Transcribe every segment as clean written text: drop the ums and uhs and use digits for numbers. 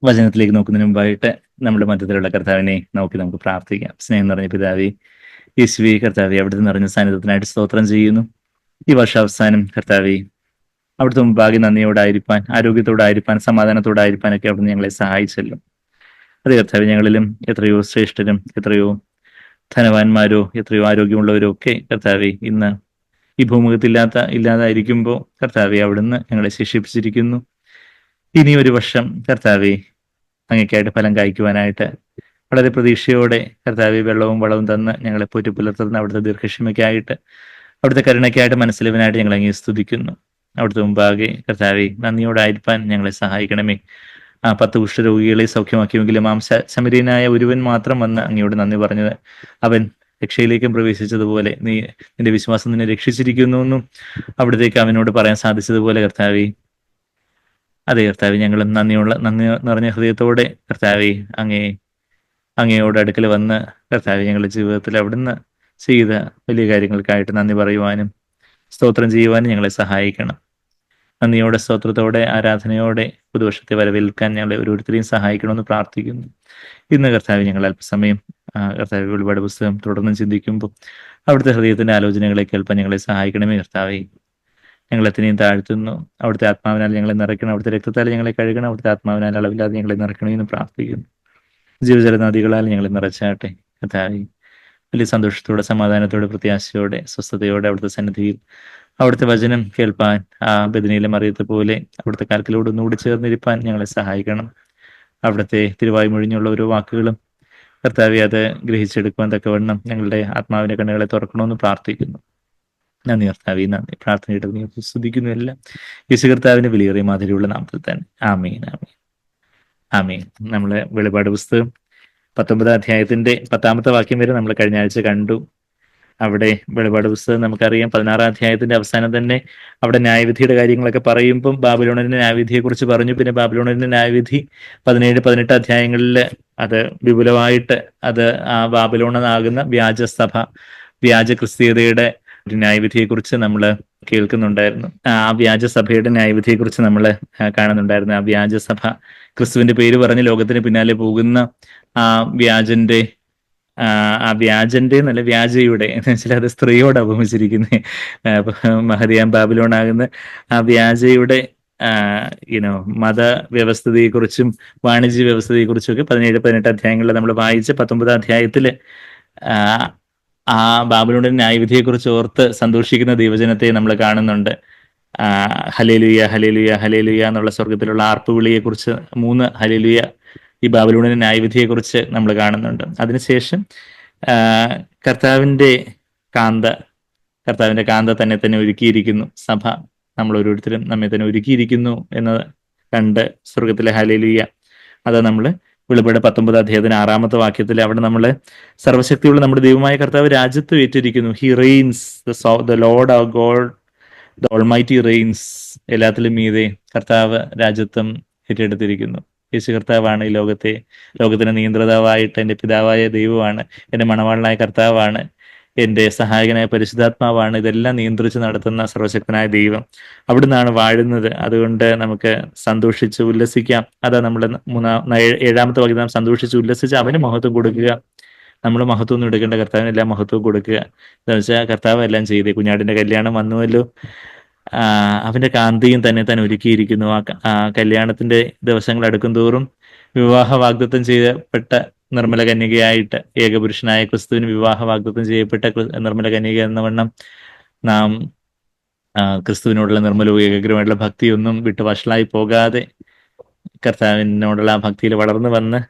വചനത്തിലേക്ക് നോക്കുന്നതിന് മുമ്പായിട്ട് നമ്മുടെ മധ്യത്തിലുള്ള കർത്താവിനെ നോക്കി നമുക്ക് പ്രാർത്ഥിക്കാം. സ്നേഹം നിറഞ്ഞ പിതാവേ, യേശുവേ കർത്താവെ, അവിടുത്തെ നിറഞ്ഞ സാന്നിധ്യത്തിനായിട്ട് സ്തോത്രം ചെയ്യുന്നു. ഈ വർഷാവസാനം കർത്താവെ, അവിടുത്തെ മുമ്പാകെ നന്ദിയോടായിരിക്കാൻ, ആരോഗ്യത്തോടായിരിക്കാൻ, സമാധാനത്തോടായിരിക്കാൻ ഒക്കെ അവിടുന്ന് ഞങ്ങളെ സഹായിച്ചല്ലോ. അത് കർത്താവെ, ഞങ്ങളിലും എത്രയോ ശ്രേഷ്ഠരും എത്രയോ ധനവാന്മാരോ എത്രയോ ആരോഗ്യമുള്ളവരോ ഒക്കെ കർത്താവെ ഇന്ന് ഈ ഇല്ലാതായിരിക്കുമ്പോൾ കർത്താവെ അവിടുന്ന് ഞങ്ങളെ ശിക്ഷിപ്പിച്ചിരിക്കുന്നു. ഇനി ഒരു വർഷം കർത്താവെ അങ്ങേക്കായിട്ട് ഫലം കായ്ക്കുവാനായിട്ട് വളരെ പ്രതീക്ഷയോടെ കർത്താവെ വെള്ളവും വളവും തന്ന് ഞങ്ങളെ പോറ്റി പുലർത്തുന്ന അവിടുത്തെ ദീർഘക്ഷമയ്ക്കായിട്ട്, അവിടുത്തെ കരുണയ്ക്കായിട്ട്, മനസ്സിലവനായിട്ട് ഞങ്ങൾ അങ്ങേ സ്തുതിക്കുന്നു. അവിടുത്തെ മുമ്പാകെ കർത്താവെ നന്ദിയോടായിരിക്കാൻ ഞങ്ങളെ സഹായിക്കണമേ. 10 കുഷ്ഠരോഗികളെ സൗഖ്യമാക്കിയെങ്കിലും ശമരീയനായ ഒരുവൻ മാത്രം വന്ന് അങ്ങയോട് നന്ദി പറഞ്ഞത് അവൻ രക്ഷയിലേക്കും പ്രവേശിച്ചതുപോലെ നിന്റെ വിശ്വാസം നിന്നെ രക്ഷിച്ചിരിക്കുന്നു എന്നും അവിടത്തേക്ക് അവനോട് പറയാൻ സാധിച്ചതുപോലെ കർത്താവെ, അതെ കർത്താവെ, ഞങ്ങളും നന്ദി നിറഞ്ഞ ഹൃദയത്തോടെ കർത്താവെ അങ്ങയോട് അടുക്കൽ വന്ന് കർത്താവെ ഞങ്ങളുടെ ജീവിതത്തിൽ അവിടുന്ന് ചെയ്ത വലിയ കാര്യങ്ങൾക്കായിട്ട് നന്ദി പറയുവാനും സ്തോത്രം ചെയ്യുവാനും ഞങ്ങളെ സഹായിക്കണം. നന്ദിയോടെ, സ്തോത്രത്തോടെ, ആരാധനയോടെ പുതുവർഷത്തെ വരവേൽക്കാൻ ഞങ്ങളെ ഓരോരുത്തരെയും സഹായിക്കണമെന്ന് പ്രാർത്ഥിക്കുന്നു. ഇന്ന് കർത്താവ് ഞങ്ങൾ അല്പസമയം കർത്താവ് വെളിപാട് പുസ്തകം തുടർന്നും ചിന്തിക്കുമ്പോൾ അവിടുത്തെ ഹൃദയത്തിന്റെ ആലോചനകളെ കേൾപ്പാൻ ഞങ്ങളെ സഹായിക്കണമേ. കർത്താവെ, ഞങ്ങളെത്തിനെയും താഴ്ത്തുന്നു. അവിടുത്തെ ആത്മാവിനാൽ ഞങ്ങളെ നിറയ്ക്കണം. അവിടുത്തെ രക്തത്താൽ ഞങ്ങളെ കഴുകണം. അവിടുത്തെ ആത്മാവിനാൽ അളവില്ലാതെ ഞങ്ങളെ നിറയ്ക്കണമെന്ന് പ്രാർത്ഥിക്കുന്നു. ജീവജല നദികളാൽ ഞങ്ങളെ നിറച്ചാട്ടെ. കർത്താവെ, വലിയ സന്തോഷത്തോടെ, സമാധാനത്തോടെ, പ്രത്യാശയോടെ, സ്വസ്ഥതയോടെ അവിടുത്തെ സന്നിധിയിൽ അവിടുത്തെ വചനം കേൾപ്പാൻ ബദനിയിലെ മറിയത്തെ പോലെ അവിടുത്തെ കാൽക്കിലോട് ഒന്നുകൂടി ചേർന്നിരിപ്പാൻ ഞങ്ങളെ സഹായിക്കണം. അവിടുത്തെ തിരുവായി മൊഴിഞ്ഞുള്ള ഓരോ വാക്കുകളും കർത്താവെ അത് ഗ്രഹിച്ചെടുക്കുവാൻ തക്കവണ്ണം ഞങ്ങളുടെ ആത്മാവിന്റെ കണ്ണുകളെ തുറക്കണമെന്ന് പ്രാർത്ഥിക്കുന്നു. നന്ദി കർത്താവെ, നന്ദി. പ്രാർത്ഥനയുടെ നീ സ്തുതിക്കുന്നു എല്ലാം യേശു കർത്താവിന്റെ വിലയേറിയ മാതിരിയുള്ള നാമത്തിൽ തന്നെ. ആമീൻ, ആമീൻ, ആമീൻ. നമ്മള് വെളിപാട് പുസ്തകം 19 അധ്യായത്തിന്റെ 10-ാമത്തെ വാക്യം വരെ നമ്മൾ കഴിഞ്ഞ ആഴ്ച കണ്ടു. അവിടെ വെളിപാട് പുസ്തകം നമുക്കറിയാം 16-ാം അധ്യായത്തിന്റെ അവസാനം തന്നെ അവിടെ ന്യായവിധിയുടെ കാര്യങ്ങളൊക്കെ പറയുമ്പം ബാബിലോണിന്റെ ന്യായവിധിയെ കുറിച്ച് പറഞ്ഞു. പിന്നെ ബാബിലോണിന്റെ ന്യായവിധി 17-18 അധ്യായങ്ങളിൽ അത് വിപുലമായിട്ട് അത് ആ ബാബിലോണാകുന്ന വ്യാജസഭ, വ്യാജ ക്രിസ്തീയതയുടെ ഒരു ന്യായവിധിയെ കുറിച്ച് നമ്മൾ കേൾക്കുന്നുണ്ടായിരുന്നു. ആ വ്യാജസഭയുടെ ന്യായവിധിയെ കുറിച്ച് നമ്മൾ കാണുന്നുണ്ടായിരുന്നു. ആ വ്യാജസഭ ക്രിസ്തുവിന്റെ പേര് പറഞ്ഞ് ലോകത്തിന് പിന്നാലെ പോകുന്ന ആ വ്യാജന്റെ എന്നല്ല, വ്യാജയുടെ എന്ന് വെച്ചാൽ അത് സ്ത്രീയോട് അപമിച്ചിരിക്കുന്ന മഹദിയാം ബാബിലോൺ ആകുന്ന ആ വ്യാജയുടെ മത വ്യവസ്ഥതയെക്കുറിച്ചും വാണിജ്യ വ്യവസ്ഥതയെക്കുറിച്ചും ഒക്കെ 17-18 അധ്യായങ്ങളിൽ നമ്മൾ വായിച്ച് 19-ാം അധ്യായത്തില് ആ ബാബിലോണിന്റെ ന്യായവിധിയെക്കുറിച്ച് ഓർത്ത് സന്തോഷിക്കുന്ന ദൈവജനത്തെ നമ്മൾ കാണുന്നുണ്ട്. ഹല്ലേലൂയ, ഹല്ലേലൂയ, ഹല്ലേലൂയ എന്നുള്ള സ്വർഗത്തിലുള്ള ആർപ്പുവിളിയെ കുറിച്ച് 3 ഹല്ലേലൂയ ഈ ബാബിലോണിന്റെ ന്യായവിധിയെ കുറിച്ച് നമ്മൾ കാണുന്നുണ്ട്. അതിനുശേഷം കർത്താവിന്റെ കാന്ത തന്നെ ഒരുക്കിയിരിക്കുന്നു. സഭ നമ്മൾ ഓരോരുത്തരും നമ്മെ തന്നെ ഒരുക്കിയിരിക്കുന്നു എന്ന് കണ്ട് സ്വർഗത്തിലെ ഹല്ലേലൂയ അത് നമ്മൾ വെളിപാട് 19 അധ്യായത്തിന് 6-ാമത്തെ വാക്യത്തിൽ അവിടെ നമ്മൾ സർവശക്തിയുള്ള നമ്മുടെ ദൈവമായ കർത്താവ് രാജ്യത്വം ഏറ്റിരിക്കുന്നു. He reigns, the Lord our God, the Almighty reigns. എല്ലാത്തിലും മീതെ കർത്താവ് രാജ്യത്വം ഏറ്റെടുത്തിരിക്കുന്നു. യേശു കർത്താവാണ് ഈ ലോകത്തിന് നിയന്ത്രിതാവായിട്ട് എൻ്റെ പിതാവായ ദൈവമാണ്, എൻ്റെ മണവാളനായ കർത്താവാണ്, എൻ്റെ സഹായകനായ പരിശുദ്ധാത്മാവാണ്. ഇതെല്ലാം നിയന്ത്രിച്ച് നടത്തുന്ന സർവശക്തനായ ദൈവം അവിടുന്നാണ് വാഴുന്നത്. അതുകൊണ്ട് നമുക്ക് സന്തോഷിച്ച് ഉല്ലസിക്കാം. അതാ നമ്മൾ 7-ാമത്തെ വാക്യം, നാം സന്തോഷിച്ച് ഉല്ലസിച്ച് അവന് മഹത്വം കൊടുക്കുക. നമ്മൾ മഹത്വം ഒന്നും എടുക്കേണ്ട, കർത്താവിന് എല്ലാം മഹത്വം കൊടുക്കുക. എന്താ വെച്ചാൽ കർത്താവ് എല്ലാം ചെയ്തേ. കുഞ്ഞാടിന്റെ കല്യാണം വന്നുവല്ലോ. അവന്റെ കാന്തിയും തന്നെ ഒരുക്കിയിരിക്കുന്നു. ആ കല്യാണത്തിന്റെ ദിവസങ്ങൾ അടുക്കും തോറും വിവാഹ വാഗ്ദത്തം ചെയ്യപ്പെട്ട നിർമ്മല കന്യകയായിട്ട്, ഏകപുരുഷനായ ക്രിസ്തുവിന് വിവാഹ വാഗ്ദത്തം ചെയ്യപ്പെട്ട നിർമ്മല കന്യക എന്ന വണ്ണം നാം ക്രിസ്തുവിനോടുള്ള നിർമ്മലവും ഏകാഗ്രമായിട്ടുള്ള ഭക്തിയൊന്നും വിട്ട് വഷളായി പോകാതെ കർത്താവിനോടുള്ള ആ ഭക്തിയിൽ വളർന്നു വന്ന്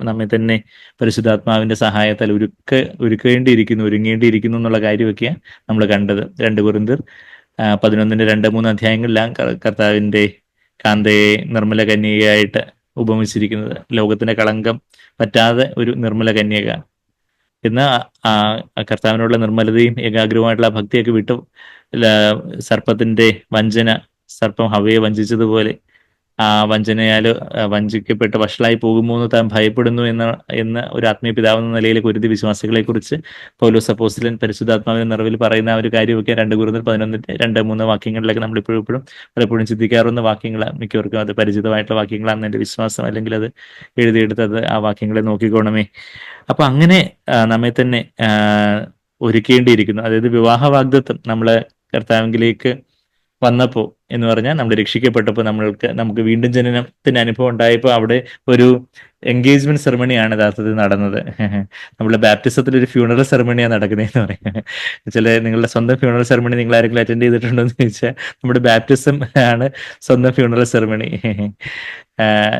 നമ്മെ തന്നെ പരിശുദ്ധാത്മാവിന്റെ സഹായത്താൽ ഒരുങ്ങേണ്ടിയിരിക്കുന്നു എന്നുള്ള കാര്യമൊക്കെയാണ് നമ്മൾ കണ്ടത്. 2 കൊരിന്ത്യർ 11-ന്റെ 2-3 അധ്യായങ്ങളിലാണ് കർത്താവിന്റെ കാന്തയെ നിർമ്മല കന്യകയായിട്ട് ഉപമിച്ചിരിക്കുന്നത്. ലോകത്തിന്റെ കളങ്കം പറ്റാതെ ഒരു നിർമ്മല കന്യക. എന്നാൽ കർത്താവിനോടുള്ള നിർമ്മലതയും ഏകാഗ്രവുമായിട്ടുള്ള ഭക്തിയൊക്കെ വിട്ടു സർപ്പത്തിന്റെ വഞ്ചന, സർപ്പം ഹവ്വയെ വഞ്ചിച്ചതുപോലെ വഞ്ചനയാൽ വഞ്ചിക്കപ്പെട്ട് വഷളായി പോകുമോ എന്ന് താൻ ഭയപ്പെടുന്നു എന്ന ഒരു ആത്മീയ പിതാവ് എന്ന നിലയിൽ കുരുതി വിശ്വാസികളെ കുറിച്ച് പൗലോസ് അപ്പോസ്തലൻ പരിശുദ്ധാത്മാവിന്റെ നിറവിൽ പറയുന്ന ആ ഒരു കാര്യമൊക്കെ 2 കൊരിന്ത്യർ 11 2-3 വാക്യങ്ങളിലൊക്കെ നമ്മൾ ഇപ്പോഴും പലപ്പോഴും ചിന്തിക്കാറുന്ന വാക്യങ്ങളാണ്. മിക്കവർക്കും അത് പരിചിതമായിട്ടുള്ള വാക്യങ്ങളാണെന്ന് എൻ്റെ വിശ്വാസം. അല്ലെങ്കിൽ അത് എഴുതിയെടുത്തത് ആ വാക്യങ്ങളെ നോക്കിക്കോണമേ. അപ്പൊ അങ്ങനെ നമ്മെ തന്നെ ഒരുക്കേണ്ടിയിരിക്കുന്നു. അതായത് വിവാഹ വാഗ്ദത്തം നമ്മളെ കർത്താവിലേക്ക് വന്നപ്പോൾ എന്ന് പറഞ്ഞാൽ നമ്മൾ രക്ഷിക്കപ്പെട്ടപ്പോൾ നമുക്ക് വീണ്ടും ജനനത്തിന്റെ അനുഭവം ഉണ്ടായപ്പോൾ അവിടെ ഒരു എൻഗേജ്മെന്റ് സെറമണിയാണ് യഥാർത്ഥത്തിൽ നടന്നത്. നമ്മുടെ ബാപ്റ്റിസത്തിൽ ഒരു ഫ്യൂണറൽ സെറമണിയാണ് നടക്കുന്നതെന്ന് പറയാം. നിങ്ങളുടെ സ്വന്തം ഫ്യൂണറൽ സെറമണി നിങ്ങൾ ആരെങ്കിലും അറ്റൻഡ് ചെയ്തിട്ടുണ്ടോ എന്ന് ചോദിച്ചാൽ നമ്മുടെ ബാപ്റ്റിസം ആണ് സ്വന്തം ഫ്യൂണറൽ സെറമണി.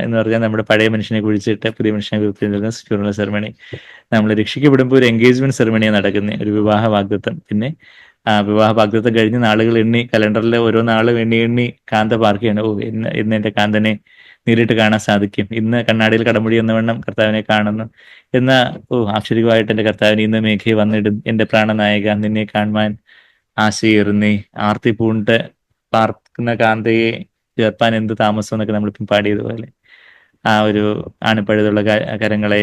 എന്ന് പറഞ്ഞാൽ നമ്മുടെ പഴയ മനുഷ്യനെ കുഴിച്ചിട്ട് പുതിയ മനുഷ്യനെ കുറിച്ച് ഫ്യൂണറൽ സെറമണി. നമ്മൾ രക്ഷിക്കപ്പെടുമ്പോൾ ഒരു എൻഗേജ്മെന്റ് സെറമണിയാണ് നടക്കുന്നത്, ഒരു വിവാഹ വാഗ്ദത്തം. പിന്നെ വിവാഹ വാഗ്ദത്തം കഴിഞ്ഞ് നാളുകൾ എണ്ണി കലണ്ടറിലെ ഓരോ നാളും എണ്ണി കാന്ത പാർക്കുകയാണ്. ഇന്ന് എന്റെ കാന്തനെ നേരിട്ട് കാണാൻ സാധിക്കും, ഇന്ന് കണ്ണാടിയിൽ കടമുടി എന്ന വണ്ണം കർത്താവിനെ കാണുന്നു എന്ന ആശ്ചര്യമായിട്ട് എന്റെ കർത്താവിനെ ഇന്ന് മേഘയെ വന്നിടും, എന്റെ പ്രാണനായക നിന്നെ കാണുവാൻ ആശയേറുന്നേ, ആർത്തി പൂണ്ട് പാർക്കുന്ന കാന്തയെ ചേർപ്പാൻ എന്ത് താമസം എന്നൊക്കെ നമ്മളിപ്പം പാടിയതുപോലെ ആ ഒരു ആണിപ്പഴുതുള്ള കരങ്ങളെ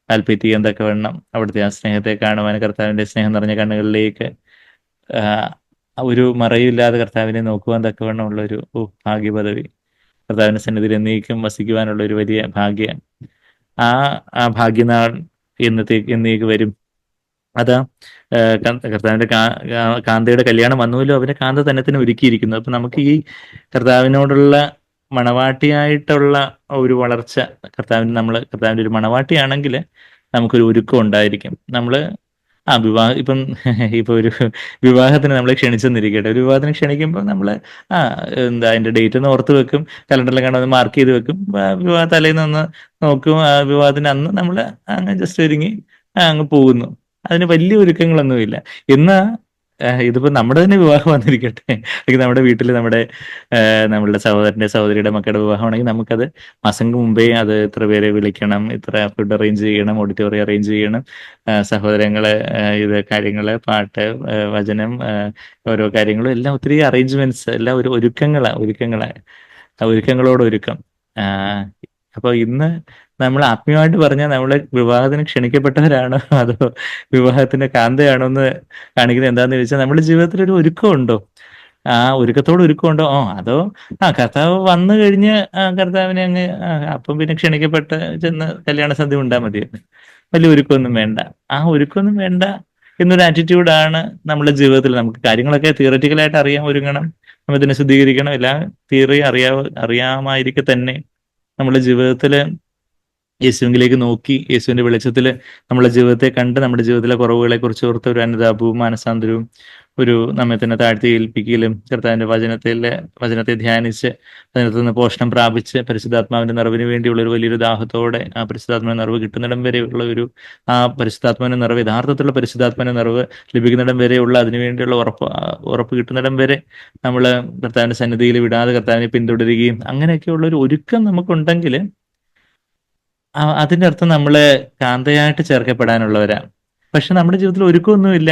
താല്പര്യം ചെയ്യാൻ തക്കവണ്ണം അവിടുത്തെ ആ സ്നേഹത്തെ കാണുവാൻ, കർത്താവിന്റെ സ്നേഹം നിറഞ്ഞ കണ്ണുകളിലേക്ക് ഒരു മറയില്ലാതെ കർത്താവിനെ നോക്കുവാൻ തക്കവണ്ണമുള്ള ഒരു ഭാഗ്യപദവി, കർത്താവിന്റെ സന്നിധിയിൽ എന്നേക്കും വസിക്കുവാനുള്ള ഒരു വലിയ ഭാഗ്യം. ആ ഭാഗ്യനാൾ എന്നേക്ക് വരും. അതാ കർത്താവിന്റെ കാന്തയുടെ കല്യാണം വന്നുവല്ലോ, അവനെ കാന്ത തന്നെ ഒരുക്കിയിരിക്കുന്നു. അപ്പൊ നമുക്ക് ഈ കർത്താവിനോടുള്ള മണവാട്ടിയായിട്ടുള്ള ഒരു വളർച്ച, കർത്താവിന്റെ ഒരു മണവാട്ടിയാണെങ്കിൽ നമുക്കൊരു ഒരുക്കം ഉണ്ടായിരിക്കും. ഇപ്പൊ ഒരു വിവാഹത്തിന് നമ്മളെ ക്ഷണിച്ചെന്നിരിക്കട്ടെ, ഒരു വിവാഹത്തിന് ക്ഷണിക്കുമ്പോൾ നമ്മള് അതിന്റെ ഡേറ്റ് ഒന്ന് ഓർത്ത് വെക്കും, കലണ്ടറിൽ കാണാൻ മാർക്ക് ചെയ്ത് വെക്കും, വിവാഹ തലേന്ന് ഒന്ന് നോക്കും, വിവാഹത്തിന് അന്ന് നമ്മൾ അങ്ങ് ജസ്റ്റ് ഒരുങ്ങി അങ്ങ് പോകുന്നു. അതിന് വലിയ ഒരുക്കങ്ങളൊന്നുമില്ല. ഇതിപ്പോ നമ്മുടെ തന്നെ വിവാഹം വന്നിരിക്കട്ടെ, അല്ലെങ്കിൽ നമ്മുടെ വീട്ടിൽ നമ്മളുടെ സഹോദരന്റെ സഹോദരിയുടെ മക്കളുടെ വിവാഹമാണെങ്കിൽ നമുക്കത് മാസങ്ങൾക്ക് മുമ്പേ അത് ഇത്ര പേരെ വിളിക്കണം, ഇത്ര ഫുഡ് അറേഞ്ച് ചെയ്യണം, ഓഡിറ്റോറിയം അറേഞ്ച് ചെയ്യണം, സഹോദരങ്ങളെ കാര്യങ്ങള്, പാട്ട്, വചനം, ഓരോ കാര്യങ്ങളും എല്ലാം ഒത്തിരി അറേഞ്ച്മെന്റ്സ്, എല്ലാം ഒരു ഒരുക്കങ്ങളോട് ഒരുക്കം. അപ്പൊ ഇന്ന് നമ്മൾ ആത്മീയമായിട്ട് പറഞ്ഞാൽ നമ്മള് വിവാഹത്തിന് ക്ഷണിക്കപ്പെട്ടവരാണോ അതോ വിവാഹത്തിന്റെ കാന്തയാണോ എന്ന് കാണിക്കുന്നത് എന്താന്ന് ചോദിച്ചാൽ നമ്മുടെ ജീവിതത്തിൽ ഒരു ഒരുക്കമുണ്ടോ, ഒരുക്കത്തോട് ഒരുക്കമുണ്ടോ? അതോ കർത്താവ് വന്നു കഴിഞ്ഞ് കർത്താവിനെ അങ്ങ് അപ്പം പിന്നെ ക്ഷണിക്കപ്പെട്ട് ചെന്ന് കല്യാണ സദ്യ ഉണ്ടാ മതി, വലിയ ഒരുക്കമൊന്നും വേണ്ട, ഒരുക്കമൊന്നും വേണ്ട എന്നൊരു ആറ്റിറ്റ്യൂഡാണ് നമ്മുടെ ജീവിതത്തിൽ. നമുക്ക് കാര്യങ്ങളൊക്കെ തിയററ്റിക്കലായിട്ട് ഒരുങ്ങണം, നമ്മൾ ഇതിനെ ശുദ്ധീകരിക്കണം, എല്ലാം തിയറി അറിയാമായിരിക്കെ തന്നെ നമ്മുടെ ജീവിതത്തില് യേശുവിലേക്ക് നോക്കി, യേശുവിന്റെ വെളിച്ചത്തിൽ നമ്മുടെ ജീവിതത്തെ കണ്ട്, നമ്മുടെ ജീവിതത്തിലെ കുറവുകളെ കുറിച്ച് ഓർത്ത് ഒരു അനുതാപവും മാനസാന്തരവും, ഒരു നമ്മെ തന്നെ താഴ്ത്തി ഏൽപ്പിക്കലും, കർത്താവിന്റെ വചനത്തെ ധ്യാനിച്ച് അതിനകത്ത് നിന്ന് പോഷണം പ്രാപിച്ച് പരിശുദ്ധാത്മാവിന്റെ നിറവിന് വേണ്ടിയുള്ള ഒരു വലിയൊരു ദാഹത്തോടെ ആ പരിശുദ്ധാത്മാവിന്റെ നിറവ് കിട്ടുന്നിടം വരെയുള്ള ആ പരിശുദ്ധാത്മാവിന്റെ നിറവ്, യഥാർത്ഥത്തിലുള്ള പരിശുദ്ധാത്മാവിന്റെ നിറവ് ലഭിക്കുന്നിടം വരെയുള്ള അതിനുവേണ്ടിയുള്ള ഉറപ്പ് കിട്ടുന്നിടം വരെ നമ്മൾ കർത്താവിന്റെ സന്നിധിയിൽ വിടാതെ കർത്താവിനെ പിന്തുടരുകയും അങ്ങനെയൊക്കെയുള്ള ഒരു ഒരുക്കം നമുക്കുണ്ടെങ്കിൽ അതിന്റെ അർത്ഥം നമ്മള് കാന്തയായിട്ട് ചേർക്കപ്പെടാനുള്ളവരാ. പക്ഷെ നമ്മുടെ ജീവിതത്തിൽ ഒരുക്കമൊന്നുമില്ല.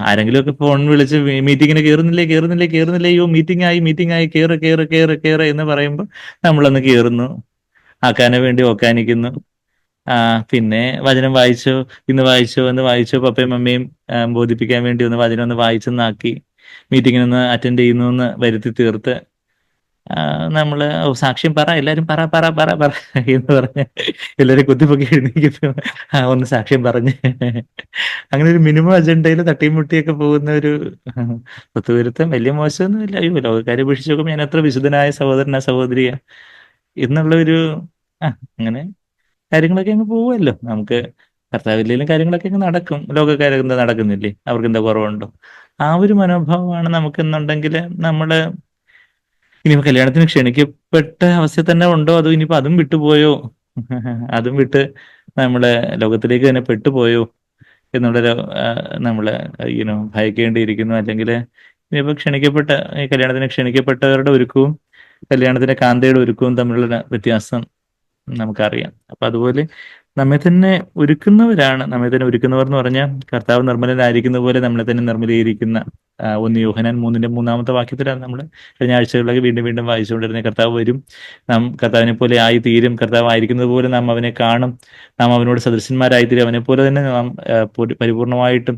ആരെങ്കിലും ഒക്കെ ഫോൺ വിളിച്ച് മീറ്റിങ്ങിന് കേറുന്നില്ലേ, മീറ്റിംഗ് ആയി കേറ് എന്ന് പറയുമ്പോൾ നമ്മളൊന്ന് കേറുന്നു, ആക്കാനെ വേണ്ടി ഓക്കാനിക്കുന്നു. പിന്നെ വചനം ഇന്ന് വായിച്ചോ പപ്പയും മമ്മയും ബോധിപ്പിക്കാൻ വേണ്ടി വചനം ഒന്ന് വായിച്ചെന്നാക്കി മീറ്റിങ്ങിനൊന്ന് അറ്റൻഡ് ചെയ്യുന്നു എന്ന് വരുത്തി തീർത്ത് നമ്മള് സാക്ഷ്യം പറ, എല്ലാരും പറ എന്ന് പറഞ്ഞ് എല്ലാരും കുത്തിപ്പൊക്കി എഴുന്നേക്കുന്നു, ഒന്ന് സാക്ഷ്യം പറഞ്ഞ് അങ്ങനെ ഒരു മിനിമം അജണ്ടയിൽ തട്ടിയും മുട്ടിയൊക്കെ പോകുന്ന ഒരു ഒത്തുവരുത്തം വലിയ മോശമൊന്നുമില്ല. ലോകക്കാരെ ഉപേക്ഷിച്ച് നോക്കുമ്പോൾ ഞാൻ എത്ര വിശുദ്ധനായ സഹോദരിയാ എന്നുള്ള ഒരു അങ്ങനെ കാര്യങ്ങളൊക്കെ അങ്ങ് പോവുമല്ലോ. നമുക്ക് കർത്താവില്ലേലും കാര്യങ്ങളൊക്കെ അങ്ങ് നടക്കും, ലോകക്കാരൊക്കെ എന്താ നടക്കുന്നില്ലേ, അവർക്ക് എന്താ കുറവുണ്ടോ? ആ ഒരു മനോഭാവമാണ് നമുക്കെന്നുണ്ടെങ്കിൽ നമ്മള് ഇനിയിപ്പോ കല്യാണത്തിന് ക്ഷണിക്കപ്പെട്ട അവസ്ഥ തന്നെ ഉണ്ടോ, അതോ ഇനിയിപ്പോ അതും വിട്ടുപോയോ, അതും വിട്ട് നമ്മള് ലോകത്തിലേക്ക് തന്നെ പെട്ടുപോയോ എന്നുള്ളൊരു നമ്മള് ഭയക്കേണ്ടിയിരിക്കുന്നു. അല്ലെങ്കിൽ ഇനിയിപ്പോ കല്യാണത്തിന് ക്ഷണിക്കപ്പെട്ടവരുടെ ഒരുക്കവും കല്യാണത്തിന്റെ കാന്തയുടെ ഒരുക്കവും തമ്മിലുള്ള വ്യത്യാസം നമുക്കറിയാം. അപ്പൊ അതുപോലെ നമ്മെ തന്നെ ഒരുക്കുന്നവരാണ്. നമ്മെ തന്നെ ഒരുക്കുന്നവർ എന്ന് പറഞ്ഞാൽ കർത്താവ് നിർമ്മലനായിരിക്കുന്ന പോലെ നമ്മളെ തന്നെ നിർമ്മലീകരിക്കുന്ന 1 യോഹന്നാൻ 3:3 വാക്യത്തിലാണ് നമ്മൾ കഴിഞ്ഞ ആഴ്ചകളിലൊക്കെ വീണ്ടും വീണ്ടും വായിച്ചുകൊണ്ടിരുന്ന കർത്താവ് വരും, നാം കർത്താവിനെ പോലെ ആയി തീരും, കർത്താവ് ആയിരിക്കുന്നത് പോലെ നാം അവനെ കാണും, നാം അവനോട് സദൃശന്മാരായി തീരും, അവനെ പോലെ തന്നെ നാം പരിപൂർണമായിട്ടും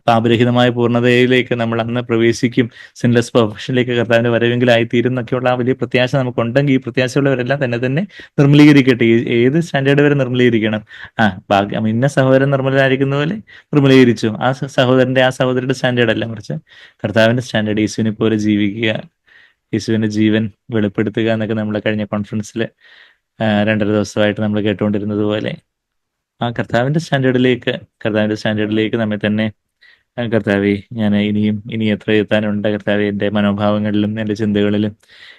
പാപരഹിതമായ പൂർണ്ണതയിലേക്ക് നമ്മൾ അന്ന് പ്രവേശിക്കും, സിൻലെസ് പെർഫെക്ഷനിലേക്ക് കർത്താവിന്റെ വരവെങ്കിലായിത്തീരും എന്നൊക്കെയുള്ള ആ വലിയ പ്രത്യാശ നമുക്കുണ്ടെങ്കിൽ ഈ പ്രത്യാശയുള്ളവരെല്ലാം തന്നെ തന്നെ നിർമ്മലീകരിക്കട്ടെ. ഏത് സ്റ്റാൻഡേർഡ് വരെ നിർമ്മലീകരിക്കണം? ഭാഗ്യം ഇന്ന സഹോദരൻ നിർമ്മലനായിരിക്കുന്ന പോലെ നിർമ്മലീകരിച്ചു. ആ സഹോദരന്റെ ആ സഹോദരിയുടെ സ്റ്റാൻഡേർഡ് അല്ല, മറിച്ച് കർത്താവിന്റെ സ്റ്റാൻഡേർഡ്, യേശുവിനെ പോലെ ജീവിക്കുക, യേശുവിന്റെ ജീവൻ വെളിപ്പെടുത്തുക എന്നൊക്കെ നമ്മൾ കഴിഞ്ഞ കോൺഫറൻസിൽ 2.5 ദിവസമായിട്ട് നമ്മൾ കേട്ടുകൊണ്ടിരുന്നത് പോലെ ആ കർത്താവിന്റെ സ്റ്റാൻഡേർഡിലേക്ക് നമ്മെ തന്നെ കർത്താവെ, ഞാൻ ഇനി എത്ര എത്താനുണ്ട് കർത്താവെ, എൻ്റെ മനോഭാവങ്ങളിലും എൻ്റെ ചിന്തകളിലും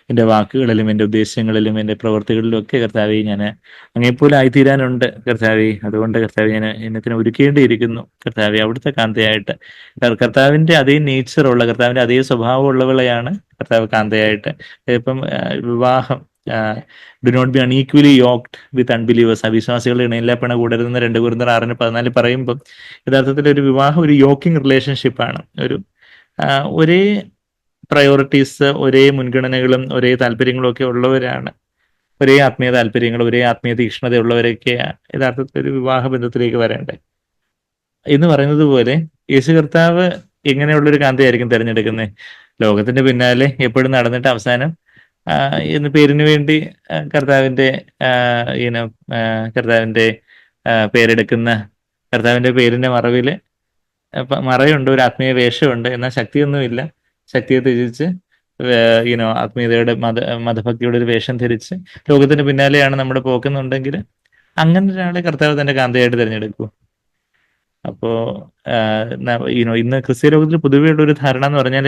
എൻ്റെ വാക്കുകളിലും എൻ്റെ ഉദ്ദേശങ്ങളിലും എൻ്റെ പ്രവൃത്തികളിലും ഒക്കെ കർത്താവെ ഞാൻ അങ്ങേപ്പോലെ ആയിത്തീരാനുണ്ട് കർത്താവെ. അതുകൊണ്ട് കർത്താവെ, ഞാൻ എന്നെ ഒരുക്കേണ്ടിയിരിക്കുന്നു കർത്താവെ, അവിടുത്തെ കാന്തയായിട്ട്. കർത്താവിൻ്റെ അതേ നേച്ചറുള്ള, കർത്താവിൻ്റെ അതേ സ്വഭാവമുള്ളവളെയാണ് കർത്താവ് കാന്തയായിട്ട്. ഇപ്പം വിവാഹം do not be unequally yoked with unbelievers, അവിശ്വാസികളുടെ ഇണയില്ലാപ്പണ കൂടരുതെന്ന് 2 കൊരിന്ത്യർ 6:14 പറയുമ്പോൾ യഥാർത്ഥത്തിൽ ഒരു വിവാഹം ഒരു യോക്കിംഗ് റിലേഷൻഷിപ്പാണ്. ഒരേ പ്രയോറിറ്റീസ്, ഒരേ മുൻഗണനകളും ഒരേ താല്പര്യങ്ങളും ഒക്കെ ഉള്ളവരാണ്, ഒരേ ആത്മീയ താല്പര്യങ്ങൾ, ഒരേ ആത്മീയ തീക്ഷ്ണതയുള്ളവരൊക്കെ യഥാർത്ഥത്തിൽ ഒരു വിവാഹ ബന്ധത്തിലേക്ക് വരേണ്ടത്. എന്ന് പറയുന്നത് പോലെ യേശു കർത്താവ് എങ്ങനെയുള്ളൊരു കാന്തയായിരിക്കും തിരഞ്ഞെടുക്കുന്നത്? ലോകത്തിന്റെ പിന്നാലെ എപ്പോഴും നടന്നിട്ട് അവസാനം എന്ന് പേരിന് വേണ്ടി കർത്താവിന്റെ കർത്താവിന്റെ പേരെടുക്കുന്ന, കർത്താവിന്റെ പേരിന്റെ മറയുണ്ട്, ഒരു ആത്മീയ വേഷമുണ്ട്, എന്നാൽ ശക്തിയൊന്നുമില്ല. ശക്തിയെ ത്യജിച്ച് ആത്മീയതയുടെ മതഭക്തിയുടെ ഒരു വേഷം ധരിച്ച് ലോകത്തിന് പിന്നാലെയാണ് നമ്മുടെ പോക്കുന്നുണ്ടെങ്കിൽ അങ്ങനെ ഒരാളെ കർത്താവ് തന്റെ കാന്തയായിട്ട് തിരഞ്ഞെടുക്കൂ. അപ്പോ ഇന്ന് ക്രിസ്ത്യ ലോകത്തിൽ പൊതുവേ ഉള്ള ഒരു ധാരണ എന്ന് പറഞ്ഞാൽ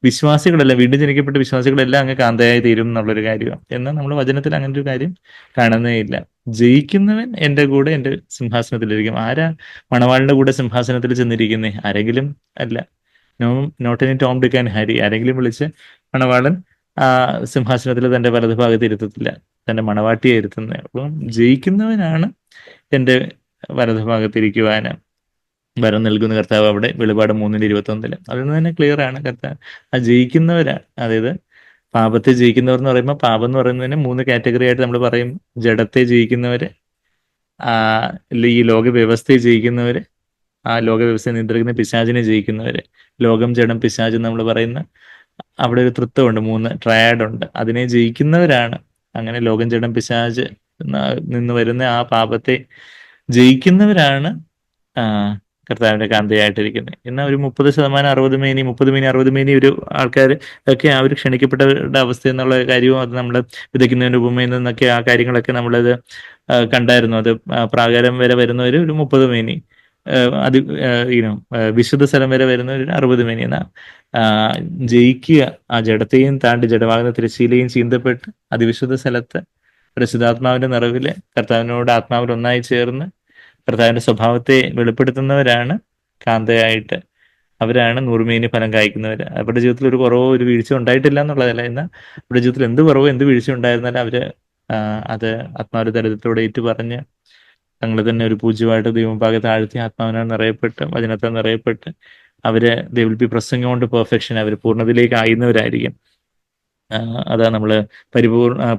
വിശ്വാസികളെല്ലാം, വീണ്ടും ജനിക്കപ്പെട്ട വിശ്വാസികളെല്ലാം അങ്ങ് കാന്തയായി തീരും എന്നുള്ളൊരു കാര്യമാണ്. എന്നാൽ നമ്മൾ വചനത്തിൽ അങ്ങനെ ഒരു കാര്യം കാണുന്നേ ഇല്ല. ജയിക്കുന്നവൻ എൻ്റെ കൂടെ എൻ്റെ സിംഹാസനത്തിലിരിക്കും. ആരാ മണവാളിന്റെ കൂടെ സിംഹാസനത്തിൽ ചെന്നിരിക്കുന്നേ? ആരെങ്കിലും അല്ല. നോട്ട് എനി ടോം ഡിക്ക് ആൻഡ് ഹാരി. ആരെങ്കിലും വിളിച്ച് മണവാളൻ സിംഹാസനത്തിൽ തന്റെ വലതുഭാഗത്ത് ഇരുത്തത്തില്ല, തന്റെ മണവാട്ടിയെ ഇരുത്തുന്നത്. അപ്പം ജയിക്കുന്നവനാണ് എൻ്റെ വലതുഭാഗത്തിരിക്കുവാന് വരം നൽകുന്ന കർത്താവ് അവിടെ വെളിപാട് 3:21. അതിൽ നിന്ന് തന്നെ ക്ലിയർ ആണ് കർത്താവ് ആ ജയിക്കുന്നവരാണ്. അതായത് പാപത്തെ ജയിക്കുന്നവർ എന്ന് പറയുമ്പോൾ, പാപം എന്ന് പറയുന്നതിന് 3 കാറ്റഗറി ആയിട്ട് നമ്മൾ പറയും. ജഡത്തെ ജയിക്കുന്നവര്, ഈ ലോക വ്യവസ്ഥയെ ജയിക്കുന്നവര്, ആ ലോക വ്യവസ്ഥയെ നിയന്ത്രിക്കുന്ന പിശാചിനെ ജയിക്കുന്നവര്. ലോകം, ജഡം, പിശാച് നമ്മൾ പറയുന്ന അവിടെ ഒരു തൃത്വമുണ്ട്, 3 ട്രയാഡ് ഉണ്ട്. അതിനെ ജയിക്കുന്നവരാണ്. അങ്ങനെ ലോകം, ജഡം, പിശാച് നിന്ന് വരുന്ന ആ പാപത്തെ ജയിക്കുന്നവരാണ് കർത്താവിന്റെ കാന്തയായിട്ടിരിക്കുന്നത്. എന്നാൽ ഒരു 30% 60 മേനി, 30 മേനി 60 മേനി ഒരു ആൾക്കാർ ഒക്കെ ആ ഒരു ക്ഷണിക്കപ്പെട്ടവരുടെ അവസ്ഥ എന്നുള്ള കാര്യവും അത് നമ്മൾ വിതയ്ക്കുന്നതിന് ഉപമയിൽ നിന്നൊക്കെ ആ കാര്യങ്ങളൊക്കെ നമ്മളത് കണ്ടായിരുന്നു. അത് പ്രാകാരം വരെ വരുന്നവർ ഒരു 30 മേനി, അത് വിശുദ്ധ സ്ഥലം വരെ വരുന്നവർ 60 മേനി. എന്നാൽ ജയിക്കുക, ആ ജഡത്തെയും താണ്ടി ജഡമാകുന്ന തിരശ്ശീലയും ചീന്തപ്പെട്ട് അതിവിശുദ്ധ സ്ഥലത്ത് പരിശുദ്ധാത്മാവിന്റെ നിറവില് കർത്താവിനോട് ആത്മാവിൽ ഒന്നായി ചേർന്ന് കർത്താവിന്റെ സ്വഭാവത്തെ വെളിപ്പെടുത്തുന്നവരാണ് കാന്തയായിട്ട്. അവരാണ് 100 മേനി ഫലം കായ്ക്കുന്നവർ. അവരുടെ ജീവിതത്തിൽ ഒരു കുറവോ ഒരു വീഴ്ച ഉണ്ടായിട്ടില്ല എന്നുള്ളതല്ല, എന്നാൽ അവരുടെ ജീവിതത്തിൽ എന്ത് കുറവോ എന്ത് വീഴ്ച ഉണ്ടായിരുന്നാലും അവര് അത് ആത്മാവിന്റെ ദരിദ്രത്തോടെ ഏറ്റു പറഞ്ഞ് തങ്ങളെ തന്നെ ഒരു പൂജ്യമായിട്ട് ദൈവമുമ്പാകെ താഴ്ത്തി ആത്മാവിനാൽ നിറയപ്പെട്ട് വചനത്താൽ നിറയപ്പെട്ട് അവര് they will be pressing on to perfection. അവർ പൂർണ്ണതയിലേക്ക് ആയിരുന്നവരായിരിക്കും. അതാ നമ്മള്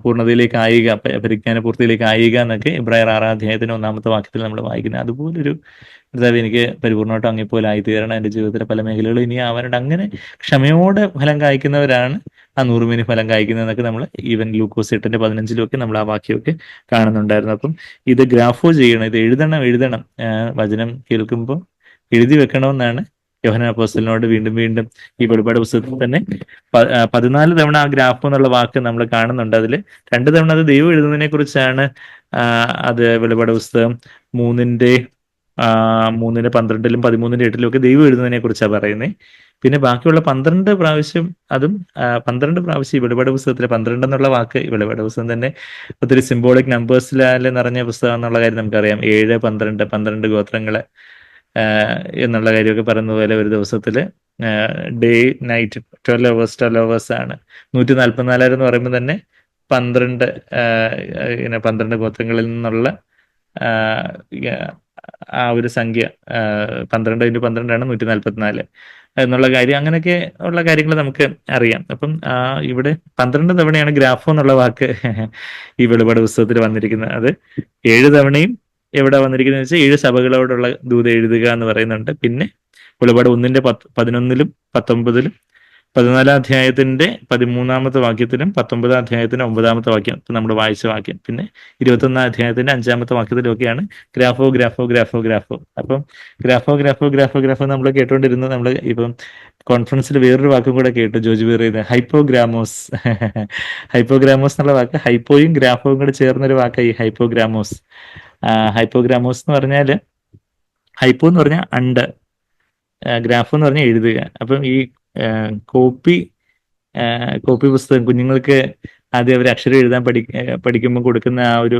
പൂർണ്ണതയിലേക്ക് ആയിക, പരിജ്ഞാന പൂർത്തിയിലേക്ക് ആയിക എന്നൊക്കെ ഇബ്രായർ 6-ാം വാക്യത്തിൽ നമ്മൾ വായിക്കുന്നത്. അതുപോലൊരു കർത്താവ്, എനിക്ക് പരിപൂർണ്ണമായിട്ടും അങ്ങേപ്പോലെ ആയിത്തീരണം, എൻ്റെ ജീവിതത്തിലെ പല മേഖലകളും ഇനി ആവാനുണ്ട്. അങ്ങനെ ക്ഷമയോടെ ഫലം കായ്ക്കുന്നവരാണ് ആ 100 മേനി ഫലം കായ്ക്കുന്നതെന്നൊക്കെ നമ്മൾ ഈവൻ ലൂക്കോസ് 8:15 നമ്മൾ ആ വാക്യമൊക്കെ കാണുന്നുണ്ടായിരുന്നു. അപ്പം ഇത് ഗ്രാഫോ ചെയ്യണം, ഇത് എഴുതണം. വചനം കേൾക്കുമ്പോൾ എഴുതി വെക്കണമെന്നാണ് യോഹന്നാൻ അപ്പോസ്തലനോട് വീണ്ടും വീണ്ടും ഈ വെളിപാട് പുസ്തകത്തിൽ തന്നെ 14 തവണ ആ ഗ്രാഫ് എന്നുള്ള വാക്ക് നമ്മൾ കാണുന്നുണ്ട്. അതിൽ 2 തവണ അത് ദൈവം എഴുതുന്നതിനെ കുറിച്ചാണ്. അത് വെളിപാട് പുസ്തകം 3:12 13:8 ഒക്കെ ദൈവം എഴുതുന്നതിനെ കുറിച്ചാണ് പറയുന്നത്. പിന്നെ ബാക്കിയുള്ള 12 പ്രാവശ്യം, അതും 12 പ്രാവശ്യം ഈ വെളിപാട് പുസ്തകത്തിലെ 12 എന്നുള്ള വാക്ക്, ഈ വെളിപാട് പുസ്തകം തന്നെ ഒത്തിരി സിംബോളിക് നമ്പേഴ്സിലാല് നിറഞ്ഞ പുസ്തകം എന്നുള്ള കാര്യം നമുക്കറിയാം. 7, 12 ഗോത്രങ്ങള് എന്നുള്ള കാര്യമൊക്കെ പറയുന്ന പോലെ ഒരു ദിവസത്തില് ഡേ നൈറ്റ് 12 hours ആണ്. 144 എന്ന് പറയുമ്പോൾ തന്നെ 12 ഗോത്രങ്ങളിൽ നിന്നുള്ള ആ ഒരു സംഖ്യ 12 × 12 144 എന്നുള്ള കാര്യം, അങ്ങനെയൊക്കെ ഉള്ള കാര്യങ്ങൾ നമുക്ക് അറിയാം. അപ്പം ഇവിടെ 12 തവണയാണ് ഗ്രാഫോ എന്നുള്ള വാക്ക് ഈ വെളിപാട് പുസ്തകത്തിൽ വന്നിരിക്കുന്നത്. അത് 7 തവണയും എവിടെ വന്നിരിക്കുന്നത് വെച്ചാൽ 7 സഭകളോടുള്ള ദൂത് എഴുതുക എന്ന് പറയുന്നുണ്ട്. പിന്നെ വെളിപാട് 1-ന്റെ 11-ലും 19-ലും 14-ാം അധ്യായത്തിന്റെ 13-ാമത്തെ വാക്യത്തിലും 19-ാം അധ്യായത്തിന്റെ 9-ാമത്തെ വാക്യം നമ്മൾ വായിച്ച വാക്യം, പിന്നെ 21-ാം അധ്യായത്തിന്റെ 5-ാമത്തെ വാക്യത്തിലും ഒക്കെയാണ് ഗ്രാഫോ ഗ്രാഫോ ഗ്രാഫോ ഗ്രാഫോ. അപ്പം ഗ്രാഫോ ഗ്രാഫോ ഗ്രാഫോ ഗ്രാഫോ നമ്മൾ കേട്ടോണ്ടിരുന്നു. നമ്മൾ ഇപ്പം കോൺഫറൻസിൽ വേറൊരു വാക്കും കൂടെ കേട്ടു, ജോജി പറയുന്നത് ഹൈപ്പോഗ്രാമോസ്. ഹൈപ്പോഗ്രാമോസ് എന്നുള്ള വാക്ക് ഹൈപ്പോയും ഗ്രാഫോയും കൂടെ ചേർന്നൊരു വാക്കായി ഹൈപ്പോഗ്രാമോസ്. ഹൈപ്പോഗ്രാമോസ് എന്ന് പറഞ്ഞാൽ, ഹൈപ്പോ എന്ന് പറഞ്ഞാൽ അണ്ട്, ഗ്രാഫ് എന്ന് പറഞ്ഞാൽ എഴുതുക. അപ്പം ഈ കോപ്പി പുസ്തകം കുഞ്ഞുങ്ങൾക്ക് ആദ്യം അവർ അക്ഷരം എഴുതാൻ പഠിക്കുമ്പോൾ കൊടുക്കുന്ന ആ ഒരു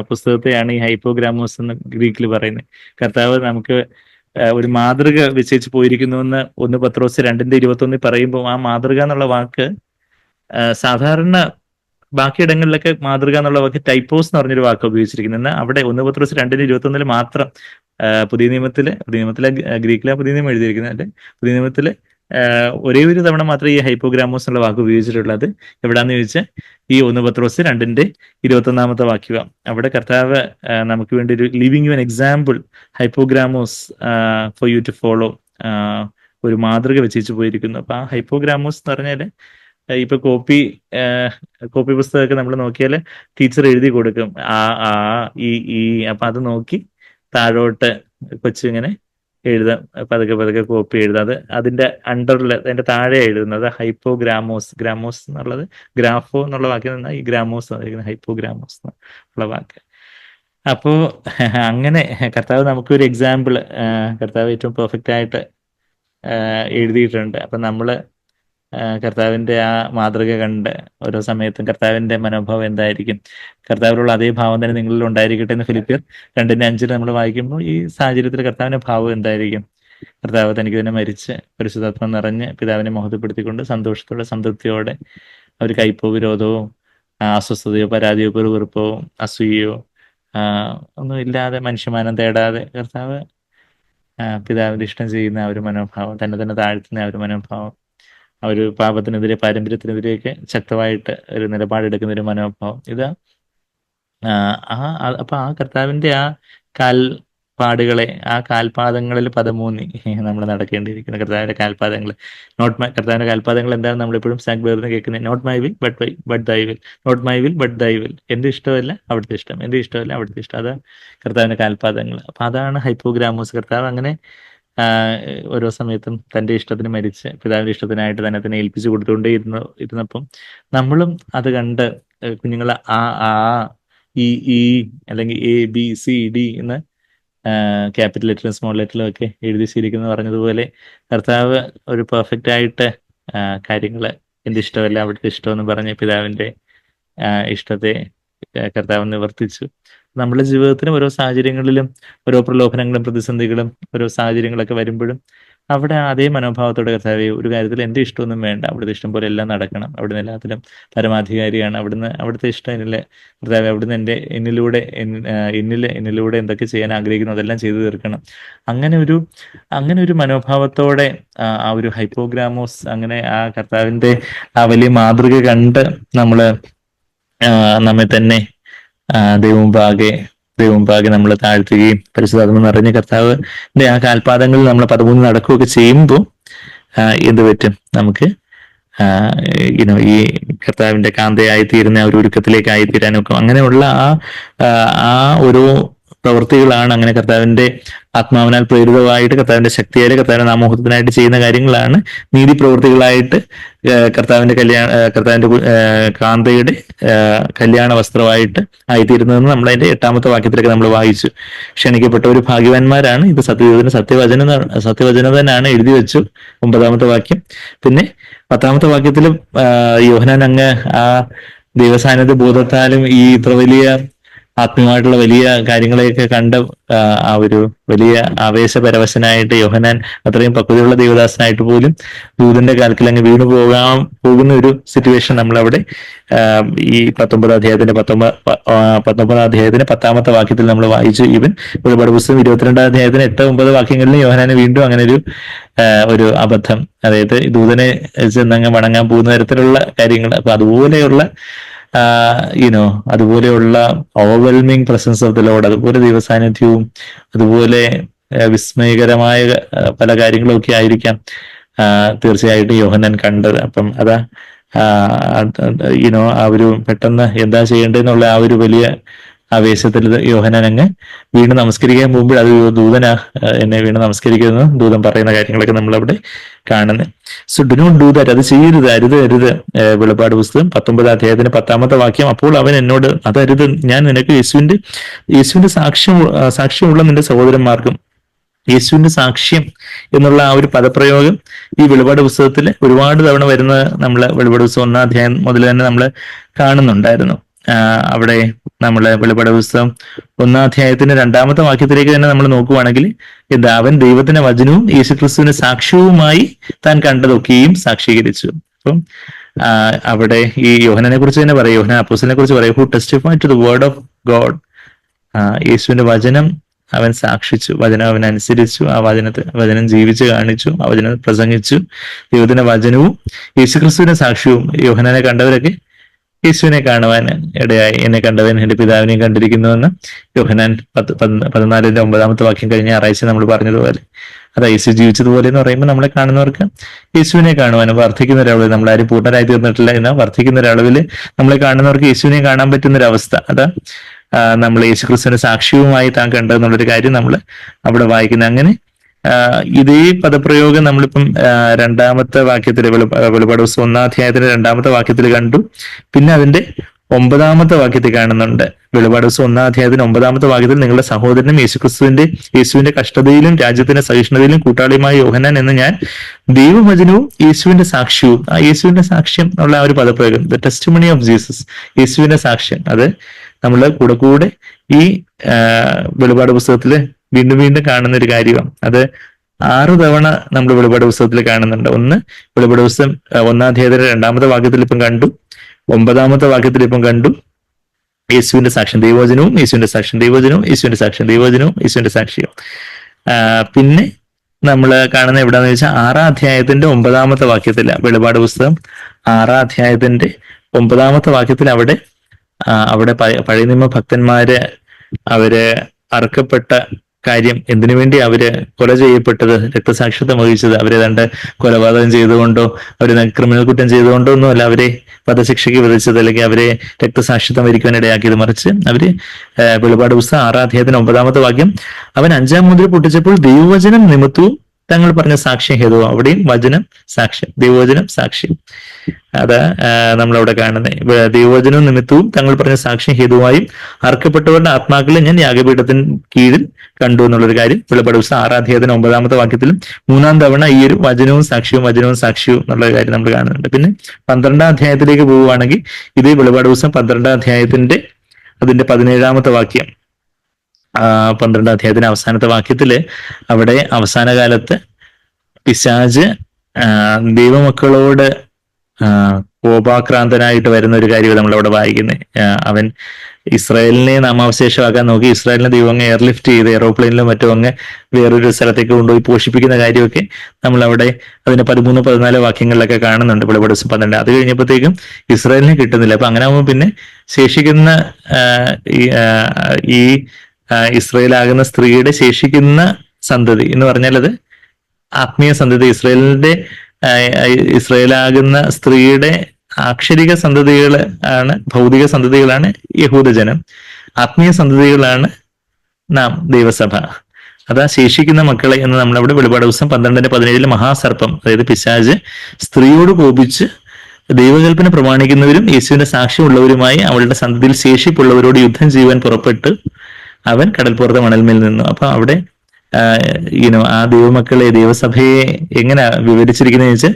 പുസ്തകത്തെയാണ് ഈ ഹൈപ്പോഗ്രാമോസ് എന്ന് ഗ്രീക്കിൽ പറയുന്നത്. കർത്താവ് നമുക്ക് ഒരു മാതൃക വിശേഷിച്ച് പോയിരിക്കുന്നു എന്ന് 1 പത്രോസ് 2:21 പറയുമ്പോൾ ആ മാതൃക എന്നുള്ള വാക്ക് സാധാരണ ബാക്കിയിടങ്ങളിലൊക്കെ മാതൃക എന്നുള്ള വാക്ക് ടൈപ്പോസ് എന്ന് പറഞ്ഞൊരു വാക്ക് ഉപയോഗിച്ചിരിക്കുന്നത്. എന്നാൽ അവിടെ 1 പത്രോസ് 2:21 മാത്രം പുതിയ നിയമത്തിലെ ഗ്രീക്കിലെ പുതിയ നിയമം എഴുതിയിരിക്കുന്നത്, അല്ലെ പുതിയ നിയമത്തില് ഒരേ ഒരു തവണ മാത്രമേ ഈ ഹൈപ്പോഗ്രാമോസ് എന്നുള്ള വാക്ക് ഉപയോഗിച്ചിട്ടുള്ളത്. എവിടാന്ന് ചോദിച്ചാൽ ഈ 1 പത്രോസ് 2:21 വാക്യം. അവിടെ കർത്താവ് നമുക്ക് വേണ്ടി ഒരു ലിവിങ് യു ആൻ എക്സാമ്പിൾ ഹൈപ്പോഗ്രാമോസ് ഫോർ യു ടു ഫോളോ, ഒരു മാതൃക വെച്ചു പോയിരിക്കുന്നു. അപ്പൊ ആ ഹൈപ്പോഗ്രാമോസ് എന്ന് പറഞ്ഞാല് ഇപ്പൊ കോപ്പി പുസ്തകമൊക്കെ നമ്മൾ നോക്കിയാൽ ടീച്ചർ എഴുതി കൊടുക്കും ഈ അപ്പൊ അത് നോക്കി താഴോട്ട് കൊച്ചു ഇങ്ങനെ എഴുതാം, പതുക്കെ കോപ്പി എഴുതാം. അത് അതിന്റെ അണ്ടറിൽ, അതിന്റെ താഴെ എഴുതുന്നത് ഹൈപ്പോഗ്രാമോസ്. ഗ്രാമോസ് എന്നുള്ളത് ഗ്രാഫോ എന്നുള്ള വാക്കിൽ നിന്നാണ് ഈ ഗ്രാമോസ് വന്നിരിക്കുന്നത്, ഹൈപ്പോഗ്രാമോസ് എന്നുള്ള വാക്ക്. അപ്പോ അങ്ങനെ കർത്താവ് നമുക്കൊരു എക്സാമ്പിൾ, കർത്താവ് ഏറ്റവും പെർഫെക്റ്റ് ആയിട്ട് എഴുതിയിട്ടുണ്ട്. അപ്പൊ നമ്മള് കർത്താവിന്റെ ആ മാതൃക കണ്ട് ഓരോ സമയത്തും കർത്താവിന്റെ മനോഭാവം എന്തായിരിക്കും, കർത്താവിലുള്ള അതേ ഭാവം തന്നെ നിങ്ങളിൽ ഉണ്ടായിരിക്കട്ടെ എന്ന് ഫിലിപ്പിയർ 2:5 നമ്മൾ വായിക്കുമ്പോൾ ഈ സാഹചര്യത്തിൽ കർത്താവിന്റെ ഭാവം എന്തായിരിക്കും? കർത്താവ് തനിക്ക് തന്നെ മരിച്ച് പരിശുദ്ധാത്മ നിറഞ്ഞ് പിതാവിനെ മഹത്വപ്പെടുത്തിക്കൊണ്ട് സന്തോഷത്തോടെ സംതൃപ്തിയോടെ ഒരു കയ്പോ വിരോധവും അസ്വസ്ഥതയോ പരാതിയോ വെറുപ്പോ അസൂയയോ ഒന്നും ഇല്ലാതെ മനുഷ്യമാനം തേടാതെ കർത്താവ് പിതാവിന്റെ ഇഷ്ടം ചെയ്യുന്ന ആ ഒരു മനോഭാവം, തന്നെ താഴ്ത്തുന്ന ആ ഒരു മനോഭാവം, ആ ഒരു പാപത്തിനെതിരെ പാരമ്പര്യത്തിനെതിരെയൊക്കെ ശക്തമായിട്ട് ഒരു നിലപാടെടുക്കുന്ന ഒരു മനോഭാവം, ഇത് അപ്പൊ ആ കർത്താവിന്റെ ആ കാൽപ്പാടുകളെ, ആ കാൽപാദങ്ങളിൽ പദമൂന്നി നമ്മൾ നടക്കേണ്ടിയിരിക്കുന്നു. കർത്താവിന്റെ കാൽപാദങ്ങൾ, കർത്താവിന്റെ കാൽപാദങ്ങൾ എന്താണ് നമ്മളെപ്പോഴും സാഗ്ബേറിന് കേൾക്കുന്നത്? Not my will but thy will, not my will but thy will. എന്റെ ഇഷ്ടമല്ല അവിടുത്തെ ഇഷ്ടം, എന്റെ ഇഷ്ടമല്ല അവിടുത്തെ ഇഷ്ടം. അതാണ് കർത്താവിന്റെ കാൽപാദങ്ങൾ. അപ്പൊ അതാണ് ഹൈപ്പോഗ്രാമോസ്. കർത്താവ് അങ്ങനെ ഓരോ സമയത്തും തന്റെ ഇഷ്ടത്തിന് മരിച്ച് പിതാവിന്റെ ഇഷ്ടത്തിനായിട്ട് തന്നെ ഏൽപ്പിച്ചു കൊടുത്തുകൊണ്ടേ ഇരുന്നപ്പം നമ്മളും അത് കണ്ട് കുഞ്ഞുങ്ങളെ ഈ അല്ലെങ്കിൽ ABCD എന്ന് ക്യാപിറ്റൽ ലെറ്ററിലും സ്മോൾ ലെറ്ററിലും ഒക്കെ എഴുതി ശീലിക്കുന്നു പറഞ്ഞതുപോലെ കർത്താവ് ഒരു പെർഫെക്റ്റ് ആയിട്ട് കാര്യങ്ങള് എന്റെ ഇഷ്ടമല്ല അവിടുത്തെ ഇഷ്ടമെന്ന് പറഞ്ഞ് പിതാവിന്റെ ഇഷ്ടത്തെ കർത്താവ് നിവർത്തിച്ചു. നമ്മുടെ ജീവിതത്തിലും ഓരോ സാഹചര്യങ്ങളിലും ഓരോ പ്രലോഭനങ്ങളും പ്രതിസന്ധികളും ഓരോ സാഹചര്യങ്ങളൊക്കെ വരുമ്പോഴും അവിടെ അതേ മനോഭാവത്തോടെ കർത്താവേ, ഒരു കാര്യത്തിൽ എന്റെ ഇഷ്ടമൊന്നും വേണ്ട, അവിടുത്തെ ഇഷ്ടം പോലെ എല്ലാം നടക്കണം, അവിടുന്ന് എല്ലാത്തിലും പരമാധികാരിയാണ്, അവിടുത്തെ ഇഷ്ടം എന്നില്ല കർത്താവേ, അവിടുന്ന് എന്നിലൂടെ എന്തൊക്കെ ചെയ്യാൻ ആഗ്രഹിക്കുന്നു അതെല്ലാം ചെയ്തു തീർക്കണം. അങ്ങനെ ഒരു മനോഭാവത്തോടെ ആ ഒരു ഹൈപ്പോഗ്രാമോസ്, അങ്ങനെ ആ കർത്താവിന്റെ ആ വലിയ മാതൃക കണ്ട് നമ്മെ തന്നെ ദൈവമുമ്പാകെ നമ്മൾ താഴ്ത്തുകയും പരിശുദ്ധാത്മ നിറഞ്ഞ കർത്താവിന്റെ ആ കാൽപാദങ്ങളിൽ നമ്മൾ 13 നടക്കുകയൊക്കെ ചെയ്യുമ്പോൾ എന്ത് പറ്റും? നമുക്ക് ഈ കർത്താവിന്റെ കാന്തയായി തീരുന്ന ഒരു ഒരുക്കത്തിലേക്ക് ആയിത്തീരാനൊക്കെ അങ്ങനെയുള്ള ആ ഓരോ പ്രവൃത്തികളാണ്, അങ്ങനെ കർത്താവിന്റെ ആത്മാവിനാൽ പ്രേരിതമായിട്ട് കർത്താവിന്റെ ശക്തിയായിട്ട് കർത്താവിന്റെ നാമോഹത്തിനായിട്ട് ചെയ്യുന്ന കാര്യങ്ങളാണ് നീതി പ്രവൃത്തികളായിട്ട് കർത്താവിന്റെ കാന്തയുടെ കല്യാണ വസ്ത്രമായിട്ട് ആയിത്തീരുന്നതെന്ന് നമ്മളതിന്റെ 8-ാമത്തെ വാക്യത്തിലൊക്കെ നമ്മൾ വായിച്ചു. ക്ഷണിക്കപ്പെട്ട ഒരു ഭാഗ്യവാന്മാരാണ്. ഇത് സത്യവചനതനാണ് എഴുതി വെച്ചു 9-ാമത്തെ വാക്യം. പിന്നെ 10-ാമത്തെ വാക്യത്തിലും യോഹന്നാൻ അങ്ങ് ആ ദൈവസാന്നിധ്യ ബോധത്താലും ഈ ഇത്ര വലിയ ആത്മീയമായിട്ടുള്ള വലിയ കാര്യങ്ങളെയൊക്കെ കണ്ട് ആ ഒരു വലിയ ആവേശപരവശനായിട്ട് യോഹന്നാൻ അത്രയും പക്വതയുള്ള ദൈവദാസനായിട്ട് പോലും ദൂതന്റെ കാൽക്കൽ അങ്ങ് വീണു പോകുന്ന ഒരു സിറ്റുവേഷൻ നമ്മളവിടെ ഈ 19 അധ്യായത്തിന്റെ 19 അധ്യായത്തിന് 10ാമത്തെ വാക്യത്തിൽ നമ്മൾ വായിച്ചു. ഈവൻ ഒരുപാട് പുസ്തകം 22 അധ്യായത്തിന് 8-9 വാക്യങ്ങളിൽ യോഹന്നാന് വീണ്ടും അങ്ങനെ ഒരു അബദ്ധം, അതായത് ദൂതനെ ചെന്നങ്ങ് വണങ്ങാൻ പോകുന്ന തരത്തിലുള്ള കാര്യങ്ങൾ. അപ്പൊ അതുപോലെയുള്ള അതുപോലെയുള്ള overwhelming presence of the lord, അതുപോലെ ദൈവസാന്നിധ്യവും അതുപോലെ വിസ്മയകരമായ പല കാര്യങ്ങളും ഒക്കെ ആയിരിക്കാം തീർച്ചയായിട്ടും യോഹന്നാൻ കണ്ടത്. അപ്പം അതാ ആ ഒരു പെട്ടെന്ന് എന്താ ചെയ്യേണ്ടതെന്നുള്ള ആ ഒരു വലിയ ആവേശത്തിൽ യോഹന്നാൻ അങ്ങ് വീണ്ടും നമസ്കരിക്കാൻ പോകുമ്പോൾ അത് ദൂതനാ എന്നെ വീണ്ടും നമസ്കരിക്കുന്നു ദൂതൻ പറയുന്ന കാര്യങ്ങളൊക്കെ നമ്മളവിടെ കാണുന്നത്. So do not do that, അത് ചെയ്യരുത്, അരുത്. വെളിപ്പാട് പുസ്തകം 19 അധ്യായത്തിന് 10ാമത്തെ വാക്യം, അപ്പോൾ അവൻ എന്നോട് അതരുത്, ഞാൻ നിനക്ക് യേശുവിന്റെ സാക്ഷ്യമുള്ള നിന്റെ സഹോദരന്മാർക്കും. യേശുവിന്റെ സാക്ഷ്യം എന്നുള്ള ആ ഒരു പദപ്രയോഗം ഈ വെളിപാട് പുസ്തകത്തിൽ ഒരുപാട് തവണ വരുന്ന നമ്മള് വെളിപാട് പുസ്തകം 1ാം അധ്യായം മുതൽ തന്നെ നമ്മൾ കാണുന്നുണ്ടായിരുന്നു. അവിടെ നമ്മള് വെളിപാട് പുസ്തകം 1ാം അധ്യായത്തിന്റെ 2ാമത്തെ വാക്യത്തിലേക്ക് തന്നെ നമ്മൾ നോക്കുവാണെങ്കിൽ അവൻ ദൈവത്തിന്റെ വചനവും യേശുക്രിസ്തുവിന്റെ സാക്ഷ്യവുമായി താൻ കണ്ടതൊക്കെയും സാക്ഷീകരിച്ചു. അപ്പം അവിടെ ഈ യോഹന്നാനെ കുറിച്ച് തന്നെ പറയും, യോഹന്നാൻ അപ്പോസ്തലനെ കുറിച്ച് പറയും, who testified to the word of God. യേശുവിന്റെ വചനം അവൻ സാക്ഷിച്ചു, വചനം അവൻ അനുസരിച്ചു, ആ വചനം ജീവിച്ച് കാണിച്ചു, ആ വചനം പ്രസംഗിച്ചു. ദൈവത്തിന്റെ വചനവും യേശുക്രിസ്തുവിന്റെ സാക്ഷ്യവും. യോഹന്നാനെ കണ്ടവരൊക്കെ യേശുവിനെ കാണുവാൻ ഇടയായി. എന്നെ കണ്ടവൻ എന്റെ പിതാവിനെയും കണ്ടിരിക്കുന്നുവെന്ന് യോഹന്നാൻ 14ന്റെ 9ാമത്തെ വാക്യം കഴിഞ്ഞ ഞായറാഴ്ച നമ്മൾ പറഞ്ഞതുപോലെ, അതാ യേശു ജീവിച്ചതുപോലെ എന്ന് പറയുമ്പോൾ നമ്മളെ കാണുന്നവർക്ക് യേശുവിനെ കാണുവാനും വർദ്ധിക്കുന്ന ഒരളവിൽ, നമ്മളാരും പൂർണ്ണരായി തീർന്നിട്ടില്ല എന്നാൽ വർദ്ധിക്കുന്ന ഒരളവിൽ നമ്മളെ കാണുന്നവർക്ക് യേശുവിനെ കാണാൻ പറ്റുന്ന ഒരു അവസ്ഥ, അതാ നമ്മൾ യേശുക്രിസ്തുവിന്റെ സാക്ഷ്യവുമായി താൻ കണ്ടതെന്നുള്ളൊരു കാര്യം നമ്മൾ അവിടെ വായിക്കുന്നത്. അങ്ങനെ ഇതേ പദപ്രയോഗം നമ്മളിപ്പം 2ാമത്തെ വാക്യത്തിൽ വെളിപാട് പുസ്തകം 1ാം അധ്യായത്തിന്റെ 2ാമത്തെ വാക്യത്തിൽ കണ്ടു. പിന്നെ അതിന്റെ 9ാമത്തെ വാക്യത്തിൽ കാണുന്നുണ്ട്. വെളിപാട് പുസ്തകം 1ാം അധ്യായത്തിന് 9ാമത്തെ വാക്യത്തിൽ നിങ്ങളുടെ സഹോദരനും യേശുവിന്റെ കഷ്ടതയിലും രാജ്യത്തിന്റെ സഹിഷ്ണുതയിലും കൂട്ടാളിയുമായ യോഹന്നാൻ എന്ന് ഞാൻ ദൈവവചനവും യേശുവിന്റെ സാക്ഷ്യവും. ആ യേശുവിന്റെ സാക്ഷ്യം എന്നുള്ള ആ ഒരു പദപ്രയോഗം, ദ ടെസ്റ്റിമണി ഓഫ് ജീസസ്, യേശുവിന്റെ സാക്ഷ്യം, അത് നമ്മൾ കൂടെ ഈ വെളിപാട് പുസ്തകത്തില് വീണ്ടും വീണ്ടും കാണുന്ന ഒരു കാര്യമാണ്. അത് 6 തവണ നമ്മൾ വെളിപാട് പുസ്തകത്തിൽ കാണുന്നുണ്ട്. ഒന്ന് വെളിപാട് പുസ്തകം 1ാം അധ്യായത്തിന്റെ 2ാമത്തെ വാക്യത്തിൽ ഇപ്പം കണ്ടു, 9ാമത്തെ വാക്യത്തിൽ ഇപ്പം കണ്ടു, യേശുവിന്റെ സാക്ഷ്യം ദൈവവചനവും യേശുവിന്റെ സാക്ഷ്യം ദൈവവചനവും യേശുവിന്റെ സാക്ഷ്യം ദൈവവചനവും യേശുവിന്റെ സാക്ഷ്യം. പിന്നെ നമ്മൾ കാണുന്ന എവിടാന്ന് വെച്ചാൽ 6ാം അധ്യായത്തിന്റെ 9ാമത്തെ വാക്യത്തില്, വെളിപാട് പുസ്തകം 6ാം അധ്യായത്തിന്റെ 9ാമത്തെ വാക്യത്തിൽ അവിടെ പഴയ നിയമ ഭക്തന്മാര് അവര് അറുക്കപ്പെട്ട കാര്യം, എന്തിനു വേണ്ടി അവര് കൊല ചെയ്യപ്പെട്ടത്, രക്തസാക്ഷിത്വം വഹിച്ചത്, അവരെ കൊലപാതകം ചെയ്തുകൊണ്ടോ അവര് ക്രിമിനൽ കുറ്റം ചെയ്തുകൊണ്ടോ ഒന്നുമല്ല അവരെ വധശിക്ഷയ്ക്ക് വിധിച്ചത്, അല്ലെങ്കിൽ അവരെ രക്തസാക്ഷിത്വം വരിക്കുവാൻ ഇടയാക്കിയത്. മറിച്ച് അവര് വെളിപാട് പുസ്തകം 6ാം അധ്യായത്തിന് 9ാമത്തെ വാക്യം, അവൻ 5ാം മുദ്ര പൊട്ടിച്ചപ്പോൾ ദൈവവചനം നിമിത്തവും തങ്ങൾ പറഞ്ഞ സാക്ഷ്യം ഹേതുവാ. അവിടെയും വചനം സാക്ഷ്യം, ദൈവവചനം സാക്ഷ്യം, അത് നമ്മളവിടെ കാണുന്നത്. ദൈവവചനം നിമിത്തവും തങ്ങൾ പറഞ്ഞ സാക്ഷ്യം ഹേതുവായും അർക്കപ്പെട്ടവരുടെ ആത്മാക്കളെ ഞാൻ യാഗപീഠത്തിന് കീഴിൽ കണ്ടു എന്നുള്ളൊരു കാര്യം വെളിപാട് പുസ്തകം 6ാം അധ്യായത്തിന് 9ാമത്തെ വാക്യത്തിലും 3ാം തവണ ഈ ഒരു വചനവും സാക്ഷ്യവും എന്നുള്ള കാര്യം നമ്മൾ കാണുന്നുണ്ട്. പിന്നെ 12ാം അധ്യായത്തിലേക്ക് പോവുകയാണെങ്കിൽ ഇതേ വെളിപാട് പുസ്തകം 12ാം അധ്യായത്തിന്റെ അതിന്റെ 17ാമത്തെ വാക്യം, 12ാം അധ്യായത്തിന്റെ അവസാനത്തെ വാക്യത്തില് അവിടെ അവസാന കാലത്ത് പിശാച് ദൈവമക്കളോട് കോപാക്രാന്തനായിട്ട് വരുന്ന ഒരു കാര്യം നമ്മളവിടെ വായിക്കുന്നത്. അവൻ ഇസ്രായേലിനെ നാമാവശേഷമാക്കാൻ നോക്കി, ഇസ്രായേലിനെ ദൈവം അങ്ങ് എയർലിഫ്റ്റ് ചെയ്ത് എയറോപ്ലെയിനിലും മറ്റും അങ്ങ് വേറൊരു സ്ഥലത്തേക്ക് കൊണ്ടുപോയി പോഷിപ്പിക്കുന്ന കാര്യമൊക്കെ നമ്മളവിടെ അതിന്റെ 13-14 വാക്യങ്ങളിലൊക്കെ കാണുന്നുണ്ട് വെളിപാട് പുസ്തകം 12. അത് കഴിഞ്ഞപ്പോഴത്തേക്കും ഇസ്രായേലിനെ കിട്ടുന്നില്ല. അപ്പൊ അങ്ങനെ ആകുമ്പോൾ പിന്നെ ശേഷിക്കുന്ന ഈ ഇസ്രായേലാകുന്ന സ്ത്രീയുടെ ശേഷിക്കുന്ന സന്തതി എന്ന് പറഞ്ഞാൽ അത് ആത്മീയ സന്തതി, ഇസ്രായേലാകുന്ന സ്ത്രീയുടെ അക്ഷരിക സന്തതികൾ ആണ്, ഭൗതിക സന്തതികളാണ് യഹൂദജനം, ആത്മീയ സന്തതികളാണ് നാം ദൈവസഭ. അതാ ശേഷിക്കുന്ന മക്കളെ എന്ന് നമ്മളവിടെ വെളിപാട് പുസ്തകം 12-17 മഹാസർപ്പം, അതായത് പിശാച് സ്ത്രീയോട് കോപിച്ച് ദൈവകൽപ്പന പ്രമാണിക്കുന്നവരും യേശുവിന്റെ സാക്ഷ്യമുള്ളവരുമായി അവളുടെ സന്തതിയിൽ ശേഷിപ്പുള്ളവരോട് യുദ്ധം ചെയ്യുവാൻ പുറപ്പെട്ട് അവൻ കടൽപ്പുറത്തെ മണൽമേൽ നിന്നു. അപ്പൊ അവിടെ ആ ദൈവമക്കളെ, ദൈവസഭയെ എങ്ങനെ വിവരിച്ചിരിക്കുന്നത് വെച്ചാൽ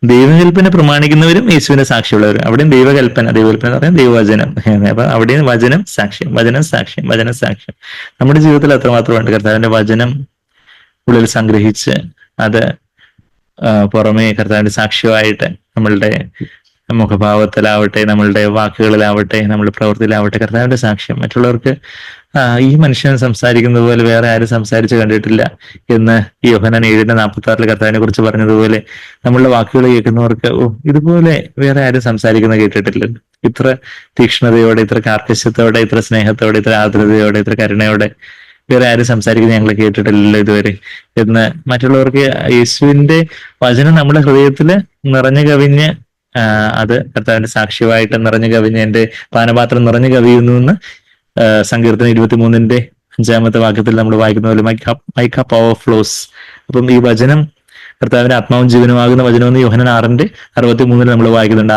ദൈവകൽപ്പന പ്രമാണിക്കുന്നവരും യേശുവിന്റെ സാക്ഷിയുള്ളവരും. അവിടെയും ദൈവകൽപ്പന എന്ന് പറയാൻ ദൈവവചനം. അപ്പൊ അവിടെയും വചനം സാക്ഷ്യം, വചനം സാക്ഷ്യം, വചനം സാക്ഷ്യം. നമ്മുടെ ജീവിതത്തിൽ അത്രമാത്രമുണ്ട് കർത്താവിന്റെ വചനം ഉള്ളിൽ സംഗ്രഹിച്ച് അത് പുറമേ കർത്താവിന്റെ സാക്ഷ്യമായിട്ട് നമ്മളുടെ മുഖഭാവത്തിലാവട്ടെ, നമ്മളുടെ വാക്കുകളിലാവട്ടെ, നമ്മളുടെ പ്രവൃത്തിയിലാവട്ടെ കർത്താവിന്റെ സാക്ഷ്യം മറ്റുള്ളവർക്ക് ഈ മനുഷ്യൻ സംസാരിക്കുന്നത് പോലെ വേറെ ആരും സംസാരിച്ച് കണ്ടിട്ടില്ല എന്ന് ഈ യോഹന്നാൻ 7:46 കർത്താവിനെ കുറിച്ച് പറഞ്ഞതുപോലെ നമ്മളുടെ വാക്കുകൾ കേൾക്കുന്നവർക്ക് ഇതുപോലെ വേറെ ആരും സംസാരിക്കുന്നത് കേട്ടിട്ടില്ലല്ലോ, ഇത്ര തീക്ഷ്ണതയോടെ, ഇത്ര കാർക്കശ്യത്തോടെ, ഇത്ര സ്നേഹത്തോടെ, ഇത്ര ആർദ്രതയോടെ, ഇത്ര കരുണയോടെ വേറെ ആരും സംസാരിക്കുന്നത് ഞങ്ങൾ കേട്ടിട്ടില്ലല്ലോ ഇതുവരെ എന്ന് മറ്റുള്ളവർക്ക് യേശുവിന്റെ വചനം നമ്മുടെ ഹൃദയത്തിൽ നിറഞ്ഞു കവിഞ്ഞ് അത് കർത്താവിന്റെ സാക്ഷ്യമായിട്ട് നിറഞ്ഞു കവിഞ്ഞ് എന്റെ പാനപാത്രം നിറഞ്ഞു കവിയുന്നു എന്ന് സങ്കീർത്തനം 23:5 വാക്യത്തിൽ നമ്മൾ വായിക്കുന്ന പോലെ മൈ കപ്പ് ഓവർഫ്ലോസ്. അപ്പം ഈ വചനം കർത്താവിന്റെ ആത്മാവും ജീവനുമാകുന്ന വചനം എന്ന് യോഹന്നാൻ 6:63 നമ്മൾ വായിക്കുന്നുണ്ട്.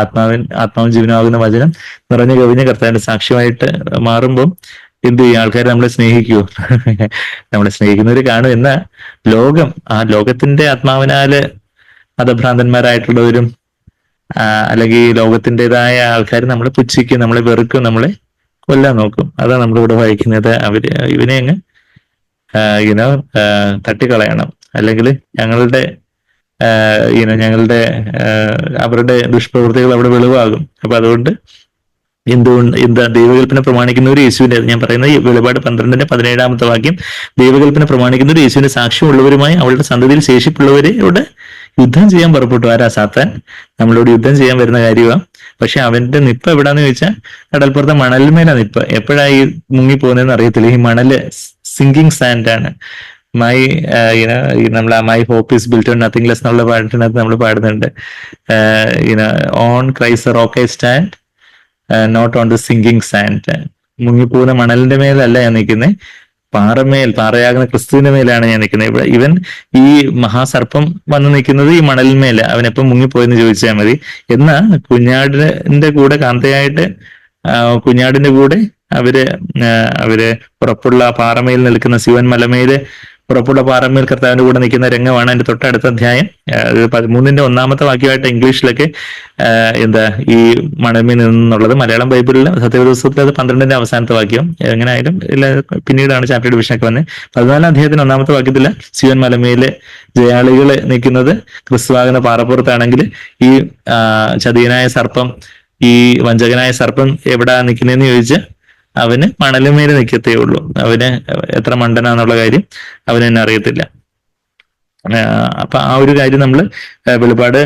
ആത്മാവും ജീവനുമാകുന്ന വചനം നിറഞ്ഞു കവിഞ്ഞ് കർത്താവിന്റെ സാക്ഷ്യമായിട്ട് മാറുമ്പം എന്ത് ചെയ്യും? ആൾക്കാർ നമ്മളെ സ്നേഹിക്കുമോ? നമ്മളെ സ്നേഹിക്കുന്നവർ കാണും. എന്ന ലോകം, ആ ലോകത്തിന്റെ ആത്മാവിനാല് മതഭ്രാന്തന്മാരായിട്ടുള്ളവരും അല്ലെങ്കിൽ ലോകത്തിൻ്റെതായ ആൾക്കാർ നമ്മളെ പുച്ഛിക്കും, നമ്മളെ വെറുക്കും, നമ്മളെ കൊല്ലാൻ നോക്കും. അതാണ് നമ്മളിവിടെ വായിക്കുന്നത്. ഇവനെ അങ്ങ് തട്ടിക്കളയണം, അല്ലെങ്കിൽ ഞങ്ങളുടെ അവരുടെ ദുഷ്പ്രവൃത്തികൾ അവിടെ വെളിവാകും. അപ്പൊ അതുകൊണ്ട് എന്താ ദൈവകൽപ്പന പ്രമാണിക്കുന്നവർ യേശുവിന്റെ, ഞാൻ പറയുന്നത് വെളിപാട് 12:17 വാക്യം, ദൈവകൽപ്പന പ്രമാണിക്കുന്നവർ യേശുവിന്റെ സാക്ഷ്യമുള്ളവരുമായി അവളുടെ സന്തതിയിൽ ശേഷിപ്പുള്ളവരോട് യുദ്ധം ചെയ്യാൻ പുറപ്പെട്ടു. ആരാ? സാത്താൻ നമ്മളോട് യുദ്ധം ചെയ്യാൻ വരുന്ന കാര്യമാണ്. പക്ഷെ അവന്റെ നിപ്പ് എവിടാന്ന് ചോദിച്ചാൽ കടൽപ്പുറത്തെ മണലിന്മേലാ നിപ്പ്. എപ്പോഴാ ഈ മുങ്ങിപ്പോകുന്നതെന്ന് അറിയത്തില്ല. ഈ മണല് സിങ്കിങ് സാൻഡാണ്. നമ്മൾ my hope is built on nothing less എന്നുള്ള പാട്ടിനകത്ത് നമ്മൾ പാടുന്നുണ്ട്, on Christ rock I stand not on the sinking sand. മുങ്ങിപ്പോകുന്ന മണലിന്റെ മേലല്ല ഞാൻ നിൽക്കുന്നത്, പാറയാകുന്ന ക്രിസ്തുവിന്റെ മേലാണ് ഞാൻ നിൽക്കുന്നത്. ഇവിടെ ഇവൻ ഈ മഹാസർപ്പം വന്ന് നിൽക്കുന്നത് ഈ മണലിന്മേല്. അവൻ എപ്പം മുങ്ങിപ്പോയെന്ന് ചോദിച്ചാൽ മതി. എന്നാ കുഞ്ഞാടിന്റെ കൂടെ കാന്തയായിട്ട് കുഞ്ഞാടിന്റെ കൂടെ അവര് ഉറപ്പുള്ള പാറമേൽ നിൽക്കുന്ന ശിവൻ മലമേല് ഉറപ്പുള്ള പാറമേൽ കർത്താവിന്റെ കൂടെ നിൽക്കുന്ന രംഗമാണ് അതിന്റെ തൊട്ടടുത്ത അധ്യായം. 13:1 വാക്യമായിട്ട് ഇംഗ്ലീഷിലൊക്കെ ഈ മണമേൽ നിന്നുള്ളത്. മലയാളം ബൈബിളിൽ സത്യവേദപുസ്തകത്തിൽ അത് 12 അവസാനത്തെ വാക്യം. എങ്ങനെയായാലും പിന്നീടാണ് ചാപ്റ്റർ ഡിവിഷനൊക്കെ വന്നത്. 14 അധ്യായത്തിന് 1 വാക്യത്തില് ശിവൻ മലമേല് ജയാളികള് നിൽക്കുന്നത് ക്രിസ്തുവാകുന്ന പാറപ്പുറത്താണെങ്കിൽ ഈ ചതിയനായ സർപ്പം, ഈ വഞ്ചകനായ സർപ്പം എവിടാ നിൽക്കുന്നതെന്ന് ചോദിച്ച് അവന് മണലുമേല് നിൽക്കത്തേ ഉള്ളൂ. അവന് എത്ര മണ്ടനാന്നുള്ള കാര്യം അവന് തന്നെ അറിയത്തില്ല. അപ്പൊ ആ ഒരു കാര്യം നമ്മൾ വെളിപാട്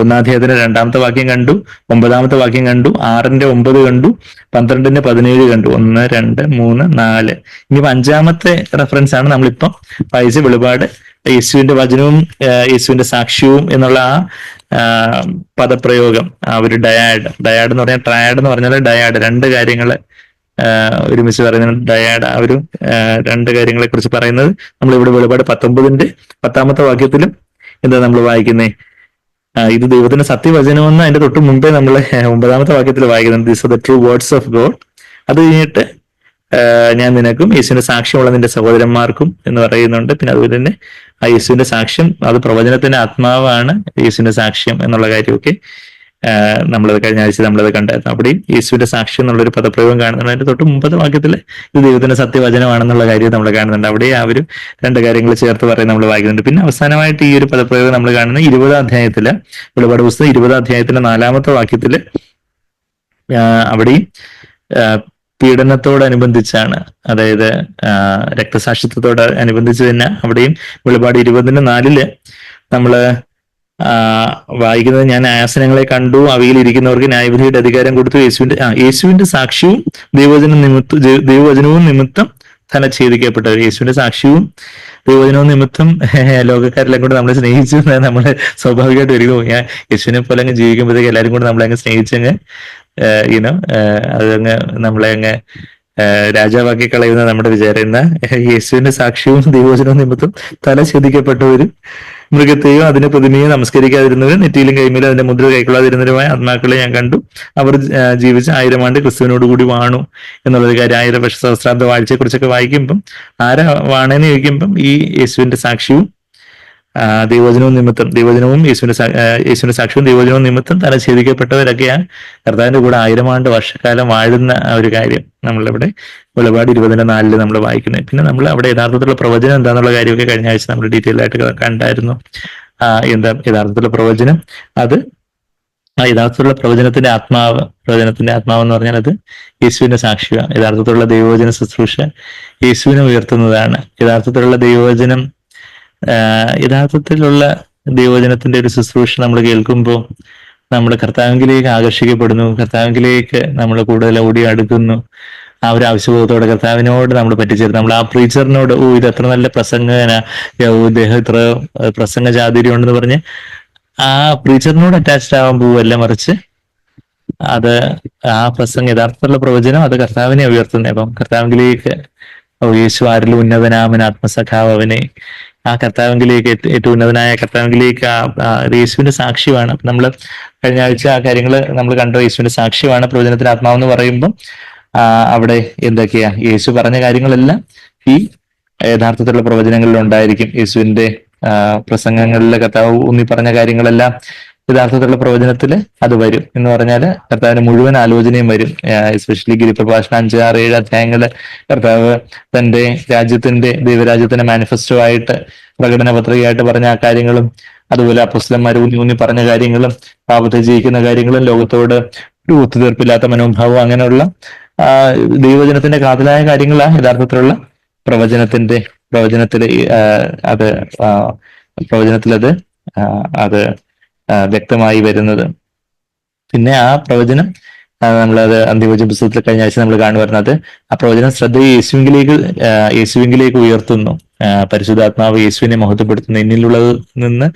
1 അധ്യായത്തിന്റെ 2 വാക്യം കണ്ടു, 9 വാക്യം കണ്ടു, 6:9 കണ്ടു, 12:17 കണ്ടു. 1, 2, 3, 4. ഇനി 5ാമത്തെ റെഫറൻസ് ആണ് നമ്മളിപ്പം വായിച്ച വെളിപാട്. യേശുവിന്റെ വചനവും യേശുവിന്റെ സാക്ഷ്യവും എന്നുള്ള ആ പദപ്രയോഗം, ആ ഒരു ഡയാഡ് എന്ന് പറഞ്ഞാൽ, ട്രയാഡ് എന്ന് പറഞ്ഞാൽ ഡയാഡ്, 2 കാര്യങ്ങള് ഒരുമിച്ച് പറയുന്നത് ഡയാഡ്. ആ ഒരു 2 കാര്യങ്ങളെ കുറിച്ച് പറയുന്നത് നമ്മളിവിടെ വെളിപാട് 19:10 വാക്യത്തിലും എന്താ നമ്മൾ വായിക്കുന്നേ, ഇത് ദൈവത്തിന്റെ സത്യവചനമെന്ന് അതിന്റെ തൊട്ട് മുമ്പേ നമ്മൾ 9 വാക്യത്തിൽ വായിക്കുന്നുണ്ട്. This are the true words of God. അത് കഴിഞ്ഞിട്ട് ഞാൻ നിനക്കും യേശുവിന്റെ സാക്ഷ്യമുള്ള നിന്റെ സഹോദരന്മാർക്കും എന്ന് പറയുന്നുണ്ട്. പിന്നെ അതുപോലെ തന്നെ ആ യേശുവിന്റെ സാക്ഷ്യം അത് പ്രവചനത്തിന്റെ ആത്മാവാണ്, യേശുവിന്റെ സാക്ഷ്യം എന്നുള്ള കാര്യമൊക്കെ നമ്മളത് കഴിഞ്ഞ ആഴ്ച നമ്മളത് കണ്ടായിരുന്നു. അവിടെയും യേശുവിന്റെ സാക്ഷ്യം എന്നുള്ളൊരു പദപ്രയോഗം കാണുന്നുണ്ട്. അതിന്റെ തൊട്ട് 9 വാക്യത്തിൽ ഇത് ദൈവത്തിന്റെ സത്യവചനമാണെന്നുള്ള കാര്യം നമ്മൾ കാണുന്നുണ്ട്. അവിടെ ആ ഒരു 2 കാര്യങ്ങൾ ചേർത്ത് പറയുന്നത് നമ്മൾ വായിക്കുന്നുണ്ട്. പിന്നെ അവസാനമായിട്ട് ഈ ഒരു പദപ്രയോഗം നമ്മൾ കാണുന്നത് 20 അധ്യായത്തില്, വെളിപാട് പുസ്തകം 20 അധ്യായത്തിന്റെ 4 വാക്യത്തില്. അവിടെയും പീഡനത്തോടനുബന്ധിച്ചാണ്, അതായത് രക്തസാക്ഷിത്വത്തോട് അനുബന്ധിച്ച് തന്നെ അവിടെയും വെളിപാട് 20:4 നമ്മള് വായിക്കുന്നത്, ഞാൻ ആസനങ്ങളെ കണ്ടു, അവയിൽ ഇരിക്കുന്നവർക്ക് ന്യായവിധിയുടെ അധികാരം കൊടുത്തു, യേശുവിന്റെ സാക്ഷ്യവും ദൈവവചനവും നിമിത്തം ഛേദിക്കപ്പെട്ടവർ. യേശുവിന്റെ സാക്ഷ്യവും ദൈവവചനവും നിമിത്തം ലോകക്കാരെല്ലാം കൂടെ നമ്മളെ സ്നേഹിച്ചു. നമ്മള് സ്വാഭാവികമായിട്ട് വരികയോ, ഞാൻ യേശുവിനെ പോലെ അങ്ങ് ജീവിക്കുമ്പോഴത്തേക്ക് എല്ലാവരും കൂടെ നമ്മളെ അങ്ങ് സ്നേഹിച്ചങ്ങ് അതങ്ങ് നമ്മളെ അങ്ങ് രാജാവാക്കി കളയുന്ന നമ്മുടെ വിചാരം. എന്ന യേശുവിന്റെ സാക്ഷ്യവും ദൈവവചനവും നിമിത്തം ഛേദിക്കപ്പെട്ടവരും മൃഗത്തെയോ അതിന്റെ പ്രതിമയോ നമസ്കരിക്കാതിരുന്നവരും നെറ്റിയിലും കൈമേലും അതിന്റെ മുദ്ര കൈക്കൊള്ളാതിരുന്നവരുമായ ആത്മാക്കളെ ഞാൻ കണ്ടു. അവർ ജീവിച്ച 1000 ആണ്ട് ക്രിസ്തുവിനോട് കൂടി വാണു എന്നുള്ളൊരു കാര്യം. 1000 വർഷ സഹസ്രാബ്ദ വാഴ്ചയെ കുറിച്ചൊക്കെ വായിക്കുമ്പം ആരാ വാണേന്ന് ചോദിക്കുമ്പം ഈ യേശുവിന്റെ സാക്ഷ്യവും ദൈവവചനവും നിമിത്തം, ദൈവവചനവും യേശുവിന്റെ സാക്ഷ്യവും ദൈവവചനവും നിമിത്തം തല ഛേദിക്കപ്പെട്ടവരൊക്കെയാണ് കർത്താവിന്റെ കൂടെ 1000 ആണ്ട് വർഷക്കാലം വാഴുന്ന ആ ഒരു കാര്യം നമ്മളിവിടെ വെളിപാട് 20:4 നമ്മൾ വായിക്കുന്നത്. പിന്നെ നമ്മൾ അവിടെ യഥാർത്ഥത്തിലുള്ള പ്രവചനം എന്താണെന്നുള്ള കാര്യമൊക്കെ കഴിഞ്ഞ ആഴ്ച നമ്മൾ ഡീറ്റെയിൽ ആയിട്ട് കണ്ടായിരുന്നു. എന്താ യഥാർത്ഥത്തിലുള്ള പ്രവചനം? അത് യഥാർത്ഥത്തിലുള്ള പ്രവചനത്തിന്റെ ആത്മാവ് എന്ന് പറഞ്ഞാൽ അത് യേശുവിന്റെ സാക്ഷിയാണ്. യഥാർത്ഥത്തിലുള്ള ദൈവവചന ശുശ്രൂഷ യേശുവിനെ ഉയർത്തുന്നതാണ്. യഥാർത്ഥത്തിലുള്ള ദൈവവചനത്തിന്റെ ഒരു ശുശ്രൂഷ നമ്മൾ കേൾക്കുമ്പോൾ നമ്മൾ കർത്താവിലേക്ക് ആകർഷിക്കപ്പെടുന്നു, കർത്താവിലേക്ക് നമ്മൾ കൂടുതൽ ഓടി അടുക്കുന്നു. ആ ഒരു ആവശ്യബോധത്തോടെ കർത്താവിനോട് നമ്മൾ പറ്റിച്ചേർന്ന് നമ്മൾ ആ പ്രീച്ചറിനോട് ഇത് എത്ര നല്ല പ്രസംഗന, ഇദ്ദേഹം ഇത്ര പ്രസംഗ ചാതുര്യം ഉണ്ടെന്ന് പറഞ്ഞ് ആ പ്രീച്ചറിനോട് അറ്റാച്ച്ഡ് ആവാൻ പോവല്ല, മറിച്ച് അത് ആ യഥാർത്ഥത്തിലുള്ള പ്രവചനം അത് കർത്താവിനെ ഉയർത്തുന്നത്. അപ്പം കർത്താവിലേക്ക് യേശു ആരിലും ഉന്നതനാമൻ ആത്മസഖാവ് അവനെ, ആ കർത്താവിലേക്ക് ഏറ്റവും ഉന്നതനായ കർത്താവിലേക്ക് യേശുവിന്റെ സാക്ഷ്യമാണ്. അപ്പൊ നമ്മൾ കഴിഞ്ഞ ആഴ്ച ആ കാര്യങ്ങൾ നമ്മൾ കണ്ടു. യേശുവിന്റെ സാക്ഷ്യമാണ് പ്രവചനത്തിന്റെ ആത്മാവെന്ന് പറയുമ്പോൾ അവിടെ എന്തൊക്കെയാ യേശു പറഞ്ഞ കാര്യങ്ങളെല്ലാം ഈ യഥാർത്ഥത്തിലുള്ള പ്രവചനങ്ങളിൽ ഉണ്ടായിരിക്കും. യേശുവിന്റെ പ്രസംഗങ്ങളിലെ കർത്താവ് ഊന്നി പറഞ്ഞ കാര്യങ്ങളെല്ലാം യഥാർത്ഥത്തിലുള്ള പ്രവചനത്തിൽ അത് വരും എന്ന് പറഞ്ഞാൽ കർത്താവിന്റെ മുഴുവൻ ആലോചനയും വരും. എസ്പെഷ്യലി ഗിരിപ്രഭാഷണം 5, 6, 7 അധ്യായങ്ങള് കർത്താവ് തന്റെ ദൈവരാജ്യത്തിന്റെ മാനിഫെസ്റ്റോ ആയിട്ട്, പ്രകടന പത്രികയായിട്ട് പറഞ്ഞ ആ കാര്യങ്ങളും, അതുപോലെ അപ്പോസ്തലന്മാർ ഊന്നി പറഞ്ഞ കാര്യങ്ങളും, പാപത്തെ ജയിക്കുന്ന കാര്യങ്ങളും, ലോകത്തോട് ഒരു ഒത്തുതീർപ്പില്ലാത്ത മനോഭാവം, അങ്ങനെയുള്ള ദൈവവചനത്തിന്റെ കാതലായ കാര്യങ്ങളാണ് യഥാർത്ഥത്തിലുള്ള അത് വ്യക്തമായി വരുന്നത്. പിന്നെ ആ പ്രവചനം നമ്മളത് അന്ത്യവചന പുസ്തകത്തിൽ കഴിഞ്ഞ ആഴ്ച നമ്മൾ കാണുവരുന്നത് ആ പ്രവചനം ശ്രദ്ധയെ യേശുവിലേക്ക് ഉയർത്തുന്നു. പരിശുദ്ധാത്മാവ് യേശുവിനെ മഹത്വപ്പെടുത്തുന്നു. എന്നിലുള്ളത് നിന്ന്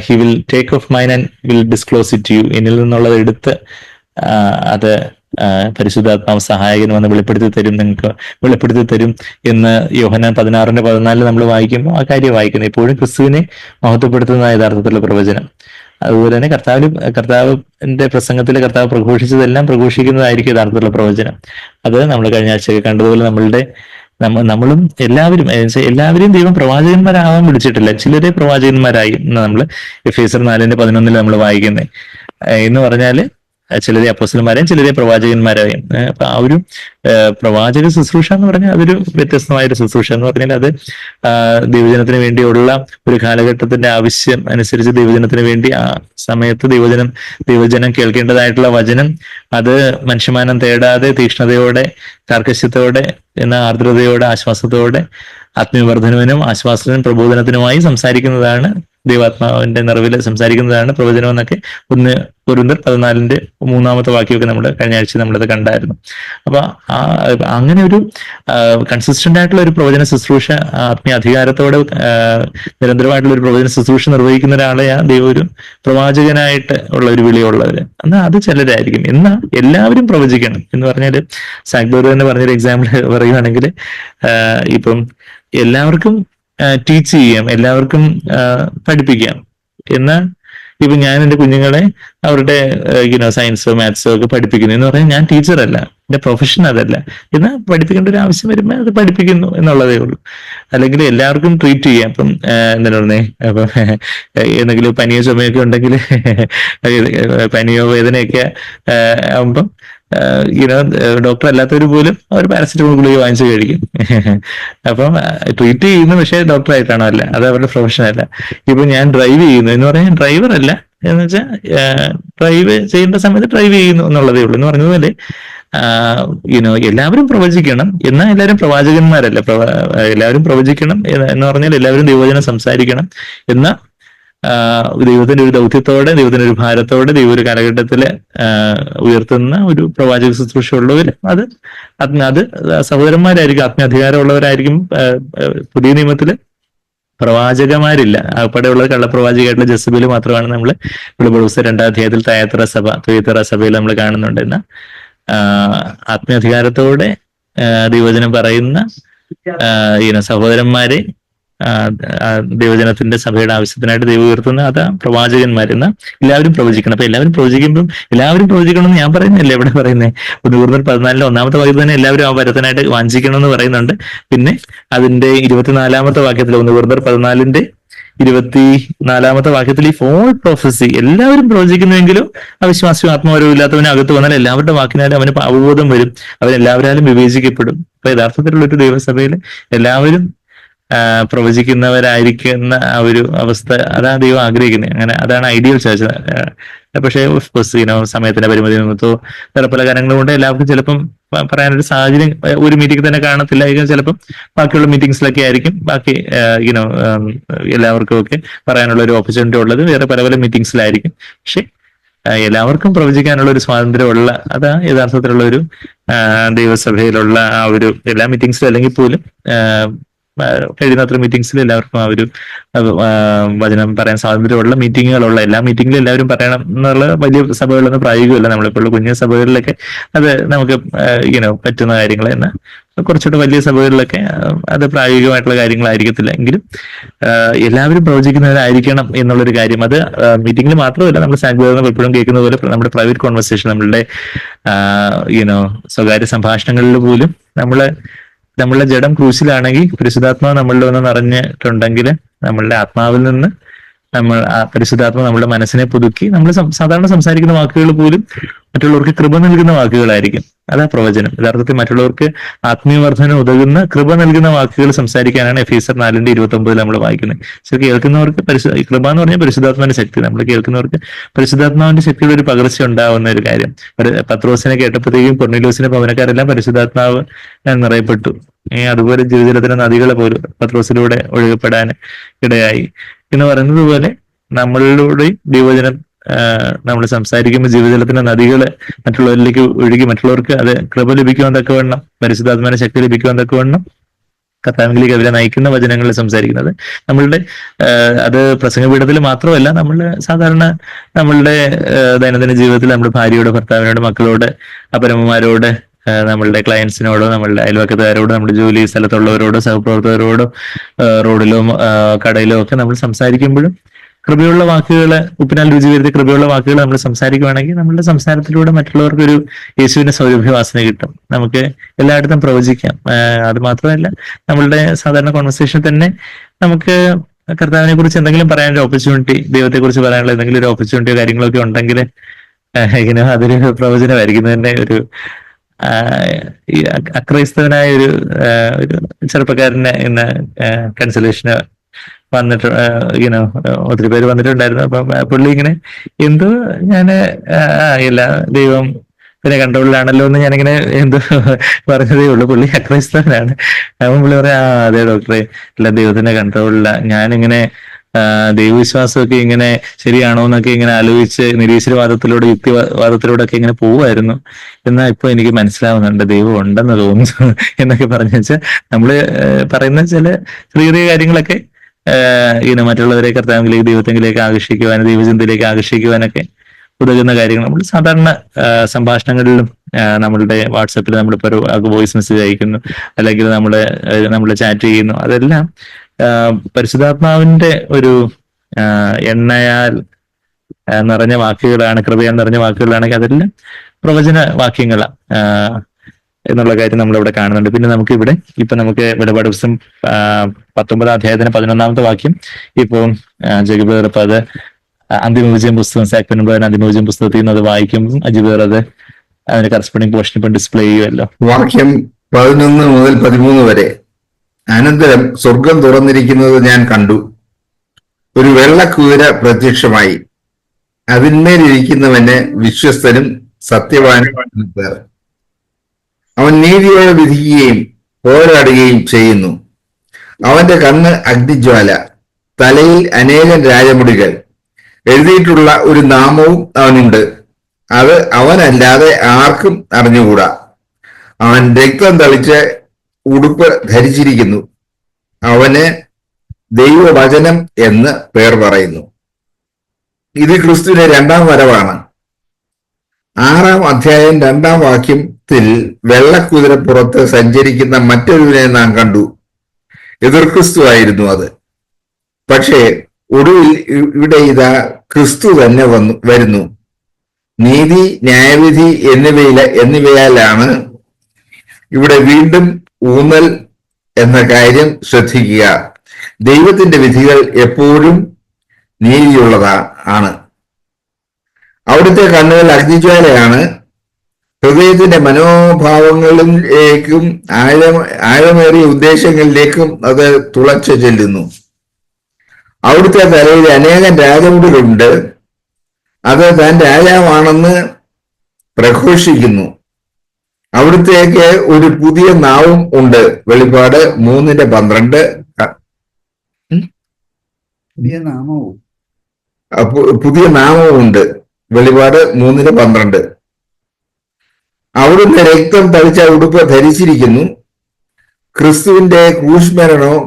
he will take off mine and will disclose it you. എന്നിൽ നിന്നുള്ളത് എടുത്ത് അത് പരിശുദ്ധാത്മാവ് സഹായകൻ വന്ന് വെളിപ്പെടുത്തി തരും എന്ന് യോഹന്നാൻ 16:14 നമ്മൾ വായിക്കുമ്പോൾ ആ കാര്യം വായിക്കുന്നത് എപ്പോഴും ക്രിസ്തുവിനെ മഹത്വപ്പെടുത്തുന്ന യഥാർത്ഥത്തിലുള്ള പ്രവചനം. അതുപോലെ തന്നെ കർത്താവിന്റെ പ്രസംഗത്തിൽ കർത്താവ് പ്രഘോഷിച്ചതെല്ലാം പ്രഘോഷിക്കുന്നതായിരിക്കും യഥാർത്ഥത്തിലുള്ള പ്രവചനം. അത് നമ്മൾ കഴിഞ്ഞ ആഴ്ചയൊക്കെ കണ്ടതുപോലെ നമ്മളും എല്ലാവരെയും ദൈവം പ്രവാചകന്മാരാവാൻ വിളിച്ചിട്ടില്ല. ചിലരെ പ്രവാചകന്മാരായി നമ്മൾ എഫേസ്യർ 4:11 നമ്മൾ വായിക്കുന്നത് എന്ന് പറഞ്ഞാല് ചിലരെ അപ്പോസ്തലന്മാരെയും ചിലരെ പ്രവാചകന്മാരെയും. അപ്പൊ ആ ഒരു പ്രവാചക ശുശ്രൂഷ എന്ന് പറഞ്ഞാൽ അതൊരു വ്യത്യസ്തമായൊരു ശുശ്രൂഷ എന്ന് പറഞ്ഞാൽ അത് ദൈവജനത്തിന് വേണ്ടിയുള്ള ഒരു കാലഘട്ടത്തിന്റെ ആവശ്യം അനുസരിച്ച് ദൈവജനത്തിന് വേണ്ടി ആ സമയത്ത് ദൈവജനം കേൾക്കേണ്ടതായിട്ടുള്ള വചനം അത് മനുഷ്യമാനം തേടാതെ തീക്ഷ്ണതയോടെ, കാർക്കശ്യത്തോടെ, എന്ന ആർദ്രതയോടെ, ആശ്വാസത്തോടെ, ആത്മീയവർദ്ധനവിനും ആശ്വാസത്തിനും പ്രബോധനത്തിനുമായി സംസാരിക്കുന്നതാണ്, ദൈവാത്മാവിന്റെ നിറവിൽ സംസാരിക്കുന്നതാണ് പ്രവചനം എന്നൊക്കെ 1 കൊരിന്ത്യർ 14:3 വാക്യമൊക്കെ നമ്മൾ കഴിഞ്ഞ ആഴ്ച നമ്മളത് കണ്ടായിരുന്നു. അപ്പൊ അങ്ങനെ ഒരു കൺസിസ്റ്റന്റ് ആയിട്ടുള്ള ഒരു പ്രവചന ശുശ്രൂഷ, ആത്മീയ അധികാരത്തോടെ നിരന്തരമായിട്ടുള്ള ഒരു പ്രവചന ശുശ്രൂഷ നിർവഹിക്കുന്ന ഒരാളെ ദൈവം ഒരു പ്രവാചകനായിട്ട് ഉള്ള ഒരു വിളിയുള്ളവര് എന്നാൽ അത് ചിലരായിരിക്കും. എന്നാൽ എല്ലാവരും പ്രവചിക്കണം എന്ന് പറഞ്ഞാല് സാഗ്ബോർ തന്നെ പറഞ്ഞൊരു എക്സാമ്പിൾ പറയുകയാണെങ്കിൽ ഇപ്പം എല്ലാവർക്കും ടീച്ച് ചെയ്യാം, എല്ലാവർക്കും പഠിപ്പിക്കാം. എന്നാൽ ഇപ്പൊ ഞാൻ എന്റെ കുഞ്ഞുങ്ങളെ അവരുടെ സയൻസോ മാത്സോ ഒക്കെ പഠിപ്പിക്കുന്നു എന്ന് പറഞ്ഞാൽ ഞാൻ ടീച്ചറല്ല, എന്റെ പ്രൊഫഷൻ അതല്ല. എന്നാൽ പഠിപ്പിക്കേണ്ട ഒരു ആവശ്യം വരുമ്പോൾ അത് പഠിപ്പിക്കുന്നു എന്നുള്ളതേ ഉള്ളൂ. അല്ലെങ്കിൽ എല്ലാവർക്കും ട്രീറ്റ് ചെയ്യാം. ഇപ്പം എന്താ പറഞ്ഞേ, അപ്പൊ എന്തെങ്കിലും പനിയോ ചുമയൊക്കെ ഉണ്ടെങ്കിൽ പനിയോ വേദനയൊക്കെ ആകുമ്പം ഡോക്ടർ അല്ലാത്തവർ പോലും അവർ പാരസെറ്റമോൾ ഗുളിക വാങ്ങിച്ചു കഴിക്കും. അപ്പം ട്രീറ്റ് ചെയ്യുന്നു, പക്ഷേ ഡോക്ടറായിട്ടാണോ? അല്ല, അത് അവരുടെ പ്രൊഫഷൻ അല്ല. ഇപ്പൊ ഞാൻ ഡ്രൈവ് ചെയ്യുന്നു എന്ന് പറഞ്ഞാൽ ഡ്രൈവർ അല്ല, എന്ന് വെച്ചാൽ ഡ്രൈവ് ചെയ്യേണ്ട സമയത്ത് ഡ്രൈവ് ചെയ്യുന്നു എന്നുള്ളതേ ഉള്ളൂ. എന്ന് പറഞ്ഞതുപോലെ എല്ലാവരും പ്രവചിക്കണം, എന്നാൽ എല്ലാവരും പ്രവാചകന്മാരല്ല. എല്ലാവരും പ്രവചിക്കണം എന്ന് പറഞ്ഞാൽ എല്ലാവരും ദൈവവചനം സംസാരിക്കണം. എന്നാൽ ദൈവത്തിന്റെ ഒരു ദൗത്യത്തോടെ, ദൈവത്തിന്റെ ഒരു ഭാരത്തോടെ, ദൈവ ഒരു കാലഘട്ടത്തില് ഉയർത്തുന്ന ഒരു പ്രവാചക ശുശ്രൂഷ ഉള്ളവര് അത് സഹോദരന്മാരായിരിക്കും, ആത്മീയാധികാരമുള്ളവരായിരിക്കും. പുതിയ നിയമത്തില് പ്രവാചകന്മാരില്ല, അപ്പടെയുള്ളത് കള്ളപ്രവാചകമായിട്ടുള്ള ജസബേൽ മാത്രമാണ് നമ്മൾ വെളിപാട് പുസ്തകം 2-ാം അധ്യായത്തിൽ തുയത്തറ സഭയിൽ നമ്മൾ കാണുന്നുണ്ട്. എന്നാൽ ആത്മീയാധികാരത്തോടെ ദൈവവചനം പറയുന്ന സഹോദരന്മാരെ ദൈവജനത്തിന്റെ സഭയുടെ ആവശ്യത്തിനായിട്ട് ദൈവം ഉയർത്തുന്ന അതാ പ്രവാചകന്മാരെന്ന എല്ലാവരും പ്രവചിക്കണം. അപ്പൊ എല്ലാവരും പ്രവചിക്കുമ്പോൾ എല്ലാവരും പ്രവചിക്കണം എന്ന് ഞാൻ പറയുന്നില്ല, എവിടെ പറയുന്നത് 1 കൊരിന്ത്യർ 14 1-ാമത്തെ വാക്യത്തിൽ തന്നെ എല്ലാവരും ആ വരത്തിനായിട്ട് വാഞ്ചിക്കണം എന്ന് പറയുന്നുണ്ട്. പിന്നെ അതിന്റെ 24-ാമത്തെ വാക്യത്തിൽ 1 കൊരിന്ത്യർ 14 24-ാമത്തെ വാക്യത്തിൽ ഈ ഫോൾ പ്രൊഫസി എല്ലാവരും പ്രവചിക്കുന്നുവെങ്കിലും അവിശ്വാസിയും ആത്മാവരവും ഇല്ലാത്തവനെ അകത്ത് വന്നാൽ എല്ലാവരുടെ വാക്കിനാലും അവന് അവബോധം വരും, അവൻ എല്ലാവരാലും വിവേചിക്കപ്പെടും. അപ്പൊ യഥാർത്ഥത്തിലുള്ള ഒരു ദൈവസഭയിൽ എല്ലാവരും പ്രവചിക്കുന്നവരായിരിക്കുന്ന ആ ഒരു അവസ്ഥ അതാണ് ദൈവം ആഗ്രഹിക്കുന്നത്. അങ്ങനെ അതാണ് ഐഡിയൽ ചർച്ച. പക്ഷേ സമയത്തിന്റെ പരിമിതി നിമിത്തോ വേറെ പല കാര്യങ്ങളും കൊണ്ട് എല്ലാവർക്കും ചിലപ്പം പറയാനൊരു സാഹചര്യം ഒരു മീറ്റിംഗ് തന്നെ കാണത്തില്ല. ചിലപ്പം ബാക്കിയുള്ള മീറ്റിംഗ്സിലൊക്കെ ആയിരിക്കും ബാക്കി എല്ലാവർക്കും ഒക്കെ പറയാനുള്ള ഒരു ഓപ്പർച്യൂണിറ്റി ഉള്ളത് വേറെ പല പല മീറ്റിംഗ്സിലായിരിക്കും. പക്ഷെ എല്ലാവർക്കും പ്രവചിക്കാനുള്ള ഒരു സ്വാതന്ത്ര്യമുള്ള അതാ യഥാർത്ഥത്തിലുള്ള ഒരു ദൈവസഭയിലുള്ള ആ ഒരു എല്ലാ മീറ്റിംഗ്സിലും അല്ലെങ്കിൽ പോലും കഴിയുന്നത്ര മീറ്റിംഗ്സിൽ എല്ലാവർക്കും ആ ഒരു വചനം പറയാൻ സ്വാതന്ത്ര്യമുള്ള മീറ്റിങ്ങുകളുള്ള എല്ലാ മീറ്റിംഗിലും എല്ലാവരും പറയണം എന്നുള്ള വലിയ സഭകളിലൊന്നും പ്രായോഗികമല്ല. നമ്മളിപ്പോഴുള്ള കുഞ്ഞു സഭകളിലൊക്കെ അത് നമുക്ക് പറ്റുന്ന കാര്യങ്ങൾ. എന്നാൽ കുറച്ചുകൂടെ വലിയ സഭകളിലൊക്കെ അത് പ്രായോഗികമായിട്ടുള്ള കാര്യങ്ങളായിരിക്കത്തില്ല. എങ്കിലും എല്ലാവരും പ്രവചിക്കുന്നവരായിരിക്കണം എന്നുള്ളൊരു കാര്യം അത് മീറ്റിംഗിൽ മാത്രമല്ല, നമ്മൾ സാങ്ക്വറിൽ എപ്പോഴും കേൾക്കുന്ന പോലെ നമ്മുടെ പ്രൈവറ്റ് കോൺവെർസേഷൻ, നമ്മളുടെ സ്വകാര്യ സംഭാഷണങ്ങളിൽ പോലും നമ്മളുടെ ജഡം ക്രൂശിലാണെങ്കിൽ പരിശുദ്ധാത്മാവ് നമ്മളിൽ ഒന്ന് നിറഞ്ഞിട്ടുണ്ടെങ്കിൽ നമ്മളുടെ ആത്മാവിൽ നിന്ന് പരിശുദ്ധാത്മാവ് നമ്മുടെ മനസ്സിനെ പുതുക്കി നമ്മൾ സാധാരണ സംസാരിക്കുന്ന വാക്കുകൾ പോലും മറ്റുള്ളവർക്ക് കൃപ നൽകുന്ന വാക്കുകളായിരിക്കും. അതാ പ്രവചനം. യഥാർത്ഥത്തിൽ മറ്റുള്ളവർക്ക് ആത്മീയവർദ്ധന ഉതകുന്ന കൃപ നൽകുന്ന വാക്കുകൾ സംസാരിക്കാനാണ് എഫേസ്യർ 4:29 നമ്മൾ വായിക്കുന്നത്. പക്ഷെ കേൾക്കുന്നവർക്ക് കൃപ എന്ന് പറഞ്ഞാൽ പരിശുദ്ധാത്മാവിന്റെ ശക്തി. നമ്മൾ കേൾക്കുന്നവർക്ക് പരിശുദ്ധാത്മാവിന്റെ ശക്തിയുടെ ഒരു പകർച്ച ഉണ്ടാവുന്ന ഒരു കാര്യം. പത്രോസിനെ കേട്ടപ്പോഴത്തേക്കും കൊർന്നേലിയോസിന്റെ ഭവനക്കാരെല്ലാം പരിശുദ്ധാത്മാവ് നിറയപ്പെട്ടു. അതുപോലെ ജീവിതത്തിലെ നദികളെ പോലും പത്രോസിലൂടെ ഒഴുകപ്പെടാൻ ഇടയായി എന്ന് പറയുന്നത് പോലെ നമ്മളിലൂടെയും ദൈവവചനം നമ്മൾ സംസാരിക്കുമ്പോൾ ജീവിതത്തിന്റെ നദികള് മറ്റുള്ളവരിലേക്ക് ഒഴുകി മറ്റുള്ളവർക്ക് അത് കൃപ ലഭിക്കുവാൻ തക്കവണ്ണം പരിശുദ്ധാത്മാവിന്റെ ശക്തി ലഭിക്കുവാൻ തക്കവണ്ണം കർത്താവിലേക്ക് അവരെ നയിക്കുന്ന വചനങ്ങളിൽ സംസാരിക്കുന്നത് നമ്മളുടെ അത് പ്രസംഗപീഠത്തിൽ മാത്രമല്ല, നമ്മൾ സാധാരണ നമ്മളുടെ ദൈനംദിന ജീവിതത്തിൽ നമ്മുടെ ഭാര്യയോട്, ഭർത്താവിനോട്, മക്കളോട്, അപ്പനമ്മമാരോട്, നമ്മളുടെ ക്ലയൻസിനോടോ, നമ്മളുടെ അയൽവക്കത്തുകാരോടോ, നമ്മുടെ ജോലി സ്ഥലത്തുള്ളവരോടോ, സഹപ്രവർത്തകരോടോ, റോഡിലോ കടയിലോ ഒക്കെ നമ്മൾ സംസാരിക്കുമ്പോഴും കൃപയുള്ള വാക്കുകൾ, ഉപ്പിനാൽ രുചി വരുത്തിയ കൃപയുള്ള വാക്കുകൾ നമ്മൾ സംസാരിക്കുകയാണെങ്കിൽ നമ്മളുടെ സംസാരത്തിലൂടെ മറ്റുള്ളവർക്കൊരു യേശുവിന്റെ സൗരഭ്യവാസന കിട്ടും. നമുക്ക് എല്ലായിടത്തും പ്രവചിക്കാം. അത് മാത്രമല്ല, നമ്മളുടെ സാധാരണ കോൺവെർസേഷൻ തന്നെ നമുക്ക് കർത്താവിനെ കുറിച്ച് എന്തെങ്കിലും പറയാനൊരു ഓപ്പർച്യൂണിറ്റി, ദൈവത്തെ കുറിച്ച് പറയാനുള്ള എന്തെങ്കിലും ഒരു ഓപ്പർച്യൂണിറ്റിയോ കാര്യങ്ങളൊക്കെ ഉണ്ടെങ്കിൽ അതൊരു പ്രവചനമായിരിക്കും. തന്നെ ഒരു അക്രൈസ്തവനായ ഒരു ചെറുപ്പക്കാരനെ ഇന്ന് കൺസലേഷന് വന്നിട്ട് ഒത്തിരി പേര് വന്നിട്ടുണ്ടായിരുന്നു. അപ്പം പുള്ളി ഇങ്ങനെ എന്തോ ഞാന് ഇല്ല ദൈവം പിന്നെ കൺട്രോളിലാണല്ലോ എന്ന് ഞാനിങ്ങനെ എന്തോ പറഞ്ഞതേ ഉള്ളൂ. പുള്ളി അക്രൈസ്തവനാണ്. അപ്പം പുള്ളി പറയാം, അതെ ഡോക്ടറെ, ഇല്ല ദൈവത്തിന്റെ കൺട്രോളില. ഞാനിങ്ങനെ ദൈവവിശ്വാസമൊക്കെ ഇങ്ങനെ ശരിയാണോ എന്നൊക്കെ ഇങ്ങനെ ആലോചിച്ച് നിരീശ്വരവാദത്തിലൂടെ യുക്തിവാദത്തിലൂടെ ഒക്കെ ഇങ്ങനെ പോവായിരുന്നു. എന്നാൽ ഇപ്പൊ എനിക്ക് മനസ്സിലാവുന്നുണ്ട് ദൈവം ഉണ്ടെന്ന് തോന്നുന്നു എന്നൊക്കെ പറഞ്ഞു വെച്ചാൽ നമ്മള് പറയുന്ന ചില ചെറിയ ചെറിയ കാര്യങ്ങളൊക്കെ മറ്റുള്ളവരെ കർത്താവിലേക്ക്, ദൈവത്തെങ്കിലേക്ക് ആകർഷിക്കുവാനും ദൈവചിന്തയിലേക്ക് ആകർഷിക്കുവാനൊക്കെ ഉതകുന്ന കാര്യങ്ങൾ നമ്മൾ സാധാരണ സംഭാഷണങ്ങളിലും നമ്മളുടെ വാട്സപ്പിൽ നമ്മളിപ്പോൾ ഒരു വോയിസ് മെസ്സേജ് അയക്കുന്നു, അല്ലെങ്കിൽ നമ്മൾ ചാറ്റ് ചെയ്യുന്നു, അതെല്ലാം പരിശുദ്ധാത്മാവിന്റെ ഒരു എണ്ണയാൽ നിറഞ്ഞ വാക്കുകളാണ്, കൃപയാൽ നിറഞ്ഞ വാക്കുകളാണെങ്കിൽ അതെല്ലാം പ്രവചന വാക്യങ്ങളാണ് എന്നുള്ള കാര്യം നമ്മളിവിടെ കാണുന്നുണ്ട്. പിന്നെ നമുക്കിവിടെ നമുക്ക് വെളിപാട് പുസ്തകം 19-ാം അധ്യായത്തിന് 11-ാമത്തെ വാക്യം ഇപ്പോൾ ജഗബേർ അത് അന്തിമ വിജയം പുസ്തകം സാക്പൻ അന്തിമ വിജയം പുസ്തകത്തിൽ നിന്ന് അത് വായിക്കുമ്പോൾ അജിബേർ അത് അതിന്റെ കറസ്പോണ്ടിങ് പോർഷൻ ഇപ്പം ഡിസ്പ്ലേ ചെയ്യുമല്ലോ. വാക്യം 11 മുതൽ 13 വരെ. അനന്തരം സ്വർഗം തുറന്നിരിക്കുന്നത് ഞാൻ കണ്ടു. ഒരു വെള്ളക്കുതിര പ്രത്യക്ഷമായി. അതിന്മേലിരിക്കുന്നവന് വിശ്വസ്തനും സത്യവാനും പേർ. അവൻ നീതിയോടെ വിധിക്കുകയും പോരാടുകയും ചെയ്യുന്നു. അവന്റെ കണ്ണ് അഗ്നിജ്വാല, തലയിൽ അനേകം രാജമുടികൾ. എഴുതിയിട്ടുള്ള ഒരു നാമവും അവനുണ്ട്. അത് അവനല്ലാതെ ആർക്കും അറിഞ്ഞുകൂടാ. അവൻ രക്തം തളിച്ച് ഉടുപ്പ് ധരിച്ചിരിക്കുന്നു. അവന് ദൈവവചനം എന്ന് പേർ പറയുന്നു. ഇത് ക്രിസ്തുവിന്റെ 2-ാം വരവാണ്. 6-ാം അധ്യായം 2-ാം വാക്യത്തിൽ വെള്ളക്കുതിരപ്പുറത്ത് സഞ്ചരിക്കുന്ന മറ്റൊരുവിനെ നാം കണ്ടു. എതിർ ക്രിസ്തു ആയിരുന്നു അത്. പക്ഷേ ഒടുവിൽ ഇവിടെ ഇതാ ക്രിസ്തു തന്നെ വരുന്നു. നീതി, ന്യായവിധി എന്നിവയാലാണ് ഇവിടെ വീണ്ടും ഊന്നൽ എന്ന കാര്യം ശ്രദ്ധിക്കുക. ദൈവത്തിന്റെ വിധികൾ എപ്പോഴും നീതിയുള്ളതാണ്. അവിടുത്തെ കണ്ണുകൾ അഗ്നിജ്വാലയാണ്. ഹൃദയത്തിന്റെ മനോഭാവങ്ങളിലേക്കും ആഴമേറിയ ഉദ്ദേശങ്ങളിലേക്കും അത് തുളച്ചു ചെല്ലുന്നു. അവിടുത്തെ തലയിൽ അനേകം രാജമുടികളുണ്ട്. അത് താൻ രാജാവാണെന്ന് പ്രഘോഷിക്കുന്നു. അവിടുത്തേക്ക് ഒരു പുതിയ നാവും ഉണ്ട്. വെളിപ്പാട് 3:12. പുതിയ നാമവും ഉണ്ട്. വെളിപാട് 3:12. അവിടുന്ന് രക്തം തളിച്ച ഉടുപ്പ് ധരിച്ചിരിക്കുന്നു. ക്രിസ്തുവിന്റെ ക്രൂശുമരണവും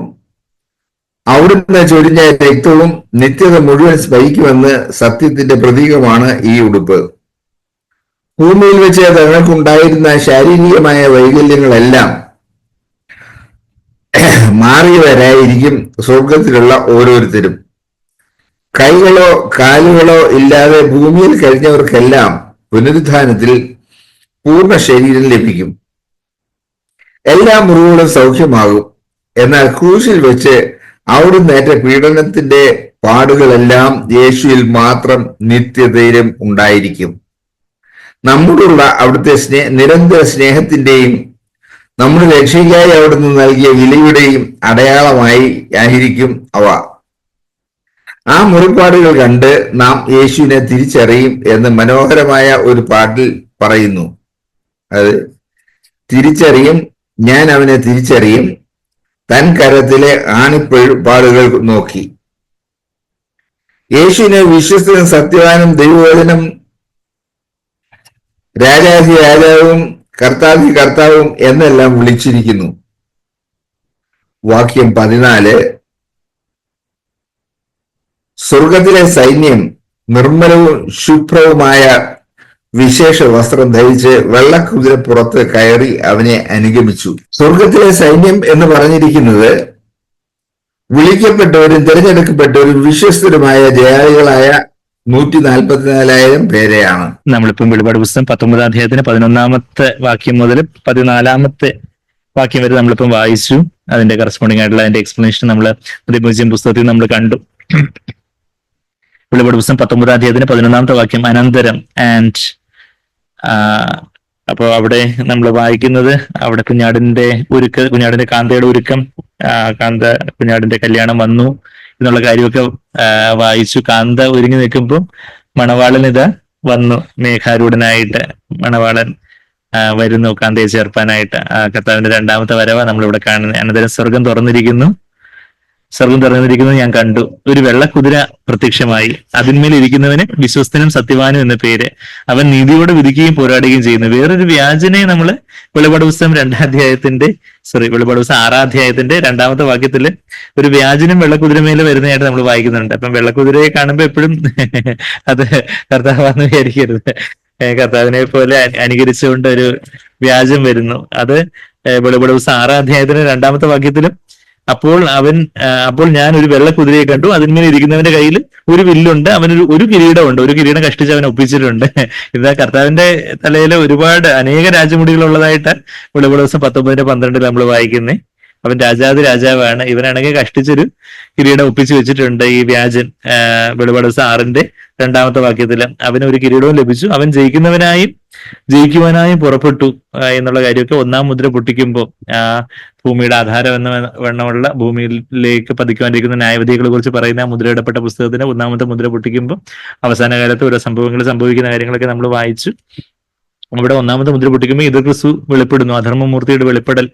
അവിടുന്ന് ചൊരിഞ്ഞ രക്തവും നിത്യത മുഴുവൻ സ്മരിക്കുമെന്ന് സത്യത്തിന്റെ പ്രതീകമാണ് ഈ ഉടുപ്പ്. ഭൂമിയിൽ വെച്ച് തങ്ങൾക്കുണ്ടായിരുന്ന ശാരീരികമായ വൈകല്യങ്ങളെല്ലാം മാറിയവരായിരിക്കും സ്വർഗത്തിലുള്ള ഓരോരുത്തരും. കൈകളോ കാലുകളോ ഇല്ലാതെ ഭൂമിയിൽ കഴിഞ്ഞവർക്കെല്ലാം പുനരുത്ഥാനത്തിൽ പൂർണ്ണ ശരീരം ലഭിക്കും. എല്ലാ മുറിവുകളും സൗഖ്യമാകും. എന്നാൽ ക്രൂശിൽ വെച്ച് അവിടുന്ന് ഏറ്റ പീഡനത്തിന്റെ പാടുകളെല്ലാം യേശുവിൽ മാത്രം നിത്യധൈര്യം ഉണ്ടായിരിക്കും. നമ്മോടുള്ള അവിടുത്തെ നിരന്തര സ്നേഹത്തിന്റെയും നമ്മുടെ രക്ഷയ്ക്കായി അവിടുന്ന് നൽകിയ വിലയുടെയും അടയാളമായി ആയിരിക്കും അവ. ആ മുറിപ്പാടുകൾ കണ്ട് നാം യേശുവിനെ തിരിച്ചറിയും എന്ന് മനോഹരമായ ഒരു പാട്ടിൽ പറയുന്നു. അത് തിരിച്ചറിയും, ഞാൻ അവനെ തിരിച്ചറിയും, തൻ കരത്തിലെ ആണിപ്പാടുകൾ നോക്കി. യേശുവിനെ വിശ്വസ്തനും സത്യവാനും ദൈവവചനം രാജാധി രാജാവും കർത്താധി കർത്താവും എന്നെല്ലാം വിളിച്ചിരിക്കുന്നു. വാക്യം 14. സ്വർഗത്തിലെ സൈന്യം നിർമ്മലവും ശുഭ്രവുമായ വിശേഷ വസ്ത്രം ധരിച്ച് വെള്ളക്കുതിരപ്പുറത്ത് കയറി അവനെ അനുഗമിച്ചു. സ്വർഗത്തിലെ സൈന്യം എന്ന് പറഞ്ഞിരിക്കുന്നത് വിളിക്കപ്പെട്ടവരും തിരഞ്ഞെടുക്കപ്പെട്ടവരും വിശ്വസ്തരുമായ ജയാളികളായ 144,000 പേരെയാണ്. നമ്മളിപ്പം വെളിപാട് പുസ്തകം 19 അധ്യായത്തിന് 11 വാക്യം മുതൽ 14 വാക്യം വരെ നമ്മളിപ്പം വായിച്ചു. അതിന്റെ കറസ്പോണ്ടിങ് ആയിട്ടുള്ള അതിന്റെ എക്സ്പ്ലനേഷൻ നമ്മൾ മ്യൂസിയം പുസ്തകത്തിൽ നമ്മൾ കണ്ടു. വെളിപാട് പുസ്തകം 19 അധ്യായത്തിന് 11 വാക്യം അനന്തരം ആൻഡ് അപ്പോൾ അവിടെ നമ്മൾ വായിക്കുന്നത് അവിടെ കുഞ്ഞാടിന്റെ കാന്തയുടെ ഒരുക്കം, കുഞ്ഞാടിന്റെ കല്യാണം വന്നു എന്നുള്ള കാര്യമൊക്കെ വായിച്ചു. കാന്ത ഒരുങ്ങി നിൽക്കുമ്പോൾ മണവാളൻ ഇതാ വന്നു, മേഘാരൂഢനായിട്ട് മണവാളൻ വരുന്നു കാന്തയെ ചേർപ്പാനായിട്ട്. കർത്താവിന്റെ രണ്ടാമത്തെ വരവാ നമ്മളിവിടെ കാണുന്നത്. അനന്തരം സ്വർഗം തുറന്നിരിക്കുന്നു ഞാൻ കണ്ടു. ഒരു വെള്ളക്കുതിര പ്രത്യക്ഷമായി. അതിന്മേൽ ഇരിക്കുന്നവന് വിശ്വസ്തനും സത്യവാനും എന്ന പേര്. അവൻ നീതിയോടെ വിധിക്കുകയും പോരാടുകയും ചെയ്യുന്നു. വേറൊരു വ്യാജനെ നമ്മൾ വെളിപാട് പുസ്തകം 6 അധ്യായത്തിന്റെ 2 വാക്യത്തില് ഒരു വ്യാജനും വെള്ളക്കുതിരമേല് വരുന്നതായിട്ട് നമ്മൾ വായിക്കുന്നുണ്ട്. അപ്പം വെള്ളക്കുതിരയെ കാണുമ്പോൾ എപ്പോഴും അത് കർത്താവാന്ന് വിചാരിക്കരുത്. കർത്താവിനെ പോലെ അനുകരിച്ചുകൊണ്ട് ഒരു വ്യാജം വരുന്നു. അത് വെളിപാട് പുസ്തകം 6 അധ്യായത്തിന് 2 വാക്യത്തിലും അപ്പോൾ ഞാൻ ഒരു വെള്ളക്കുതിരയെ കണ്ടു, അതിന്മേൽ ഇരിക്കുന്നവന്റെ കയ്യിൽ ഒരു വില്ലുണ്ട്, അവനൊരു ഒരു കിരീടമുണ്ട്, ഒരു കിരീടം കഷ്ടിച്ച് അവൻ ഒപ്പിച്ചിട്ടുണ്ട്. ഇതാ കർത്താവിന്റെ തലയിൽ അനേക രാജമുടികൾ ഉള്ളതായിട്ട് വെളിപാട് ദിവസം 19:12 നമ്മൾ വായിക്കുന്നേ. അവൻ രാജാവാണ്. ഇവനാണെങ്കിൽ കഷ്ടിച്ചൊരു കിരീടം ഒപ്പിച്ചു വെച്ചിട്ടുണ്ട് ഈ വ്യാജൻ. വെളിപാട് ദിവസം 6 വാക്യത്തില് അവന് ഒരു കിരീടവും ലഭിച്ചു. അവൻ ജയിക്കുവാനായും പുറപ്പെട്ടു എന്നുള്ള കാര്യമൊക്കെ 1-ാം മുദ്ര പൊട്ടിക്കുമ്പോൾ ഭൂമിയുടെ ആധാരം എന്ന വണ്ണമുള്ള ഭൂമിയിലേക്ക് പതിക്കുവാനിരിക്കുന്ന ന്യായവിധികളെ കുറിച്ച് പറയുന്ന മുദ്രയിടപ്പെട്ട പുസ്തകത്തിന് 1-ാമത്തെ മുദ്ര പൊട്ടിക്കുമ്പോൾ അവസാന കാലത്ത് ഓരോ സംഭവങ്ങൾ സംഭവിക്കുന്ന കാര്യങ്ങളൊക്കെ നമ്മൾ വായിച്ചു. അവിടെ 1-ാമത്തെ മുദ്ര പൊട്ടിക്കുമ്പോൾ ഇത് ക്രിസ്തു വെളിപ്പെടുന്നു. അധർമ്മമൂർത്തിയുടെ വെളിപ്പെടൽ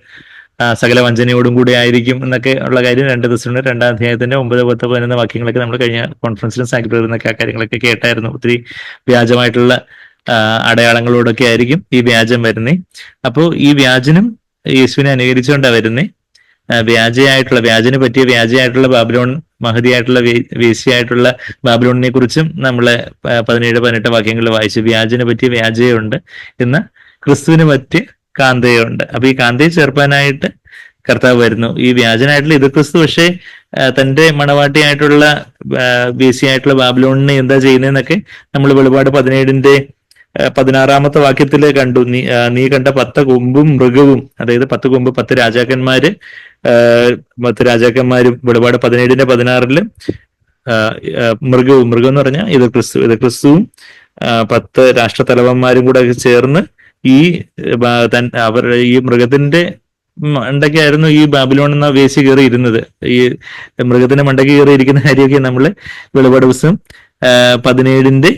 സകല വഞ്ചനയോടും കൂടി ആയിരിക്കും എന്നൊക്കെ ഉള്ള കാര്യം 2 ദിവസത്തിന്റെ 2-ാം അധ്യായത്തിന്റെ 9, 10, 11 വാക്യങ്ങളൊക്കെ നമ്മൾ കഴിഞ്ഞ കോൺഫറൻസിലും സാക്രിഫൈസിലൊക്കെ ആ കാര്യങ്ങളൊക്കെ കേട്ടായിരുന്നു. ഒത്തിരി വ്യാജമായിട്ടുള്ള അടയാളങ്ങളോടൊക്കെ ആയിരിക്കും ഈ വ്യാജം വരുന്നേ. അപ്പോൾ ഈ വ്യാജനും യേശുവിനെ അനുകരിച്ചുകൊണ്ടാണ് വരുന്നേ. വ്യാജന് പറ്റിയ വ്യാജയായിട്ടുള്ള ബാബിലോൺ, മഹതിയായിട്ടുള്ള വേശ്യയായിട്ടുള്ള ബാബിലോണിനെ കുറിച്ചും നമ്മള് 17, 18 വാക്യങ്ങളിൽ വായിച്ചു. വ്യാജന് പറ്റിയ വ്യാജയുണ്ട്, എന്ന് ക്രിസ്തുവിന് പറ്റിയ കാന്തയുണ്ട്. അപ്പൊ ഈ കാന്തയെ ചേർപ്പാനായിട്ട് കർത്താവ് വരുന്നു. ഈ വ്യാജനായിട്ടുള്ള ഇത് ക്രിസ്തു പക്ഷേ തന്റെ മണവാട്ടിയായിട്ടുള്ള വേശ്യയായിട്ടുള്ള ബാബിലോണിനെ എന്താ ചെയ്യുന്നതെന്നൊക്കെ നമ്മൾ വെളിപാട് 17 16-ാമത്തെ വാക്യത്തില് കണ്ടു, നീ കണ്ട 10 കൊമ്പും മൃഗവും, അതായത് 10 കൊമ്പ് 10 രാജാക്കന്മാര്, 10 രാജാക്കന്മാരും. വെളിപാട് 17:16 മൃഗം എന്ന് പറഞ്ഞാൽ ഇത് ക്രിസ്തുവും 10 രാഷ്ട്രത്തലവന്മാരും കൂടെ ചേർന്ന് ഈ ഈ മൃഗത്തിന്റെ മണ്ടയ്ക്കായിരുന്നു ഈ ബാബിലോൺ എന്ന വേശി കയറി ഇരുന്നത്. ഈ മൃഗത്തിന്റെ മണ്ടയ്ക്ക് കയറി ഇരിക്കുന്ന കാര്യമൊക്കെ നമ്മള് വെളിപാട് പുസ്തകം 17-ന്റെ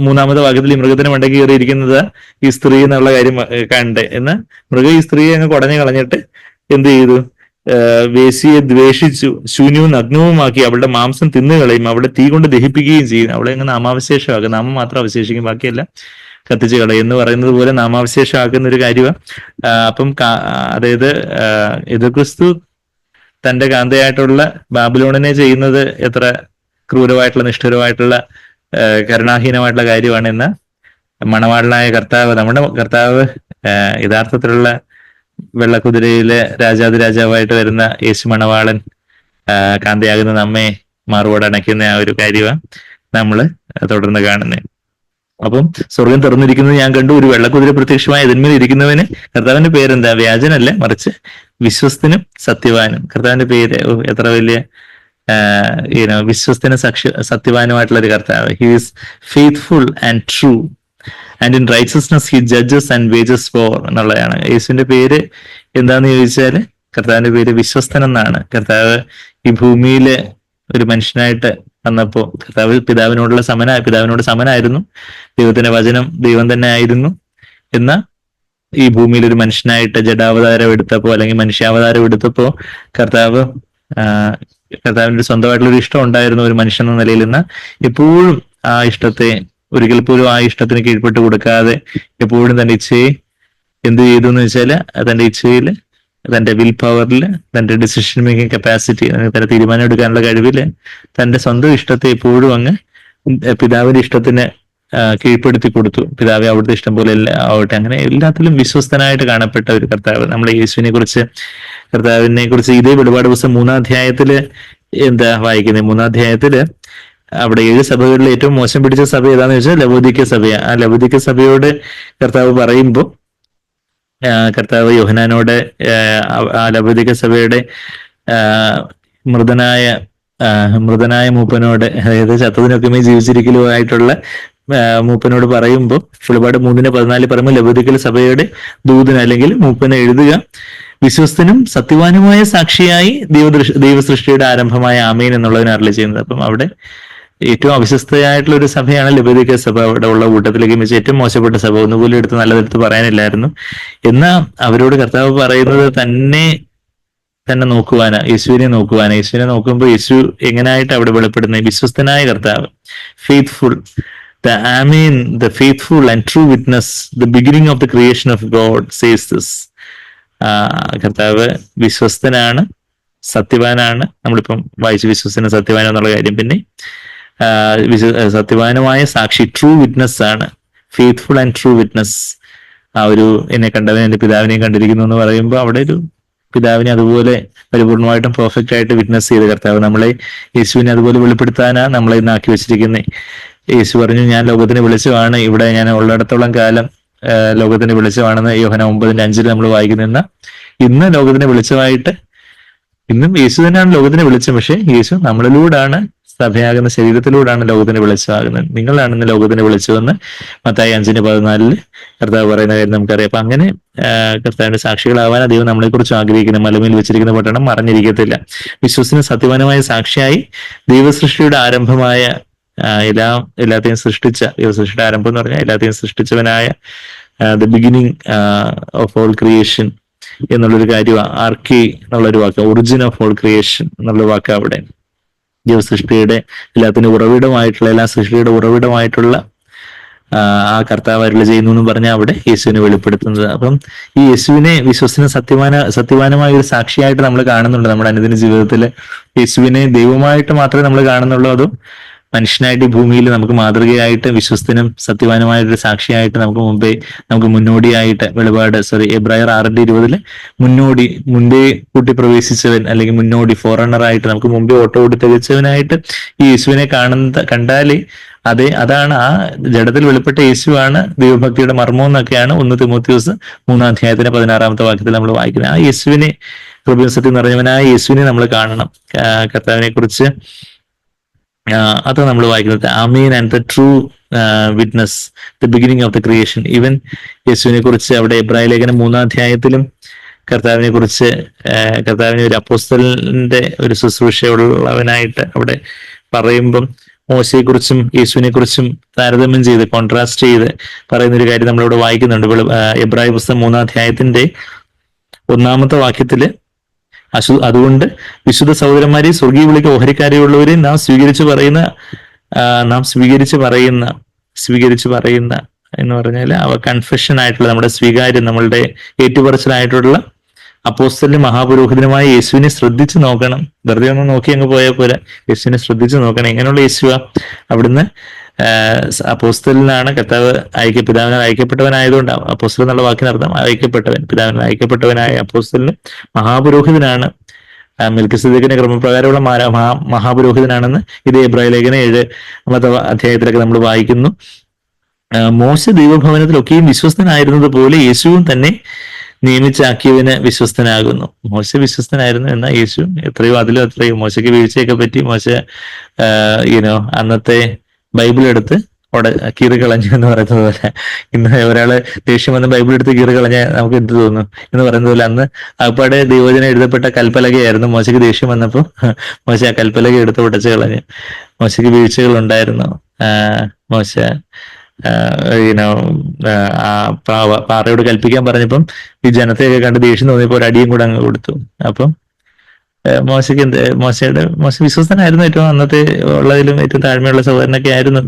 3-ാമത്തെ വാക്യത്തിൽ ഈ മൃഗത്തിന്റെ മണ്ടയ്ക്ക് കയറി ഇരിക്കുന്നത് ഈ സ്ത്രീ എന്നുള്ള കാര്യം കണ്ടേ. എന്നാൽ മൃഗം ഈ സ്ത്രീയെ അങ്ങ് കുടഞ്ഞു കളഞ്ഞിട്ട് എന്ത് ചെയ്തു? വേശിയെ ദ്വേഷിച്ചു, ശൂന്യവും നഗ്നവുമാക്കി, അവളുടെ മാംസം തിന്നുകളയും, അവളുടെ തീ കൊണ്ട് ദഹിപ്പിക്കുകയും ചെയ്യും. അവളെ അങ്ങ് നാമാവശേഷമാക്കും, നാമം മാത്രം അവശേഷിക്കും, ബാക്കിയല്ല കത്തിച്ചു കളയും എന്ന് പറയുന്നത് പോലെ നാമാവശേഷമാക്കുന്ന ഒരു കാര്യമാണ്. അപ്പം അതായത് എതിർക്രിസ്തു തന്റെ കാന്തയായിട്ടുള്ള ബാബിലോണിനെ ചെയ്യുന്നത് എത്ര ക്രൂരമായിട്ടുള്ള, നിഷ്ഠുരമായിട്ടുള്ള, കരുണാഹീനമായിട്ടുള്ള കാര്യമാണെന്ന് മണവാളനായ കർത്താവ്, നമ്മുടെ കർത്താവ് യഥാർത്ഥത്തിലുള്ള വെള്ളക്കുതിരയിലെ രാജാതിരാജാവായിട്ട് വരുന്ന യേശു മണവാളൻ കാന്തയാകുന്ന നമ്മെ മാറുപോട് അണയ്ക്കുന്ന ആ ഒരു കാര്യമാണ് നമ്മള് തുടർന്ന് കാണുന്നത്. അപ്പം സ്വർഗം തുറന്നിരിക്കുന്നത് ഞാൻ കണ്ടു, ഒരു വെള്ളക്കുതിര പ്രത്യക്ഷമായി അതിന്മേൽ ഇരിക്കുന്നവന്, കർത്താവിന്റെ പേരെന്താ? വ്യാജനല്ല, മറിച്ച് വിശ്വസ്തനും സത്യവാനും. കർത്താവിന്റെ പേര് എത്ര വലിയ വിശ്വസ്തനും സത്യവാനുമായിട്ടുള്ള ഒരു കർത്താവ്. He is faithful and true and in righteousness he judges and wages war എന്നുള്ളതാണ്. യേശുവിന്റെ പേര് എന്താന്ന് ചോദിച്ചാല് കർത്താവിന്റെ പേര് വിശ്വസ്തൻ എന്നാണ്. കർത്താവ് ഈ ഭൂമിയിലെ ഒരു മനുഷ്യനായിട്ട് വന്നപ്പോ കർത്താവ് പിതാവിനോട് സമനായിരുന്നു. ദൈവത്തിന്റെ വചനം ദൈവം തന്നെ ആയിരുന്നു. എന്നാൽ ഈ ഭൂമിയിൽ ഒരു മനുഷ്യനായിട്ട് ജഡാവതാരം എടുത്തപ്പോ, അല്ലെങ്കിൽ മനുഷ്യാവതാരം എടുത്തപ്പോ കർത്താവിന്റെ സ്വന്തമായിട്ടുള്ള ഒരു ഇഷ്ടം ഉണ്ടായിരുന്നു ഒരു മനുഷ്യൻ എന്ന നിലയിൽ നിന്ന്. എപ്പോഴും ആ ഇഷ്ടത്തെ, ഒരിക്കൽ പോലും ആ ഇഷ്ടത്തിന് കീഴ്പ്പെട്ട് കൊടുക്കാതെ എപ്പോഴും തന്റെ ഇച്ഛയെ എന്ത് ചെയ്തു എന്ന് വെച്ചാല് തന്റെ ഇച്ഛയില്, തന്റെ വിൽ പവറിൽ, തന്റെ ഡിസിഷൻ മേക്കിംഗ് കപ്പാസിറ്റി, തന്റെ തീരുമാനം എടുക്കാനുള്ള കഴിവില് തന്റെ സ്വന്തം ഇഷ്ടത്തെ എപ്പോഴും അങ്ങ് പിതാവിന്റെ ഇഷ്ടത്തിന് കീഴ്പ്പെടുത്തി കൊടുത്തു. പിതാവെ അവിടുത്തെ ഇഷ്ടം പോലെ ആവട്ടെ. അങ്ങനെ എല്ലാത്തിലും വിശ്വസ്തനായിട്ട് കാണപ്പെട്ട ഒരു കർത്താവ്. നമ്മളെ കർത്താവിനെ കുറിച്ച് ഇതേ വെളിപാട് പുസ്തകം 3-ാം അധ്യായത്തില് എന്താ വായിക്കുന്നത്? 3-ാം അധ്യായത്തില് അവിടെ 7 സഭകളിൽ ഏറ്റവും മോശം പിടിച്ച സഭ ഏതാന്ന് വെച്ചാൽ ലവോദിക്ക സഭയാണ്. ആ ലവോദിക്ക സഭയോട് കർത്താവ് പറയുമ്പോൾ, കർത്താവ് യോഹന്നാനോട് ആ ലവോദിക്ക സഭയുടെ മൃതനായ മൂപ്പനോട്, അതായത് ചത്തതിനൊക്കെ ജീവിച്ചിരിക്കലുമായിട്ടുള്ള മൂപ്പനോട് പറയുമ്പോൾ, വെളിപാട് 3:14 പറയുമ്പോൾ ലവോദിക്കൽ സഭയുടെ ദൂതന് അല്ലെങ്കിൽ മൂപ്പന് എഴുതുക, വിശ്വസ്തനും സത്യവാനുമായ സാക്ഷിയായി ദൈവസൃഷ്ടിയുടെ ആരംഭമായ ആമേൻ എന്നുള്ളതിന് അരുളി ചെയ്യുന്നത്. അപ്പം അവിടെ ഏറ്റവും അവിശ്വസ്തയായിട്ടുള്ള ഒരു സഭയാണ് ലബോദിക്ക സഭ. അവിടെ ഉള്ള കൂട്ടത്തിലേക്ക് വെച്ച് ഏറ്റവും മോശപ്പെട്ട സഭ, ഒന്നുപോലും നല്ലതെടുത്ത് പറയാനില്ലായിരുന്നു. എന്നാൽ അവരോട് കർത്താവ് പറയുന്നത് തന്നെ നോക്കുവാനാ, യേശുവിനെ നോക്കുമ്പോൾ യേശു എങ്ങനായിട്ട് അവിടെ വെളിപ്പെടുന്നത്? വിശ്വസ്തനായ കർത്താവ്, faithful, the faithful and true witness, the beginning of the creation of God says this. കർത്താവ് വിശ്വസ്തനാണ്, സത്യവാനാണ്. നമ്മളിപ്പം വായിച്ചു വിശ്വസ്തനും സത്യവാനും എന്നുള്ള കാര്യം. പിന്നെ സത്യവാനുമായ സാക്ഷി, ട്രൂ വിറ്റ്നസ് ആണ്, ഫെയ്ത്ത്ഫുൾ ആൻഡ് ട്രൂ വിറ്റ്നസ്. ആ ഒരു എന്നെ കണ്ടവൻ എന്റെ പിതാവിനെയും കണ്ടിരിക്കുന്നു എന്ന് പറയുമ്പോൾ അവിടെ ഒരു പിതാവിനെ അതുപോലെ പരിപൂർണമായിട്ടും പെർഫെക്റ്റ് ആയിട്ട് വിറ്റ്നസ് ചെയ്ത കർത്താവ് നമ്മളെ, യേശുവിനെ അതുപോലെ വെളിപ്പെടുത്താനാ നമ്മളെ ഇന്ന് ആക്കി വെച്ചിരിക്കുന്നത്. യേശു പറഞ്ഞു, ഞാൻ ലോകത്തിന് വെളിച്ചമാണ്, ഇവിടെ ഞാൻ ഉള്ളിടത്തോളം കാലം ലോകത്തിന് വെളിച്ചമാണെന്ന് യോഹന്നാൻ 9:5 നമ്മൾ വായിക്കുന്ന. ഇന്ന് ലോകത്തിന് വെളിച്ചമായിട്ട്, ഇന്നും യേശു തന്നെയാണ് ലോകത്തിന് വെളിച്ചം. പക്ഷെ യേശു നമ്മളിലൂടാണ്, സഭയാകുന്ന ശരീരത്തിലൂടാണ് ലോകത്തിന് വെളിച്ചമാകുന്നത്. നിങ്ങളാണ് ഇന്ന് ലോകത്തിന് വെളിച്ചമെന്ന് മത്തായി 5:14 കർത്താവ് പറയുന്ന കാര്യം നമുക്കറിയാം. അപ്പൊ അങ്ങനെ കർത്താവിന്റെ സാക്ഷികളാവാൻ ദൈവം നമ്മളെ കുറിച്ച് ആഗ്രഹിക്കുന്നു. മലമേൽ വെച്ചിരിക്കുന്ന പട്ടണം മറഞ്ഞിരിക്കത്തില്ല. വിശ്വസിന് സത്യവാനുമായ സാക്ഷിയായി ദൈവസൃഷ്ടിയുടെ ആരംഭമായ എല്ലാത്തെയും സൃഷ്ടിച്ച, ദൈവസൃഷ്ടിയുടെ ആരംഭം എന്ന് പറഞ്ഞാൽ എല്ലാത്തെയും സൃഷ്ടിച്ചവനായ the beginning of all creation എന്നുള്ളൊരു കാര്യമാണ്. ആർക്കി എന്നുള്ളൊരു വാക്ക്, ഒറിജിൻ ഓഫ് ഓൾ ക്രിയേഷൻ എന്നുള്ള വാക്ക് അവിടെ ദൈവസൃഷ്ടിയുടെ എല്ലാത്തിനും ഉറവിടമായിട്ടുള്ള, എല്ലാ സൃഷ്ടിയുടെ ഉറവിടമായിട്ടുള്ള ആ കർത്താവ് അരുളി ചെയ്യുന്നു എന്ന് പറഞ്ഞാൽ അവിടെ യേശുവിനെ വെളിപ്പെടുത്തുന്നത്. അപ്പം ഈ യേശുവിനെ വിശ്വസിന് സത്യവാനമായ ഒരു സാക്ഷിയായിട്ട് നമ്മൾ കാണുന്നുണ്ട് നമ്മുടെ അനുദിന ജീവിതത്തിൽ. യേശുവിനെ ദൈവമായിട്ട് മാത്രമേ നമ്മൾ കാണുന്നുള്ളൂ, അതോ മനുഷ്യനായിട്ട് ഈ ഭൂമിയിൽ നമുക്ക് മാതൃകയായിട്ട് വിശ്വസ്തനും സത്യവാനുമായൊരു സാക്ഷിയായിട്ട് നമുക്ക് മുന്നോടിയായിട്ട് എബ്രായർ 6:20 മുൻപേ കൂട്ടി പ്രവേശിച്ചവൻ, അല്ലെങ്കിൽ മുന്നോടി ഫോറണ്ണറായിട്ട് നമുക്ക് മുമ്പേ ഓട്ടോ ഓടി തികച്ചവനായിട്ട് ഈ യേശുവിനെ കണ്ടാലേ അതാണ് ആ ജഡത്തിൽ വെളിപ്പെട്ട യേശുവാണ് ദൈവഭക്തിയുടെ മർമ്മം എന്നൊക്കെയാണ് 1 തിമോത്തിയോസ് 3-16 വാക്യത്തിൽ നമ്മൾ വായിക്കുന്നത്. ആ യേശുവിനെ, കൃപയും സത്യം നിറഞ്ഞവനായ യേശുവിനെ നമ്മൾ കാണണം. കർത്താവിനെ കുറിച്ച് അത് നമ്മൾ വായിക്കുന്നത് amen and the true witness, the beginning of the creation. Even യേശുവിനെ കുറിച്ച് അവിടെ എബ്രായ ലേഖനം 3-ാം കർത്താവിനെ കുറിച്ച് കർത്താവിനെ ഒരു അപ്പോസ്തലന്റെ ഒരു ശുശ്രൂഷയുള്ളവനായിട്ട് അവിടെ പറയുമ്പം മോശയെക്കുറിച്ചും യേശുവിനെ കുറിച്ചും താരതമ്യം ചെയ്ത് കോൺട്രാസ്റ്റ് ചെയ്ത് പറയുന്ന ഒരു കാര്യം നമ്മളിവിടെ വായിക്കുന്നുണ്ട്. എബ്രായ പുസ്തകം 3-ാം 1 വാക്യത്തില് അതുകൊണ്ട് വിശുദ്ധ സഹോദരന്മാരെ, സ്വർഗീയ വിളിക്ക് ഓഹരിക്കാരെയുള്ളവരെ നാം സ്വീകരിച്ചു പറയുന്ന എന്ന് പറഞ്ഞാൽ കൺഫെഷൻ ആയിട്ടുള്ള നമ്മുടെ സ്വീകാര്യം, നമ്മളുടെ ഏറ്റുപറച്ചിലായിട്ടുള്ള അപ്പോസ്തലനും മഹാപുരോഹിതനുമായ യേശുവിനെ ശ്രദ്ധിച്ചു നോക്കണം. വെറുതെ ഒന്ന് നോക്കി അങ്ങ് പോയാൽ പോരാ, യേശുവിനെ ശ്രദ്ധിച്ചു നോക്കണം. എങ്ങനെയുള്ള യേശുവാ? അവിടുന്ന് അപ്പോസ്തലനാണ് കർത്താവ് പിതാവിനാൽ അയക്കപ്പെട്ടവനായതുകൊണ്ട് അപ്പോസ്തലൻ എന്നുള്ള വാക്കിനർത്ഥം അയക്കപ്പെട്ടവൻ, പിതാവിനാൽ അയക്കപ്പെട്ടവനായ അപ്പോസ്തലനും മഹാപുരോഹിതനാണ്. മെൽക്കിസേദെക്കിന്റെ ക്രമപ്രകാരമുള്ള മഹാപുരോഹിതനാണെന്ന് ഇത് എബ്രായ ലേഖനം 7-ാം നമ്മൾ വായിക്കുന്നു. മോശ ദൈവഭവനത്തിലൊക്കെയും വിശ്വസ്തനായിരുന്നത് പോലെ യേശുവും തന്നെ നിയമിച്ചാക്കിയവന് വിശ്വസ്തനാകുന്നു. മോശ വിശ്വസ്തനായിരുന്നു, എന്നാൽ യേശു എത്രയോ മോശയ്ക്ക് വീഴ്ചയൊക്കെ പറ്റി. മോശ അന്നത്തെ ബൈബിൾ എടുത്ത് കീറി കളഞ്ഞു എന്ന് പറയുന്നത് പോലെ, ഇന്ന് ഒരാള് ദേഷ്യം വന്ന് ബൈബിൾ എടുത്ത് കീറി കളഞ്ഞ നമുക്ക് എന്ത് തോന്നും എന്ന് പറയുന്നത് പോലെ, അന്ന് അപ്പാടെ ദൈവജനം എഴുതപ്പെട്ട കൽപ്പലകയായിരുന്നു. മോശയ്ക്ക് ദേഷ്യം വന്നപ്പോൾ മോശ ആ കൽപ്പലക എടുത്ത് ഉടച്ചു കളഞ്ഞു. മോശയ്ക്ക് വീഴ്ചകൾ ഉണ്ടായിരുന്നു. മോശ പാറയോട് കൽപ്പിക്കാൻ പറഞ്ഞപ്പം ഈ ജനത്തെയൊക്കെ കണ്ട് ദേഷ്യം തോന്നിയപ്പോൾ ഒരു അടിയും കൂടെ അങ്ങ് കൊടുത്തു. അപ്പം മോശ വിശ്വസ്തനായിരുന്നു. ഏറ്റവും അന്നത്തെ ഉള്ളതിലും ഏറ്റവും താഴ്മയുള്ള സഹോദരനൊക്കെ ആയിരുന്നു.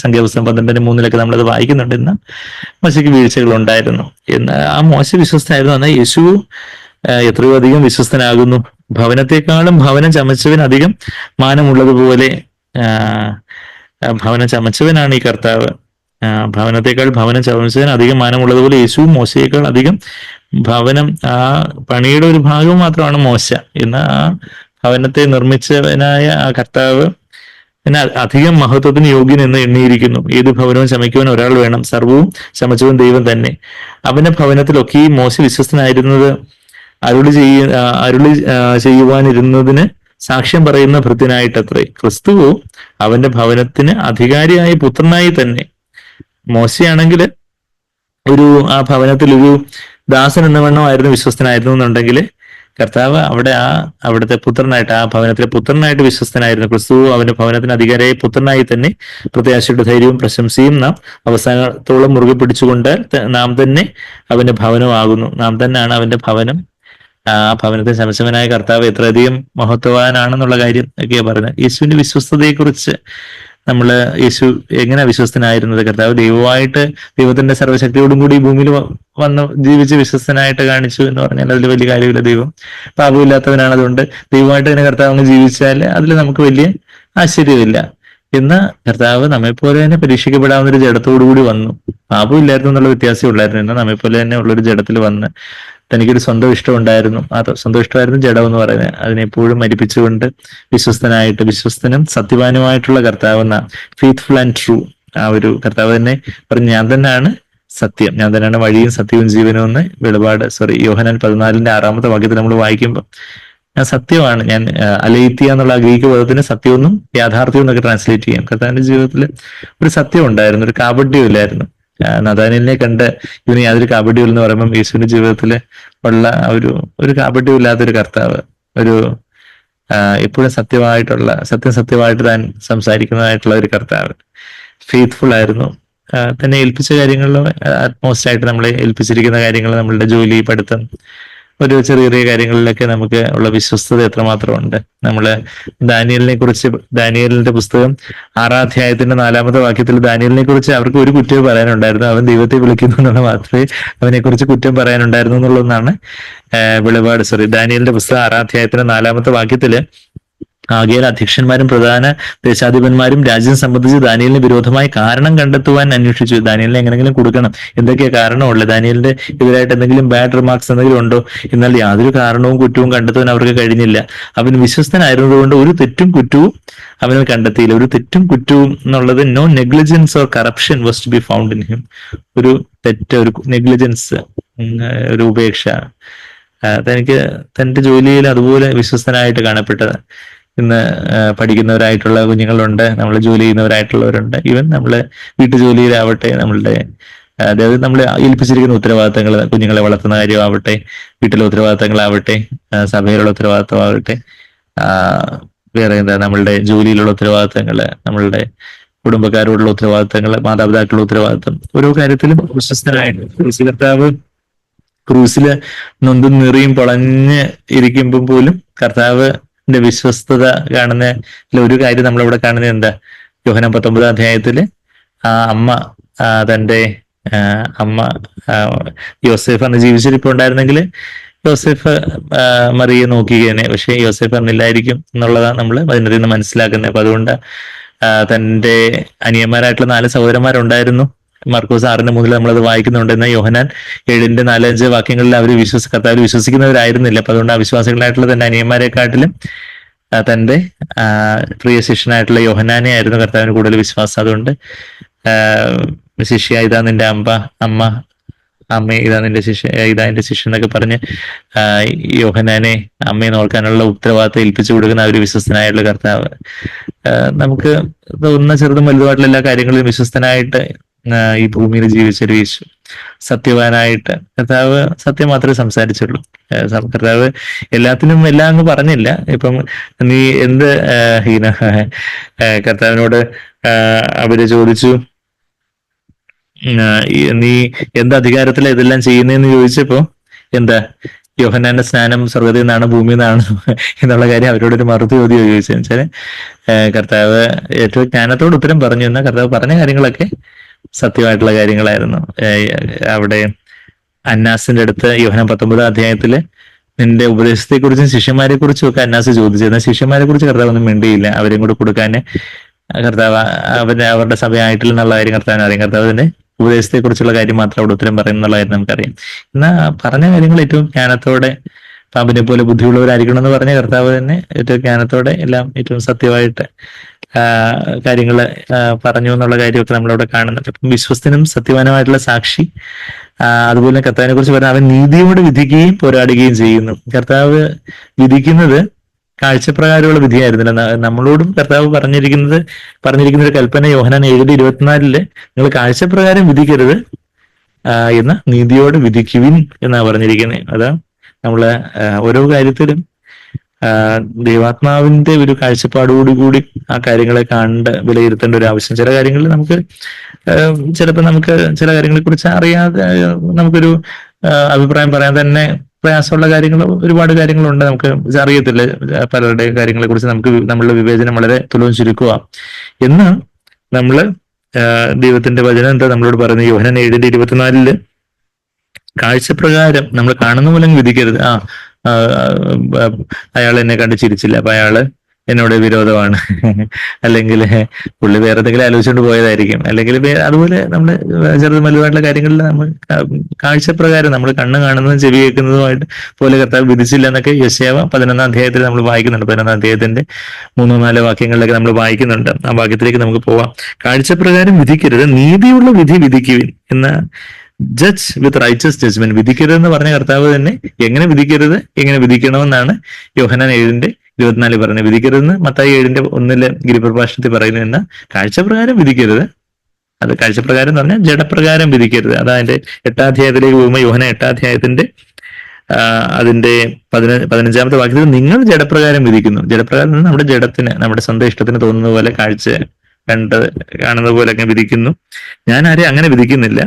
സംഖ്യാപുസ്തകം 12:3 നമ്മളത് വായിക്കുന്നുണ്ട്. എന്നാൽ മോശയ്ക്ക് വീഴ്ചകൾ ഉണ്ടായിരുന്നു. എന്നാൽ ആ മോശ വിശ്വസ്തനായിരുന്നു. എന്നാൽ യേശു എത്രയോ അധികം വിശ്വസ്തനാകുന്നു. ഭവനത്തെക്കാളും ഭവനം ചമച്ചവൻ അധികം മാനമുള്ളതുപോലെ ഭവനം ചമച്ചവനാണ് ഈ കർത്താവ്. ഭവനത്തെക്കാൾ ഭവനം ചമച്ചവൻ അധികം മാനമുള്ളതുപോലെ യേശുവും മോശയേക്കാൾ അധികം ഭവനം, ആ പണിയുടെ ഒരു ഭാഗം മാത്രമാണ് മോശ. എന്നാൽ ആ ഭവനത്തെ നിർമ്മിച്ചവനായ ആ കർത്താവ് അധികം മഹത്വത്തിന് യോഗ്യൻ എന്ന് എണ്ണിയിരിക്കുന്നു. ഏത് ഭവനവും ചമയ്ക്കുവാൻ ഒരാൾ വേണം, സർവവും ചമച്ചവൻ ദൈവം തന്നെ. അവന്റെ ഭവനത്തിലൊക്കെ ഈ മോശ വിശ്വസ്തനായിരുന്നത് അരുളി ചെയ്യുവാനിരുന്നതിന് സാക്ഷ്യം പറയുന്ന ഭൃത്യനായിട്ടത്രേ. ക്രിസ്തുവോ അവന്റെ ഭവനത്തിന് അധികാരിയായ പുത്രനായി തന്നെ. മോശയാണെങ്കിൽ ആ ഭവനത്തിൽ ഒരു ദാസൻ എന്ന വണ്ണമായിരുന്നു വിശ്വസ്തനായിരുന്നു എന്നുണ്ടെങ്കിൽ, കർത്താവ് അവിടുത്തെ പുത്രനായിട്ട്, ആ ഭവനത്തിലെ പുത്രനായിട്ട് വിശ്വസ്തനായിരുന്നു. ക്രിസ്തു അവന്റെ ഭവനത്തിന് അധികാരിയായ പുത്രനായി തന്നെ. പ്രത്യാശയുടെ ധൈര്യവും പ്രശംസയും നാം അവസാനത്തോളം മുറുകെ പിടിച്ചുകൊണ്ട് നാം തന്നെ അവന്റെ ഭവനമാകുന്നു. നാം തന്നെയാണ് അവന്റെ ഭവനം. ആ ഭവനത്തെ ചമച്ചവനായ കർത്താവ് എത്രയധികം മഹത്വവാനാണെന്നുള്ള കാര്യം ഒക്കെയാ പറയുന്നത്. യേശുവിന്റെ വിശ്വസ്തതയെക്കുറിച്ച് യേശു എങ്ങനെ വിശ്വസ്തനായിരുന്നത്? കർത്താവ് ദൈവത്തിന്റെ സർവ്വശക്തിയോടും കൂടി ഈ ഭൂമിയിൽ വന്ന് ജീവിച്ച് വിശ്വസ്തനായിട്ട് കാണിച്ചു എന്ന് പറഞ്ഞാൽ അതിൽ വലിയ കാര്യമില്ല. ദൈവം പാപമില്ലാത്തവനാണ്. അതുകൊണ്ട് ദൈവമായിട്ട് തന്നെ കർത്താവ് അങ്ങ് ജീവിച്ചാൽ അതിൽ നമുക്ക് വലിയ ആശ്ചര്യമില്ല. എന്ന് കർത്താവ് നമ്മെപ്പോലെ തന്നെ പരീക്ഷിക്കപ്പെടാവുന്ന ഒരു ജഡത്തോടുകൂടി വന്നു. പാപമില്ലായിരുന്നു എന്നുള്ള വ്യത്യാസം ഉള്ളായിരുന്നു. എന്നാൽ നമ്മെപ്പോലെ തന്നെ ഉള്ളൊരു ജഡത്തിൽ വന്ന് തനിക്കൊരു സ്വന്തം ഇഷ്ടം ഉണ്ടായിരുന്നു. ആ സ്വന്തം ഇഷ്ടമായിരുന്നു ജഡം എന്ന് പറയുന്നത്. അതിനെപ്പോഴും മരിപ്പിച്ചുകൊണ്ട് വിശ്വസ്തനും സത്യവാനുമായിട്ടുള്ള കർത്താവ് എന്ന ഫെയ്ത്ത്ഫുൾ ആൻഡ് ട്രൂ ആ ഒരു കർത്താവ് തന്നെ പറഞ്ഞു, ഞാൻ തന്നെയാണ് സത്യം, ഞാൻ തന്നെയാണ് വഴിയും സത്യവും ജീവനും എന്ന് യോഹന്നാൻ 14:6 വാക്യത്തിൽ നമ്മൾ വായിക്കുമ്പോൾ ഞാൻ സത്യമാണ്, ഞാൻ അലൈത്യ എന്നുള്ള ഗ്രീക്ക് പദത്തിന് സത്യമെന്നും യാഥാർത്ഥ്യം എന്നൊക്കെ ട്രാൻസ്ലേറ്റ് ചെയ്യാം. കർത്താവിന്റെ ജീവിതത്തിൽ ഒരു സത്യം ഉണ്ടായിരുന്നു, ഒരു കാപട്യം ഇല്ലായിരുന്നു. നഥാനിലിനെ കണ്ട് ഇവന് യാതൊരു കാപട്യം എന്ന് പറയുമ്പം യേശുവിന്റെ ജീവിതത്തിൽ ഉള്ള ഒരു കാപട്യം ഇല്ലാത്തൊരു കർത്താവ്, എപ്പോഴും സത്യമായിട്ട് താൻ സംസാരിക്കുന്നതായിട്ടുള്ള ഒരു കർത്താവ്, ഫെയ്ത്ത്ഫുൾ ആയിരുന്നു. തന്നെ ഏൽപ്പിച്ച കാര്യങ്ങളിൽ അറ്റ്മോസ്റ്റ് ആയിട്ട് നമ്മളെ ഏൽപ്പിച്ചിരിക്കുന്ന കാര്യങ്ങൾ, നമ്മളുടെ ജോലി, പഠിത്തം, ഒരു ചെറിയ കാര്യങ്ങളിലൊക്കെ നമുക്ക് ഉള്ള വിശ്വസ്തത എത്രമാത്രം ഉണ്ട്. നമ്മള് ദാനിയേലിന്റെ പുസ്തകം 6-ാം 4 ദാനിയേലിനെ കുറിച്ച് അവർക്ക് ഒരു കുറ്റം പറയാനുണ്ടായിരുന്നു. അവൻ ദൈവത്തെ വിളിക്കുന്നു എന്നുള്ള മാത്രമേ അവനെ കുറിച്ച് കുറ്റം പറയാനുണ്ടായിരുന്നു എന്നുള്ളതാണ് ദാനിയേലിന്റെ പുസ്തകം 6-ാം 4 ആകയാൽ അധ്യക്ഷന്മാരും പ്രധാന ദേശാധിപന്മാരും രാജ്യം സംബന്ധിച്ച് ദാനിയലിന് വിരോധമായി കാരണം കണ്ടെത്തുവാൻ അന്വേഷിച്ചു. ദാനിയലിനെ എങ്ങനെങ്കിലും കൊടുക്കണം, എന്തൊക്കെയാ കാരണമുള്ളത്, ദാനിയലിന്റെ എതിരായിട്ട് എന്തെങ്കിലും ബാഡ് റിമാർക്സ് എന്തെങ്കിലും ഉണ്ടോ? എന്നാൽ യാതൊരു കാരണവും കുറ്റവും കണ്ടെത്തുവാൻ അവർക്ക് കഴിഞ്ഞില്ല. അവൻ വിശ്വസ്തനായിരുന്നതുകൊണ്ട് ഒരു തെറ്റും കുറ്റവും അവന് കണ്ടെത്തിയില്ല. ഒരു തെറ്റും കുറ്റവും എന്നുള്ളത് no negligence or corruption was to be found in him. ഒരു തെറ്റ്, ഒരു നെഗ്ലിജൻസ്, ഒരു ഉപേക്ഷ, തനിക്ക് തന്റെ ജോലിയിൽ അതുപോലെ വിശ്വസ്തനായിട്ട് കാണപ്പെട്ടത്. ഇന്ന് പഠിക്കുന്നവരായിട്ടുള്ള കുഞ്ഞുങ്ങളുണ്ട്, നമ്മൾ ജോലി ചെയ്യുന്നവരായിട്ടുള്ളവരുണ്ട്, ഈവൻ നമ്മള് വീട്ടുജോലിയിലാവട്ടെ, നമ്മളുടെ അതായത് നമ്മൾ ഏൽപ്പിച്ചിരിക്കുന്ന ഉത്തരവാദിത്തങ്ങൾ, കുഞ്ഞുങ്ങളെ വളർത്തുന്ന കാര്യമാവട്ടെ, വീട്ടിലെ ഉത്തരവാദിത്തങ്ങളാവട്ടെ, സഭയിലുള്ള ഉത്തരവാദിത്തമാവട്ടെ, വേറെ എന്താ നമ്മളുടെ ജോലിയിലുള്ള ഉത്തരവാദിത്തങ്ങള്, നമ്മളുടെ കുടുംബക്കാരോടുള്ള ഉത്തരവാദിത്തങ്ങൾ, മാതാപിതാക്കളുടെ ഉത്തരവാദിത്തം, ഓരോ കാര്യത്തിലും വിശ്വസ്തനായിട്ട് കർത്താവ് ക്രൂസില് നൊന്തും നിറിയും പൊളഞ്ഞ് ഇരിക്കുമ്പോൾ പോലും കർത്താവിന്റെ വിശ്വസ്തത കാണുന്ന ഒരു കാര്യം നമ്മളിവിടെ കാണുന്നത് എന്താ? യോഹന്നാൻ 19 അധ്യായത്തില് ആ അമ്മ തന്റെ അമ്മ യോസേഫ് അന്ന് ജീവിച്ചിരിപ്പുണ്ടായിരുന്നെങ്കിൽ യോസേഫ് മറിയെ നോക്കുകയാണ്, പക്ഷെ യോസേഫ് അന്നില്ലായിരിക്കും എന്നുള്ളതാണ് നമ്മൾ അതിനകത്ത് നിന്ന് മനസ്സിലാക്കുന്നത്. അപ്പൊ അതുകൊണ്ട് തന്റെ അനിയന്മാരായിട്ടുള്ള 4 സഹോദരന്മാരുണ്ടായിരുന്നു. മർക്കോസ് 6:3 നമ്മളത് വായിക്കുന്നുണ്ട്. എന്നാൽ യോഹന്നാൻ 7:4-5 വാക്യങ്ങളിൽ അവർ കർത്താവിൽ വിശ്വസിക്കുന്നവരായിരുന്നില്ല. അപ്പൊ അതുകൊണ്ട് അവിശ്വാസികളായിട്ടുള്ള തന്റെ അനിയന്മാരെക്കാട്ടിലും തന്റെ പ്രിയ ശിഷ്യനായിട്ടുള്ള യോഹന്നാനെ ആയിരുന്നു കർത്താവിന് കൂടുതൽ വിശ്വാസം. അതുകൊണ്ട് ശിഷ്യ ഇതാ നിന്റെ അമ്മ ഇതാ നിന്റെ ഇതാ എന്റെ ശിഷ്യ എന്നൊക്കെ പറഞ്ഞ് യോഹന്നാനെ അമ്മയെ നോക്കാനുള്ള ഉത്തരവാദിത്തം ഏൽപ്പിച്ചു കൊടുക്കുന്ന ഒരു വിശ്വസ്തനായിട്ടുള്ള കർത്താവ്. നമുക്ക് തോന്നുന്ന ചെറുതും വലുതുമായിട്ടുള്ള എല്ലാ കാര്യങ്ങളിലും വിശ്വസ്തനായിട്ട് ഈ ഭൂമിയിൽ ജീവിച്ചൊരു യേശു, സത്യവാനായിട്ട് കർത്താവ് സത്യം മാത്രമേ സംസാരിച്ചുള്ളൂ. കർത്താവ് എല്ലാത്തിനും എല്ലാം അങ്ങ് പറഞ്ഞില്ല. ഇപ്പം നീ എന്ത് കർത്താവിനോട് അവര് ചോദിച്ചു, നീ എന്ത് അധികാരത്തിലാണ് ഇതെല്ലാം ചെയ്യുന്നതെന്ന് ചോദിച്ചപ്പോ എന്താ, യോഹന്നാന്റെ സ്നാനം സ്വർഗത്തിൽ നിന്നാണ് ഭൂമിയിൽ നിന്നാണ് എന്നുള്ള കാര്യം അവരോടൊരു ചോദ്യം ചോദിച്ചതെന്ന് വെച്ചാല് കർത്താവ് ഏറ്റവും ജ്ഞാനത്തോട് ഉത്തരം പറഞ്ഞു. എന്നാൽ കർത്താവ് പറഞ്ഞ കാര്യങ്ങളൊക്കെ സത്യമായിട്ടുള്ള കാര്യങ്ങളായിരുന്നു. അവിടെ അന്നാസിന്റെ അടുത്ത് യോഹന്നാൻ 19 അധ്യായത്തില് നിന്റെ ഉപദേശത്തെക്കുറിച്ചും ശിഷ്യന്മാരെ കുറിച്ചും ഒക്കെ അന്നാസ് ചോദിച്ചു. എന്നാൽ ശിഷ്യന്മാരെ കുറിച്ച് കർത്താവ് ഒന്നും മിണ്ടിയില്ല. അവരെയും കൂടെ കൊടുക്കാന് കർത്താവ് അവരുടെ സഭയായിട്ടില്ല എന്നുള്ള കാര്യം കർത്താവിന് അറിയാം. കർത്താവിന്റെ ഉപദേശത്തെ കുറിച്ചുള്ള കാര്യം മാത്രം അവിടെ ഉത്തരം പറയുന്നുള്ള കാര്യം നമുക്കറിയാം. എന്നാൽ പറഞ്ഞ കാര്യങ്ങൾ ഏറ്റവും ജ്ഞാനത്തോടെ, പാമ്പിനെ പോലെ ബുദ്ധിയുള്ളവരായിരിക്കണം എന്ന് പറഞ്ഞ കർത്താവ് തന്നെ ഏറ്റവും ജ്ഞാനത്തോടെ എല്ലാം ഏറ്റവും സത്യമായിട്ട് കാര്യങ്ങൾ പറഞ്ഞു എന്നുള്ള കാര്യമൊക്കെ നമ്മളവിടെ കാണുന്നുണ്ട്. അപ്പം വിശ്വസ്തനും സത്യവാനുമായിട്ടുള്ള സാക്ഷി, അതുപോലെ കർത്താവിനെ കുറിച്ച് പറഞ്ഞാൽ അവൻ നീതിയോട് വിധിക്കുകയും പോരാടുകയും ചെയ്യുന്നു. കർത്താവ് വിധിക്കുന്നത് കാഴ്ചപ്രകാരമുള്ള വിധിയായിരുന്നില്ല. നമ്മളോടും കർത്താവ് പറഞ്ഞിരിക്കുന്ന ഒരു കൽപ്പന യോഹന്നാൻ 7:24 നിങ്ങൾ കാഴ്ചപ്രകാരം വിധിക്കരുത് എന്ന് നീതിയോട് വിധിക്കുവിൻ എന്നാ പറഞ്ഞിരിക്കുന്നത്. അതാ നമ്മള് ഓരോ കാര്യത്തിലും ദൈവാത്മാവിന്റെ ഒരു കാഴ്ചപ്പാടോടുകൂടി ആ കാര്യങ്ങളെ കണ്ട് വിലയിരുത്തേണ്ട ഒരു ആവശ്യം. ചില കാര്യങ്ങളിൽ നമുക്ക് ചിലപ്പോൾ ചില കാര്യങ്ങളെ കുറിച്ച് അറിയാതെ നമുക്കൊരു അഭിപ്രായം പറയാൻ തന്നെ പ്രയാസമുള്ള കാര്യങ്ങൾ, ഒരുപാട് കാര്യങ്ങളുണ്ട്. നമുക്ക് അറിയത്തില്ല പലരുടെ കാര്യങ്ങളെ കുറിച്ച്. നമ്മളുടെ വിവേചനം വളരെ തുലവും ചുരുക്കുക എന്ന് നമ്മള് ദൈവത്തിന്റെ വചനം എന്താ നമ്മളോട് പറയുന്നത്? യോഹന്നാൻ 7:24 കാഴ്ചപ്രകാരം നമ്മൾ കാണുന്ന പോലെ വിധിക്കരുത്. അയാൾ എന്നെ കണ്ട് ചിരിച്ചില്ല, അപ്പൊ അയാള് എന്നോട് വിരോധമാണ്, അല്ലെങ്കിൽ പുള്ളി വേറെ എന്തെങ്കിലും ആലോചിച്ചുകൊണ്ട് പോയതായിരിക്കും, അല്ലെങ്കിൽ അതുപോലെ നമ്മള് ചെറുതും വലുതായിട്ടുള്ള കാര്യങ്ങളിൽ നമ്മൾ കാഴ്ചപ്രകാരം നമ്മൾ കണ്ണ് കാണുന്നതും ചെവി കേൾക്കുന്നതുമായിട്ട് പോലെ കർത്താവ് വിധിച്ചില്ല എന്നൊക്കെ യെശയ്യാവ് 11 അധ്യായത്തിൽ നമ്മൾ വായിക്കുന്നുണ്ട്. 11 അധ്യായത്തിന്റെ 3-4 വാക്യങ്ങളിലൊക്കെ നമ്മൾ വായിക്കുന്നുണ്ട്. ആ വാക്യത്തിലേക്ക് നമുക്ക് പോവാം. കാഴ്ചപ്രകാരം വിധിക്കരുത്, നീതിയുള്ള വിധി വിധിക്കുവിൻ എന്ന ജഡ്ജ് വിത്ത് റൈച്ചസ് ജഡ്ജ്മെന്റ്. വിധിക്കരുതെന്ന് പറഞ്ഞ കർത്താവ് തന്നെ എങ്ങനെ വിധിക്കരുത്, എങ്ങനെ വിധിക്കണമെന്നാണ് യോഹന്നാൻ 7:24 പറഞ്ഞത്. വിധിക്കരുതെന്ന് മത്തായി 7:1 ഗിരിപ്രഭാഷണത്തിൽ പറയുന്നതെന്ന് കാഴ്ചപ്രകാരം വിധിക്കരുത്. അത് കാഴ്ചപ്രകാരം എന്ന് പറഞ്ഞാൽ ജഡപ്രകാരം വിധിക്കരുത്. അതാ അതിന്റെ 8 അധ്യായത്തിലേക്ക് പോകുമ്പോൾ യോഹന്നാൻ 8 അധ്യായത്തിന്റെ അതിന്റെ 15-ാമത്തെ വാക്യത്തിൽ നിങ്ങൾ ജഡപ്രകാരം വിധിക്കുന്നു. ജഡപ്രകാരം നമ്മുടെ ജഡത്തിന്, നമ്മുടെ സ്വന്തം ഇഷ്ടത്തിന് തോന്നുന്ന പോലെ കാണുന്ന പോലെയൊക്കെ വിധിക്കുന്നു. ഞാൻ ആരെയും അങ്ങനെ വിധിക്കുന്നില്ല.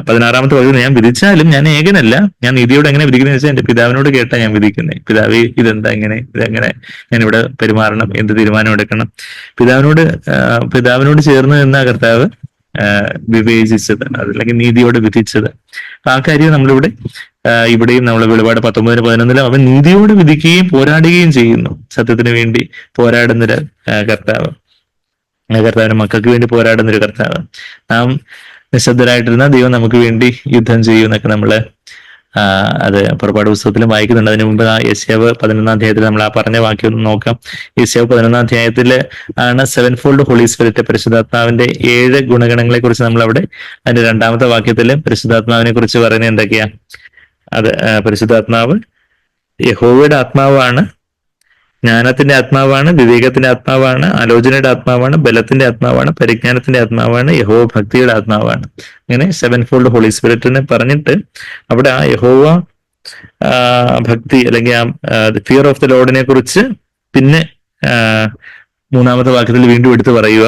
16-ാമത്തെ വാക്യത്തിൽ ഞാൻ വിധിച്ചാലും ഞാൻ ഏകനല്ല, ഞാൻ നീതിയോട് എങ്ങനെ വിധിക്കുന്നത് വെച്ചാൽ എന്റെ പിതാവിനോട് കേട്ടാ ഞാൻ വിധിക്കുന്നത്. പിതാവ് ഇതെന്താ ഇതെങ്ങനെ ഞാൻ ഇവിടെ പെരുമാറണം, എന്ത് തീരുമാനം എടുക്കണം, പിതാവിനോട് ചേർന്ന് നിന്ന കർത്താവ് വിവേചിച്ചത്, അതല്ലെങ്കിൽ നീതിയോടെ വിധിച്ചത്. അപ്പൊ ആ കാര്യം നമ്മളിവിടെ ഇവിടെയും നമ്മൾ വെളിപാട് 19:11 അവൻ നീതിയോടെ വിധിക്കുകയും പോരാടുകയും ചെയ്യുന്നു. സത്യത്തിന് വേണ്ടി പോരാടുന്നൊരു കർത്താവ്, കർത്താവിന്റെ മക്കൾക്ക് വേണ്ടി പോരാടുന്നൊരു കർത്താവ്. നാം നിശബ്ദരായിട്ടിരുന്ന ദൈവം നമുക്ക് വേണ്ടി യുദ്ധം ചെയ്യും എന്നൊക്കെ നമ്മള് അത് പുറപ്പാട് പുസ്തകത്തിലും വായിക്കുന്നുണ്ട്. അതിനു മുമ്പ് യെശയ്യാവ് 11-ാം നമ്മൾ ആ പറഞ്ഞ വാക്യം ഒന്ന് നോക്കാം. യെശയ്യാവ് 11-ാം ആണ് 7 ഫോൾഡ് ഹോളി സ്പിരിറ്റ്, പരിശുദ്ധാത്മാവിന്റെ 7 ഗുണഗണങ്ങളെ കുറിച്ച് നമ്മൾ അവിടെ അതിന്റെ 2-ാമത്തെ വാക്യത്തില് പരിശുദ്ധാത്മാവിനെ കുറിച്ച് പറയുന്നത് എന്തൊക്കെയാ? അത് പരിശുദ്ധാത്മാവ് യഹോവയുടെ ആത്മാവാണ്, ജ്ഞാനത്തിന്റെ ആത്മാവാണ്, വിവേകത്തിന്റെ ആത്മാവാണ്, ആലോചനയുടെ ആത്മാവാണ്, ബലത്തിന്റെ ആത്മാവാണ്, പരിജ്ഞാനത്തിന്റെ ആത്മാവാണ്, യഹോവ ഭക്തിയുടെ ആത്മാവാണ്. ഇങ്ങനെ 7 ഫോൾഡ് ഹോളി സ്പിരിറ്റിനെ പറഞ്ഞിട്ട് അവിടെ ആ യഹോവ ഭക്തി അല്ലെങ്കിൽ ആ ഫിയർ ഓഫ് ദ ലോർഡിനെ കുറിച്ച് പിന്നെ 3-ാമത്തെ വാക്യത്തിൽ വീണ്ടും എടുത്തു പറയുക.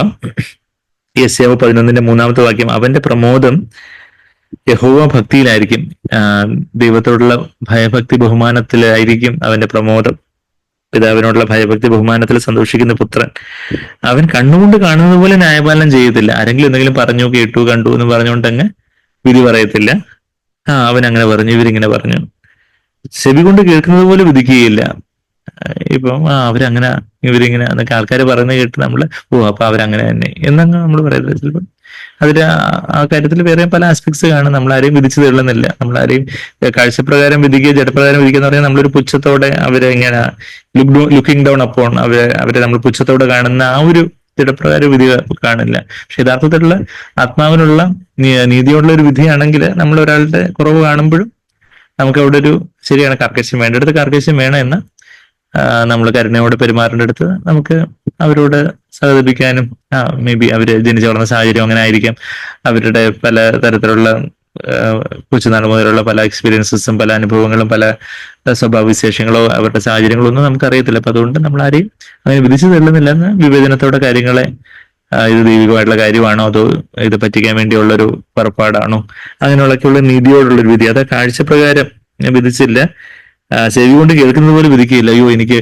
യെശയ്യാവ് 11-ന്റെ 3-ാമത്തെ വാക്യം, അവന്റെ പ്രമോദം യഹോവ ഭക്തിയിലായിരിക്കും, ദൈവത്തോടുള്ള ഭയഭക്തി ബഹുമാനത്തിലായിരിക്കും അവന്റെ പ്രമോദം. പിതാവിനോടുള്ള ഭയഭക്തി ബഹുമാനത്തിൽ സന്തോഷിക്കുന്ന പുത്രൻ. അവൻ കണ്ണുകൊണ്ട് കാണുന്നത് പോലെ ന്യായപാലനം ചെയ്യത്തില്ല. ആരെങ്കിലും എന്തെങ്കിലും പറഞ്ഞു, കേട്ടു, കണ്ടു എന്ന് പറഞ്ഞുകൊണ്ടങ്ങ് വിധി പറയത്തില്ല. അവൻ അങ്ങനെ പറഞ്ഞു, ഇവരിങ്ങനെ പറഞ്ഞു. ചെവി കൊണ്ട് കേൾക്കുന്നത് പോലെ വിധിക്കുകയില്ല. ഇപ്പം അവരങ്ങനെ ഇവരിങ്ങനെ എന്നൊക്കെ ആൾക്കാർ പറയുന്നത് കേട്ട് നമ്മള് അപ്പൊ അവരങ്ങനെ തന്നെ എന്നങ്ങ് നമ്മൾ പറയത്തില്ല. ചിലപ്പോൾ അതിൽ ആ കാര്യത്തിൽ വേറെ പല ആസ്പെക്ട്സ് കാണും. നമ്മളാരെയും വിധിച്ചു തള്ളുന്നില്ല. നമ്മളാരെയും കാഴ്ചപ്രകാരം വിധിക്കുക, ജഡപ്രകാരം വിധിക്കുക എന്ന് പറഞ്ഞാൽ നമ്മളൊരു പുച്ഛത്തോടെ അവരെ ഇങ്ങനെ ലുക്കിംഗ് ഡൗൺ അപ്പോൺ അവരെ നമ്മൾ പുച്ഛത്തോടെ കാണുന്ന ആ ഒരു ജഡപ്രകാരം വിധി കാണില്ല. പക്ഷെ യഥാർത്ഥത്തിലുള്ള ആത്മാവിനുള്ള നീതിയോടുള്ള ഒരു വിധിയാണെങ്കിൽ നമ്മൾ ഒരാളുടെ കുറവ് കാണുമ്പോഴും നമുക്ക് അവിടെ ഒരു ശരിയാണ് കാർക്കശ്യം വേണ്ടടുത്ത് കാർക്കശ്യം വേണം എന്ന് നമ്മൾ കരുണയോടെ പെരുമാറേണ്ടടുത്ത് നമുക്ക് അവരോട് സഹതപിക്കാനും മേ ബി അവര് ജനിച്ചു വളർന്ന സാഹചര്യം അങ്ങനെ ആയിരിക്കാം, അവരുടെ പല തരത്തിലുള്ള കൊച്ചുനാൾ മുതലുള്ള പല എക്സ്പീരിയൻസസും പല അനുഭവങ്ങളും പല സ്വഭാവവിശേഷങ്ങളോ അവരുടെ സാഹചര്യങ്ങളോ ഒന്നും നമുക്കറിയത്തില്ല. അപ്പൊ അതുകൊണ്ട് നമ്മൾ ആരെയും അങ്ങനെ വിധിച്ചു തള്ളുന്നില്ലെന്ന് വിവേചനത്തോടെ കാര്യങ്ങളെ ഇത് ദൈവികമായിട്ടുള്ള കാര്യമാണോ അതോ ഇത് പറ്റിക്കാൻ വേണ്ടിയുള്ളൊരു പുറപ്പാടാണോ അങ്ങനെയുള്ളൊക്കെയുള്ള നീതിയോടുള്ളൊരു വിധി. അത് കാഴ്ചപ്രകാരം വിധിച്ചില്ല, ചെവി കൊണ്ട് കേൾക്കുന്നത് പോലെ വിധിക്കുകയില്ല. അയ്യോ എനിക്ക്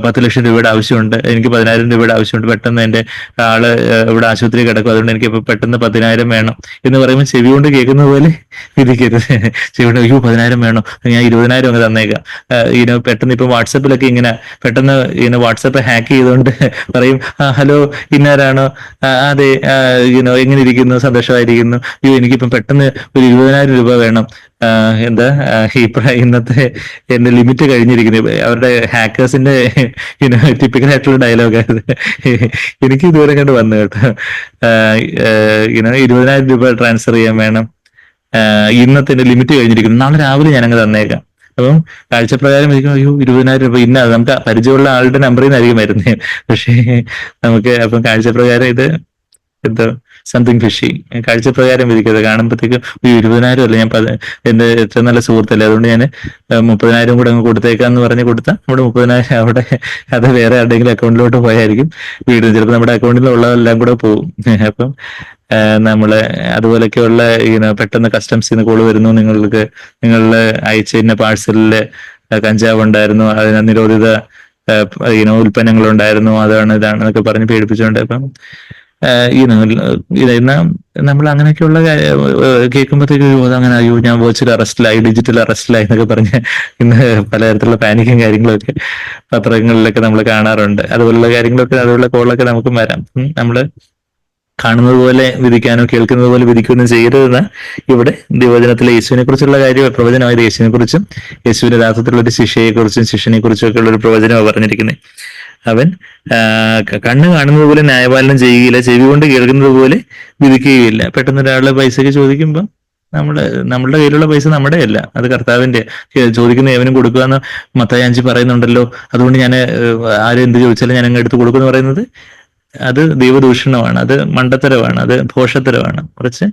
10 ലക്ഷം രൂപയുടെ ആവശ്യമുണ്ട്, എനിക്ക് 10,000 രൂപയുടെ ആവശ്യമുണ്ട്, പെട്ടെന്ന് എന്റെ ആള് ഇവിടെ ആശുപത്രി കിടക്കും, അതുകൊണ്ട് എനിക്ക് ഇപ്പൊ പെട്ടെന്ന് 10,000 വേണം എന്ന് പറയുമ്പോൾ ചെവി കൊണ്ട് കേൾക്കുന്ന പോലെ വിധിക്കരുത്. ചെവി കൊണ്ട് അയ്യോ 10,000 വേണോ, ഞാൻ 20,000 അങ്ങ് തന്നേക്കാം. പെട്ടെന്ന് ഇപ്പൊ വാട്സപ്പിലൊക്കെ ഇങ്ങനെ പെട്ടെന്ന് വാട്സപ്പ് ഹാക്ക് ചെയ്തുകൊണ്ട് പറയും, ഹലോ ഇന്നാരാണോ, അതെ എങ്ങനെ ഇരിക്കുന്നു, സന്തോഷമായിരിക്കുന്നു, അയ്യോ എനിക്കിപ്പം പെട്ടെന്ന് ഒരു 20,000 രൂപ വേണം, എന്താ ഇന്നത്തെ എന്റെ ലിമിറ്റ് കഴിഞ്ഞിരിക്കുന്നു. അവരുടെ ഹാക്കേഴ്സിന്റെ ടിപ്പിക്കൽ ആയിട്ടുള്ള ഡയലോഗായത് എനിക്ക് ഇതുവരെ കണ്ട് വന്നു കേട്ടോ. 20,000 രൂപ ട്രാൻസ്ഫർ ചെയ്യാൻ വേണം, ഇന്നത്തെ എന്റെ ലിമിറ്റ് കഴിഞ്ഞിരിക്കുന്നു, നാളെ രാവിലെ ഞാനങ്ങ് തന്നേക്കാം. അപ്പം കാഴ്ചപ്രകാരം ഇരിക്കും അയ്യോ 20,000 രൂപ ഇന്ന നമുക്ക് പരിചയമുള്ള ആളുടെ നമ്പറിൽ നിന്നായിരിക്കും വരുന്നത്. പക്ഷേ നമുക്ക് അപ്പം കാഴ്ചപ്രകാരം ഇത് എന്തോ സംതിങ് ഫിഷി, കാഴ്ചപ്രകാരം വിധിക്കരുത്. കാണുമ്പോഴത്തേക്കും 20,000 അല്ല, ഞാൻ എന്റെ ഏറ്റവും നല്ല സുഹൃത്തല്ലേ, അതുകൊണ്ട് ഞാൻ 30,000 കൂടെ അങ്ങ് കൊടുത്തേക്കാന്ന് പറഞ്ഞ് കൊടുത്താൽ നമ്മുടെ 30,000 അവിടെ അത് വേറെ ആരുടെയെങ്കിലും അക്കൗണ്ടിലോട്ട് പോയായിരിക്കും വീട്, ചിലപ്പോൾ നമ്മുടെ അക്കൗണ്ടിലുള്ളതെല്ലാം കൂടെ പോകും. അപ്പം നമ്മള് അതുപോലെയൊക്കെയുള്ള പെട്ടെന്ന് കസ്റ്റംസിൽ നിന്ന് കോള് വരുന്നു, നിങ്ങളുടെ അയച്ച പാഴ്സലില് കഞ്ചാവ് ഉണ്ടായിരുന്നു, അതിന് നിരോധിത ഉൽപ്പന്നങ്ങൾ അതാണ് ഇതാണെന്നൊക്കെ പറഞ്ഞ് പേടിപ്പിച്ചുകൊണ്ട് അപ്പം നമ്മൾ അങ്ങനെയൊക്കെയുള്ള കേൾക്കുമ്പോഴത്തേക്ക് അങ്ങനെ അയ്യോ ഞാൻ വെർച്വൽ അറസ്റ്റിലായി, ഡിജിറ്റൽ അറസ്റ്റിലായി എന്നൊക്കെ പറഞ്ഞ് ഇന്ന് പലതരത്തിലുള്ള പാനിക്കും കാര്യങ്ങളൊക്കെ പത്രങ്ങളിലൊക്കെ നമ്മൾ കാണാറുണ്ട്. അതുപോലുള്ള കാര്യങ്ങളൊക്കെ അതുപോലുള്ള കോളൊക്കെ നമുക്ക് വരാം. നമ്മൾ കാണുന്നത് പോലെ വിധിക്കാനോ കേൾക്കുന്നത് പോലെ വിധിക്കുകയൊന്നും ചെയ്യരുതെന്ന് ഇവിടെ ദൈവവചനത്തിലെ യേശുവിനെ കുറിച്ചുള്ള കാര്യം പ്രവചനമായത് യേശുവിനെ കുറിച്ചും യേശുവിന്റെ യഥാർത്ഥത്തിലുള്ള ഒരു ശിഷ്യയെക്കുറിച്ചും ശിഷ്യനെ കുറിച്ചും ഒക്കെ ഉള്ള ഒരു പ്രവചനമാണ് പറഞ്ഞിരിക്കുന്നത്. അവൻ കണ്ണ് കാണുന്നത് പോലെ ന്യായപാലനം ചെയ്യുകയില്ല, ചെവി കൊണ്ട് കേൾക്കുന്നത് പോലെ വിധിക്കുകയില്ല. പെട്ടെന്ന് ഒരാള് പൈസക്ക് ചോദിക്കുമ്പോൾ നമ്മളുടെ കയ്യിലുള്ള പൈസ നമ്മുടെ അല്ല, അത് കർത്താവിന്റെ. ചോദിക്കുന്ന ഏവനും കൊടുക്കുക എന്ന് മത്തായി 5 പറയുന്നുണ്ടല്ലോ. അതുകൊണ്ട് ഞാൻ ആരും എന്ത് ചോദിച്ചാലും ഞാൻ അങ്ങ് എടുത്ത് കൊടുക്കുമെന്ന് പറയുന്നത് അത് ദൈവദൂഷണമാണ്, അത് മണ്ടത്തരമാണ്, അത് ഭോഷത്തരമാണ്. കുറച്ച്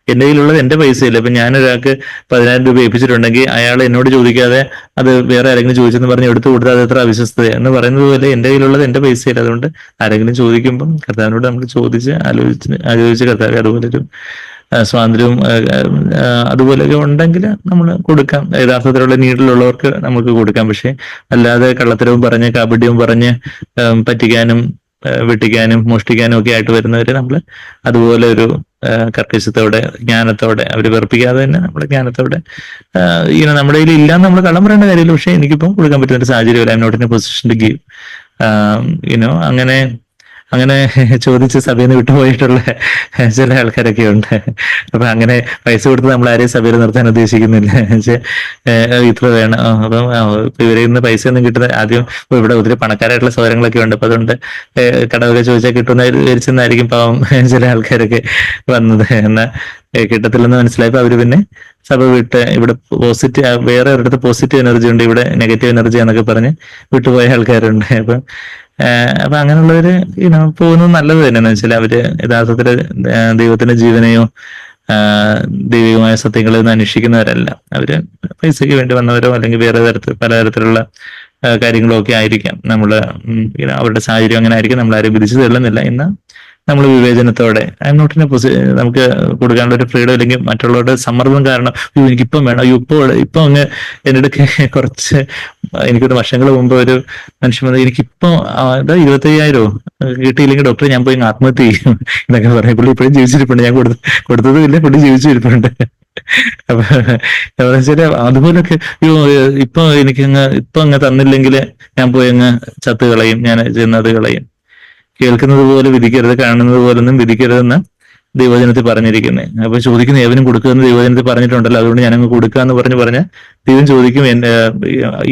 എന്റെ കയ്യിലുള്ളത് എന്റെ പൈസയില്ല. ഇപ്പൊ ഞാൻ ഒരാൾക്ക് 10,000 രൂപ ഏൽപ്പിച്ചിട്ടുണ്ടെങ്കിൽ അയാൾ എന്നോട് ചോദിക്കാതെ അത് വേറെ ആരെങ്കിലും ചോദിച്ചെന്ന് പറഞ്ഞ് എടുത്തു കൊടുത്താൽ അത് എത്ര അവിശ്വസ്തത എന്ന് പറയുന്നത് പോലെ എന്റെ കയ്യിലുള്ളത് എന്റെ പൈസയില്ല. അതുകൊണ്ട് ആരെങ്കിലും ചോദിക്കുമ്പം കർത്താവിനോട് നമ്മൾ ചോദിച്ച് ആലോചിച്ച് കർത്താവ് അതുപോലൊരു സ്വാതന്ത്ര്യവും അതുപോലെയൊക്കെ ഉണ്ടെങ്കിൽ നമ്മൾ കൊടുക്കാം. യഥാർത്ഥത്തിലുള്ള നീഡിലുള്ളവർക്ക് നമുക്ക് കൊടുക്കാം. പക്ഷെ അല്ലാതെ കള്ളത്തരവും പറഞ്ഞ് കാപട്യവും പറഞ്ഞ് പറ്റിക്കാനും വെട്ടിക്കാനും മോഷ്ടിക്കാനും ഒക്കെ ആയിട്ട് വരുന്നവരെ നമ്മൾ അതുപോലെ ഒരു കർക്കശത്തോടെ ജ്ഞാനത്തോടെ അവര് വെറുപ്പിക്കാതെ തന്നെ നമ്മുടെ ജ്ഞാനത്തോടെ ഇങ്ങനെ നമ്മുടെ കയ്യിൽ ഇല്ലാന്ന് നമ്മൾ കള്ളം പറയേണ്ട കാര്യമില്ല. പക്ഷെ എനിക്കിപ്പം കൊടുക്കാൻ പറ്റുന്ന ഒരു സാഹചര്യം I am not in a position to give you know അങ്ങനെ അങ്ങനെ ചോദിച്ച് സഭയിൽ നിന്ന് വിട്ടുപോയിട്ടുള്ള ചില ആൾക്കാരൊക്കെ ഉണ്ട്. അപ്പൊ അങ്ങനെ പൈസ കൊടുത്ത് നമ്മൾ ആരെയും സഭയിൽ നിർത്താൻ ഉദ്ദേശിക്കുന്നില്ല. ഇത്ര വേണം അപ്പം ഇവരിൽ നിന്ന് പൈസ ഒന്നും കിട്ടുന്ന ആദ്യം ഇവിടെ ഒത്തിരി പണക്കാരായിട്ടുള്ള സൗകര്യങ്ങളൊക്കെ ഉണ്ട്. അപ്പൊ അതുകൊണ്ട് കടവൊക്കെ ചോദിച്ചാൽ കിട്ടുന്ന വിചാരിച്ചെന്നായിരിക്കും പാവം ചില ആൾക്കാരൊക്കെ വന്നത്. എന്നാൽ കിട്ടത്തില്ലെന്ന് മനസ്സിലായപ്പോ അവര് പിന്നെ സഭ വിട്ട് ഇവിടെ പോസിറ്റീവ് വേറെ ഒരിടത്ത് പോസിറ്റീവ് എനർജി ഉണ്ട്, ഇവിടെ നെഗറ്റീവ് എനർജി എന്നൊക്കെ പറഞ്ഞ് വിട്ടുപോയ ആൾക്കാരുണ്ട്. അപ്പൊ അങ്ങനെയുള്ളവര് പോകുന്നത് നല്ലത് തന്നെയെന്ന് വെച്ചാൽ അവര് യഥാർത്ഥത്തില് ദൈവത്തിന്റെ ജീവനെയോ ദൈവികമായ സത്യങ്ങളെയൊന്നും അന്വേഷിക്കുന്നവരല്ല. അവര് പൈസയ്ക്ക് വേണ്ടി വന്നവരോ അല്ലെങ്കിൽ വേറെ പലതരത്തിലുള്ള കാര്യങ്ങളോ ഒക്കെ ആയിരിക്കാം. അവരുടെ സാഹചര്യം അങ്ങനെ ആയിരിക്കും. നമ്മൾ ആരും വിധിച്ചു തള്ളുന്നില്ല. എന്നാൽ നമ്മൾ വിവേചനത്തോടെ I am not in a നമുക്ക് കൊടുക്കാനുള്ള ഒരു ഫ്രീഡം അല്ലെങ്കിൽ മറ്റുള്ളവരുടെ സമ്മർദ്ദം കാരണം എനിക്കിപ്പം വേണം, ഇപ്പൊ അങ്ങ് എൻ്റെ അടുക്ക് കുറച്ച് എനിക്കൊരു വർഷങ്ങൾ മുമ്പ് ഒരു മനുഷ്യൻ വന്നത് എനിക്കിപ്പോ 25,000 കിട്ടിയില്ലെങ്കിൽ ഡോക്ടറെ ഞാൻ പോയി ആത്മഹത്യ ചെയ്യും എന്നൊക്കെ പറഞ്ഞു. പുള്ളി ഇപ്പോഴും ജീവിച്ചിരിപ്പുണ്ട്. ഞാൻ കൊടുത്തതും ഇല്ല, പുള്ളി ജീവിച്ചിരിപ്പുണ്ട്. അപ്പൊ വെച്ചാല് അതുപോലൊക്കെ ഇപ്പൊ അങ്ങ് തന്നില്ലെങ്കിൽ ഞാൻ പോയി അങ്ങ് ചത്ത് കളയും, ഞാൻ ചെന്നത് കളയും. കേൾക്കുന്നത് പോലെ വിധിക്കരുത്, കാണുന്നത് പോലൊന്നും വിധിക്കരുതെന്ന് ദൈവജനത്തിൽ പറഞ്ഞിരിക്കുന്നത്. അപ്പൊ ചോദിക്കുന്ന ഏവനും കൊടുക്കുമെന്ന് ദൈവജനത്തിൽ പറഞ്ഞിട്ടുണ്ടല്ലോ, അതുകൊണ്ട് ഞാനങ്ങ് കൊടുക്കുക എന്ന് പറഞ്ഞ ദൈവം ചോദിക്കും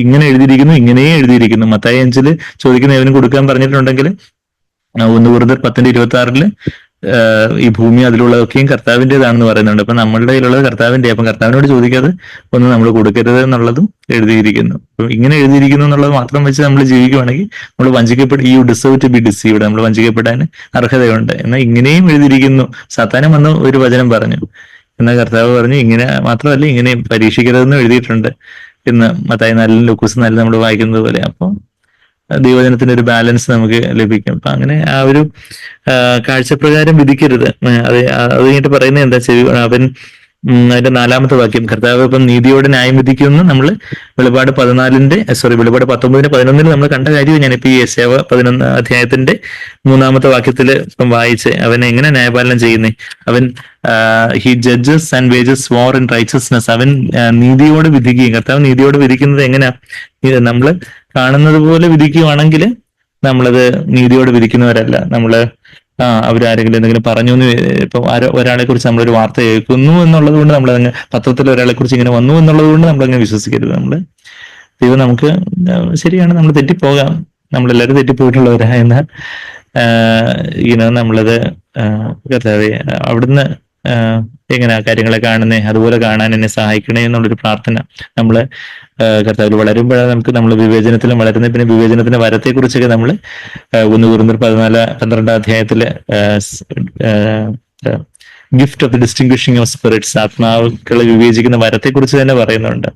ഇങ്ങനെ എഴുതിയിരിക്കുന്നു, ഇങ്ങനെയും എഴുതിയിരിക്കുന്നു. മത്തായി 5 ചോദിക്കുന്ന ഏവനും കൊടുക്കാൻ പറഞ്ഞിട്ടുണ്ടെങ്കിൽ 1 Corinthians 10:26 ഈ ഭൂമി അതിലുള്ളതൊക്കെയും കർത്താവിൻ്റെതാണെന്ന് പറയുന്നുണ്ട്. അപ്പൊ നമ്മളുടെ കയ്യിലുള്ളത് കർത്താവിന്റെ. അപ്പം കർത്താവിനോട് ചോദിക്കാതെ ഒന്നും നമ്മൾ കൊടുക്കരുത് എന്നുള്ളതും എഴുതിയിരിക്കുന്നു. അപ്പം ഇങ്ങനെ എഴുതിയിരിക്കുന്നു എന്നുള്ളത് മാത്രം വെച്ച് നമ്മൾ ജീവിക്കുവാണെങ്കിൽ നമ്മൾ you deserve to be deceived, നമ്മൾ വഞ്ചിക്കപ്പെടാൻ അർഹതയുണ്ട്. എന്നാൽ ഇങ്ങനെയും എഴുതിയിരിക്കുന്നു. സാത്താനം വന്ന് ഒരു വചനം പറഞ്ഞു, എന്നാൽ കർത്താവ് പറഞ്ഞു ഇങ്ങനെ മാത്രമല്ല ഇങ്ങനെയും പരീക്ഷിക്കരുതെന്ന് എഴുതിയിട്ടുണ്ട് എന്ന് മത്തായി 4 ലൂക്കോസ് 4 നമ്മൾ വായിക്കുന്നത് പോലെ. അപ്പം ദൈവജനത്തിന്റെ ഒരു ബാലൻസ് നമുക്ക് ലഭിക്കും. അപ്പൊ അങ്ങനെ ആ ഒരു കാഴ്ചപ്രകാരം വിധിക്കരുത്. അത് കഴിഞ്ഞിട്ട് പറയുന്നത് എന്താ അവൻ അതിന്റെ 4ാമത്തെ വാക്യം, കർത്താവ് ഇപ്പം നീതിയോടെ ന്യായം വിധിക്കുമെന്ന് നമ്മൾ വെളിപാട് 19:11 നമ്മൾ കണ്ട കാര്യം. ഞാനിപ്പോ ഈ യെശയ്യാവ് 11 അധ്യായത്തിന്റെ 3ാമത്തെ വാക്യത്തിൽ ഇപ്പം വായിച്ച് അവൻ എങ്ങനെ ന്യായപാലനം ചെയ്യുന്നേ, അവൻ he judges and wages war in righteousness, അവൻ നീതിയോട് വിധിക്കുകയും. കർത്താവ് നീതിയോട് വിധിക്കുന്നത് എങ്ങനെയാ? നമ്മള് കാണുന്നത് പോലെ വിധിക്കുകയാണെങ്കിൽ നമ്മളത് നീതിയോട് വിധിക്കുന്നവരല്ല. നമ്മള് അവരാരെങ്കിലും എന്തെങ്കിലും പറഞ്ഞു എന്ന് ഇപ്പൊ ഒരാളെ കുറിച്ച് നമ്മളൊരു വാർത്ത കേൾക്കുന്നു എന്നുള്ളത് കൊണ്ട് നമ്മളങ്ങ് പത്രത്തിൽ ഒരാളെ കുറിച്ച് ഇങ്ങനെ വന്നു എന്നുള്ളത് കൊണ്ട് നമ്മളങ്ങ് വിശ്വസിക്കരുത്. ദൈവം നമുക്ക് ശരിയാണ്, നമ്മൾ തെറ്റിപ്പോകാം, നമ്മളെല്ലാവരും തെറ്റിപ്പോയിട്ടുള്ളവരാ. എന്നാൽ നമ്മളത് കർത്താവേ അവിടുന്ന് എങ്ങനെയാ കാര്യങ്ങളെ കാണുന്നേ, അതുപോലെ കാണാൻ എന്നെ സഹായിക്കണേ എന്നുള്ളൊരു പ്രാർത്ഥന നമ്മള് കർത്താവിൽ വളരുമ്പോഴാണ് നമ്മൾ വിവേചനത്തിലും വളരുന്നത്. പിന്നെ വിവേചനത്തിന്റെ വരത്തെ കുറിച്ചൊക്കെ നമ്മൾ 1 Corinthians 14-12 അധ്യായത്തില് gift of the distinguishing of spirits, ആത്മാക്കളെ വിവേചിക്കുന്ന വരത്തെ കുറിച്ച് തന്നെ പറയുന്നുണ്ട്.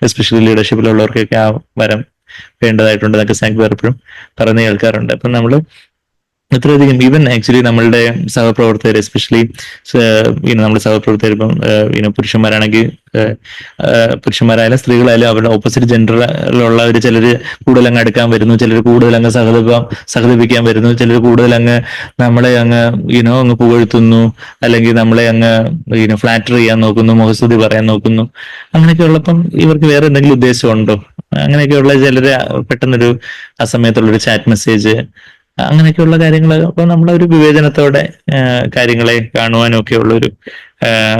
എസ്പെഷ്യലി ലീഡർഷിപ്പിലുള്ളവർക്കൊക്കെ ആ വരം വേണ്ടതായിട്ടുണ്ട് എന്നൊക്കെ സാങ്ക് എപ്പോഴും പറയുന്ന കേൾക്കാറുണ്ട്. അപ്പം നമ്മള് ഇത്രയധികം ഈവൻ ആക്ച്വലി നമ്മളുടെ സഹപ്രവർത്തകർ, എസ്പെഷ്യലി നമ്മുടെ സഹപ്രവർത്തകർ ഇപ്പം പുരുഷന്മാരാണെങ്കിൽ പുരുഷന്മാരായാലും സ്ത്രീകളായാലും അവരുടെ ഓപ്പോസിറ്റ് ജെൻഡറിലുള്ളവർ ചിലർ കൂടുതൽ അങ്ങ് അടുക്കാൻ വരുന്നു, ചിലർ കൂടുതൽ അങ്ങ് സഹതപിക്കാൻ വരുന്നു, ചിലർ കൂടുതൽ അങ്ങ് നമ്മളെ അങ്ങ് പുകഴ്ത്തുന്നു, അല്ലെങ്കിൽ നമ്മളെ അങ്ങ് ഫ്ലാറ്റർ ചെയ്യാൻ നോക്കുന്നു, മുഖസ്തുതി പറയാൻ നോക്കുന്നു. അങ്ങനെയൊക്കെ ഉള്ളപ്പം ഇവർക്ക് വേറെ എന്തെങ്കിലും ഉദ്ദേശമുണ്ടോ? അങ്ങനെയൊക്കെയുള്ള ചിലര് പെട്ടെന്നൊരു ആ സമയത്തുള്ളൊരു ചാറ്റ് മെസ്സേജ്, അങ്ങനെയൊക്കെയുള്ള കാര്യങ്ങൾ. അപ്പൊ നമ്മളൊരു വിവേചനത്തോടെ കാര്യങ്ങളെ കാണുവാനും ഒക്കെ ഉള്ളൊരു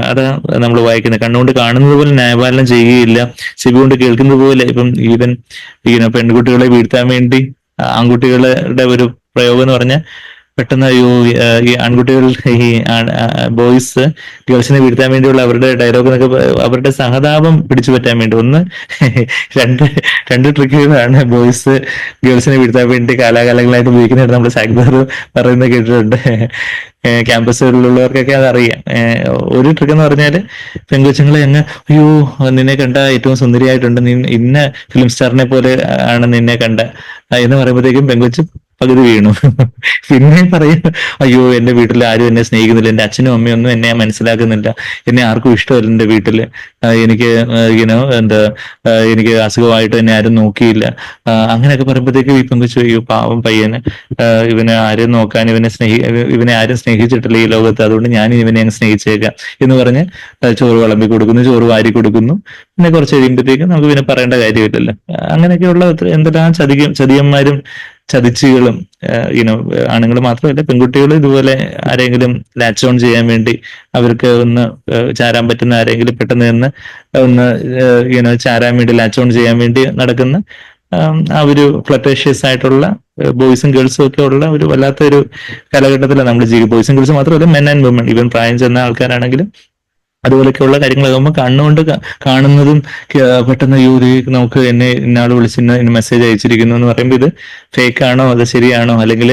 അത് നമ്മൾ വായിക്കുന്നത്. കണ്ണുകൊണ്ട് കാണുന്നത് പോലെ ന്യായപാലനം ചെയ്യുകയില്ല, ചെവി കൊണ്ട് കേൾക്കുന്നത് പോലെ. ഇപ്പം ഈവൻ പെൺകുട്ടികളെ വീഴ്ത്താൻ വേണ്ടി ആൺകുട്ടികളുടെ ഒരു പ്രയോഗം എന്ന് പറഞ്ഞാൽ പെട്ടെന്ന് ഈ ആൺകുട്ടികൾ ഈ ബോയ്സ് ഗേൾസിനെ വീഴ്ത്താൻ വേണ്ടിയുള്ള അവരുടെ ഡയലോഗ് എന്നൊക്കെ അവരുടെ സഹതാപം പിടിച്ചു പറ്റാൻ വേണ്ടി രണ്ട് ട്രിക്കുകളാണ് ബോയ്സ് ഗേൾസിനെ വീഴ്ത്താൻ വേണ്ടി കാലാകാലങ്ങളായിട്ട് ഉപയോഗിക്കുന്നതായിട്ട് നമ്മൾ സാഗ്ബർ പറയുന്നത് കേട്ടിട്ടുണ്ട്. ക്യാമ്പസുകളിലുള്ളവർക്കൊക്കെ അതറിയാം. ഒരു ട്രിക്ക് എന്ന് പറഞ്ഞാല് പെൺകൊച്ചുങ്ങളെ അയ്യോ നിന്നെ കണ്ട ഏറ്റവും സുന്ദരിയായിട്ടുണ്ട്, ഇന്ന ഫിലിം സ്റ്റാറിനെ പോലെ ആണ് നിന്നെ കണ്ട എന്ന് പറയുമ്പോഴത്തേക്കും പെൺകൊച്ച് പകുതി വീണു. പിന്നെ പറയും അയ്യോ എന്റെ വീട്ടിൽ ആരും എന്നെ സ്നേഹിക്കുന്നില്ല, എന്റെ അച്ഛനും അമ്മയും ഒന്നും എന്നെ മനസ്സിലാക്കുന്നില്ല, എന്നെ ആർക്കും ഇഷ്ടമല്ല എന്റെ വീട്ടില്, എനിക്ക് എന്താ എനിക്ക് അസുഖമായിട്ട് എന്നെ ആരും നോക്കിയില്ല, അങ്ങനെയൊക്കെ പറയുമ്പോഴത്തേക്കും ഈ പെങ്കൊച്ചു അയ്യോ പാവം പയ്യന്, ഇവനെ ആരും നോക്കാൻ ഇവനെ ആരും സ്നേഹിച്ചിട്ടില്ല ഈ ലോകത്ത്, അതുകൊണ്ട് ഞാൻ ഇവനെ അങ്ങ് സ്നേഹിച്ചേക്കാം എന്ന് പറഞ്ഞ് ചോറ് വിളമ്പി കൊടുക്കുന്നു, ചോറ് വാരി കൊടുക്കുന്നു. പിന്നെ കുറച്ച് കഴിയുമ്പോഴത്തേക്കും നമുക്ക് പിന്നെ പറയേണ്ട കാര്യമില്ലല്ലോ. അങ്ങനെയൊക്കെയുള്ള എന്തെല്ലാം ചതിയന്മാരും ചതിച്ചുകളും യുനോ ആണുങ്ങൾ മാത്രമല്ല പെൺകുട്ടികളും ഇതുപോലെ ആരെങ്കിലും ലാച്ച് ഓൺ ചെയ്യാൻ വേണ്ടി അവർക്ക് ഒന്ന് ചാരാൻ പറ്റുന്ന ആരെങ്കിലും പെട്ടെന്ന് നിന്ന് ഒന്ന് ചാരാൻ വേണ്ടി ലാച്ച് ഓൺ ചെയ്യാൻ വേണ്ടി നടക്കുന്ന ആ ഒരു ഫ്ലട്ടേഷ്യസ് ആയിട്ടുള്ള ബോയ്സും ഗേൾസും ഒക്കെ ഉള്ള ഒരു വല്ലാത്തൊരു കാലഘട്ടത്തിലാണ് നമ്മൾ ജീവിക്കുക. ബോയ്സും ഗേൾസും മാത്രമല്ല മെൻ ആൻഡ് വുമൺ, ഈവൻ പ്രായം ചെന്ന ആൾക്കാരാണെങ്കിലും അതുപോലെയൊക്കെയുള്ള കാര്യങ്ങളാകുമ്പോൾ കണ്ണുകൊണ്ട് കാണുന്നതും പെട്ടെന്ന് നമുക്ക് എന്നെ ഇന്നാൾ വിളിച്ച് ഇന്ന മെസ്സേജ് അയച്ചിരിക്കുന്നു എന്ന് പറയുമ്പോൾ ഇത് ഫേക്ക് ആണോ, അത് ശരിയാണോ, അല്ലെങ്കിൽ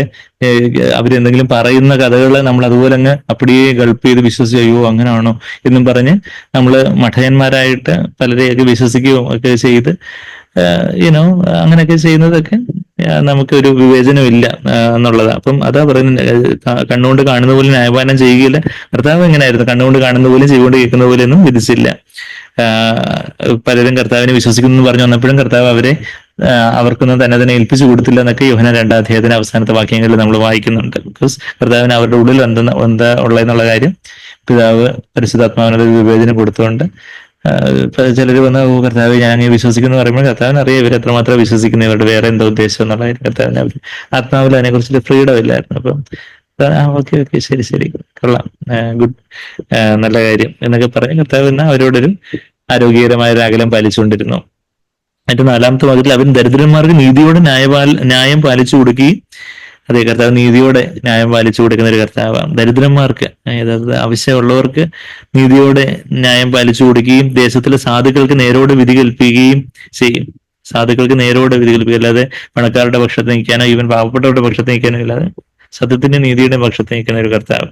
അവരെന്തെങ്കിലും പറയുന്ന കഥകൾ നമ്മൾ അതുപോലെ അങ്ങ് അപ്പടിയെ ഗൾപ്പ് ചെയ്ത് വിശ്വസിച്ച് അയ്യോ അങ്ങനെയാണോ എന്നും പറഞ്ഞ് നമ്മൾ മഠയന്മാരായിട്ട് പലരെയൊക്കെ വിശ്വസിക്കുകയും ഒക്കെ ചെയ്ത് അങ്ങനെയൊക്കെ ചെയ്യുന്നതൊക്കെ നമുക്കൊരു വിവേചനമില്ല എന്നുള്ളത്. അപ്പം അതാ പറയുന്നത്, കണ്ണുകൊണ്ട് കാണുന്ന പോലെ ന്യായപാലനം ചെയ്യുകയില്ല. കർത്താവ് എങ്ങനെയായിരുന്നു? കണ്ണുകൊണ്ട് കാണുന്ന പോലെ ചെവികൊണ്ട് കേൾക്കുന്ന പോലെ ഒന്നും വിധിച്ചില്ല. പലരും കർത്താവിനെ വിശ്വസിക്കുന്നു എന്ന് പറഞ്ഞു വന്നപ്പോഴും കർത്താവ് അവർക്കൊന്നും തന്നെ ഏൽപ്പിച്ചു കൊടുത്തില്ല എന്നൊക്കെ യോഹന്നാൻ 2-ാം അധ്യായത്തിന്റെ അവസാനത്തെ വാക്യങ്ങളിൽ നമ്മൾ വായിക്കുന്നുണ്ട്. ബിക്കോസ് കർത്താവിന് അവരുടെ ഉള്ളിൽ എന്താ ഉള്ളതെന്നുള്ള കാര്യം പിതാവ് പരിശുദ്ധാത്മാവിനൊരു വിവേചനം കൊടുത്തുകൊണ്ട് ചിലര് വന്ന് കർത്താവ് ഞാൻ വിശ്വസിക്കുന്നു പറയുമ്പോൾ കർത്താവിന് അറിയാം ഇവർ എത്രമാത്രം വിശ്വസിക്കുന്നു, ഇവരുടെ വേറെ എന്തോ ഉദ്ദേശം എന്നുള്ള കർത്താവിന് അവർ ആത്മാവിൽ അതിനെ കുറിച്ചിട്ട് ഫ്രീഡം ഇല്ലായിരുന്നു. അപ്പം ഓക്കെ ശരി കൊള്ളാം, ഗുഡ്, നല്ല കാര്യം എന്നൊക്കെ പറഞ്ഞ് കർത്താവ് അവരോടൊരു ആരോഗ്യകരമായ ഒരു അകലം പാലിച്ചുകൊണ്ടിരുന്നു. എന്നിട്ട് 4-ാമത്തെ വാക്യത്തിൽ അവൻ ദരിദ്രന്മാർക്ക് നീതിയോടെ ന്യായം പാലിച്ചു കൊടുക്കുകയും, അതെ കർത്താവ് നീതിയോടെ ന്യായം പാലിച്ചു കൊടുക്കുന്ന ഒരു കർത്താവാണ്. ദരിദ്രന്മാർക്ക്, അതായത് ആവശ്യമുള്ളവർക്ക് നീതിയോടെ ന്യായം പാലിച്ചു കൊടുക്കുകയും ദേശത്തിലെ സാധുക്കൾക്ക് നേരോടെ വിധി കൽപ്പിക്കുകയും ചെയ്യും. സാധുക്കൾക്ക് നേരോടെ വിധി കൽപ്പിക്കുക, അല്ലാതെ പണക്കാരുടെ പക്ഷത്ത് നിൽക്കാനോ ഈവൻ പാവപ്പെട്ടവരുടെ പക്ഷത്ത് നിൽക്കാനോ ഇല്ലാതെ സത്യത്തിന്റെ നീതിയുടെ പക്ഷത്ത് നിൽക്കുന്ന ഒരു കർത്താവ്.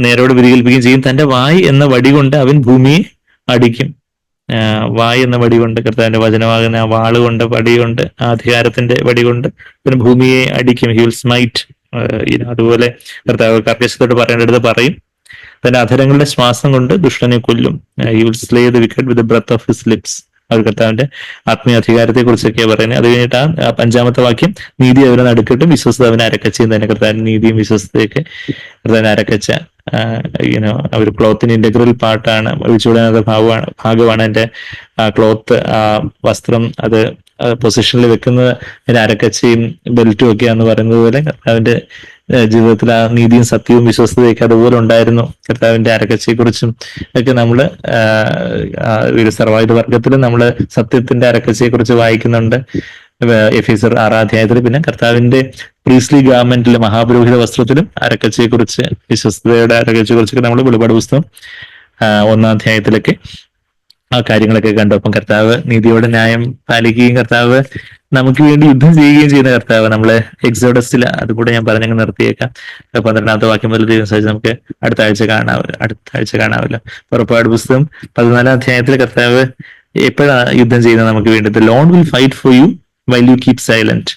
നേരോട് വിധി കൽപ്പിക്കുകയും ചെയ്യും. തന്റെ വായ് എന്ന വടി കൊണ്ട് അവൻ ഭൂമിയെ അടിക്കും. വായ് എന്ന വടി കൊണ്ട്, കർത്താവിന്റെ വചനമാകുന്ന ആ വാള് കൊണ്ട്, വടി കൊണ്ട്, ആ അധികാരത്തിന്റെ വടി കൊണ്ട് പിന്നെ ഭൂമിയെ അടിക്കും. He will smite. അതുപോലെ കർത്താവ് കർക്കശത്തോട് പറയേണ്ടടുത്ത് പറയും. തന്റെ അധരങ്ങളുടെ ശ്വാസം കൊണ്ട് ദുഷ്ടനെ കൊല്ലും. He will slay the wicked with the breath of his lips. അവർ കർത്താവിന്റെ ആത്മീയ അധികാരത്തെ കുറിച്ചൊക്കെയാണ് പറയുന്നത്. അത് കഴിഞ്ഞിട്ട് ആ 5-ാമത്തെ വാക്യം, നീതി അവരെ നടുക്കിട്ടും വിശ്വസ്ത അവനെ അരക്കച്ചയും തന്നെ. കർത്താവിന്റെ നീതിയും വിശ്വസ്തയൊക്കെ കർത്താവിനെ അരക്കച്ച ഒരു ക്ലോത്തിന് ഇന്റഗ്രൽ പാർട്ടാണ്, ഒഴിച്ചുകൂടാത്ത ഭാഗമാണ് എന്റെ ക്ലോത്ത്, വസ്ത്രം അത് പൊസിഷനിൽ വെക്കുന്നത് അരക്കച്ചയും ബെൽറ്റും ഒക്കെയാന്ന് പറയുന്നത് പോലെ കർത്താവിന്റെ ജീവിതത്തിൽ ആ നീതിയും സത്യവും വിശ്വസ്തയൊക്കെ അതുപോലെ ഉണ്ടായിരുന്നു. കർത്താവിന്റെ അരക്കച്ചയെ കുറിച്ചും ഒക്കെ നമ്മള് ഒരു സർവായുധ വർഗത്തിലും നമ്മള് സത്യത്തിന്റെ അരക്കച്ചയെ കുറിച്ച് വായിക്കുന്നുണ്ട്. എഫേസ്യർ 6-ാം അധ്യായത്തിൽ. പിന്നെ കർത്താവിന്റെ പ്രീസ്ലി ഗാർമെന്റിലും മഹാപുരോഹിത വസ്ത്രത്തിലും അരക്കച്ചയെ കുറിച്ച്, വിശ്വസ്തയുടെ അരക്കച്ചയെ കുറിച്ചൊക്കെ നമ്മൾ വെളിപാട് പുസ്തകം 1-ാം അധ്യായത്തിലൊക്കെ ആ കാര്യങ്ങളൊക്കെ കണ്ടു. അപ്പം കർത്താവ് നീതിയോടെ ന്യായം പാലിക്കുകയും കർത്താവ് നമുക്ക് വേണ്ടി യുദ്ധം ചെയ്യുകയും ചെയ്യുന്ന കർത്താവ്. നമ്മള് എക്സോഡസിൽ അതുകൂടെ ഞാൻ പറഞ്ഞങ്ങ് നിർത്തിയേക്കാം. 12-ാമത്തെ വാക്യം മുതൽ ദൈവം സഹിച്ച് നമുക്ക് അടുത്ത ആഴ്ച കാണാമല്ലോ. പുറപ്പാട് പുസ്തകം 14-ാം അധ്യായത്തിൽ കർത്താവ് എപ്പോഴാണ് യുദ്ധം ചെയ്യുന്നത് നമുക്ക് വേണ്ടി? The Lord will fight for you while you keep silent.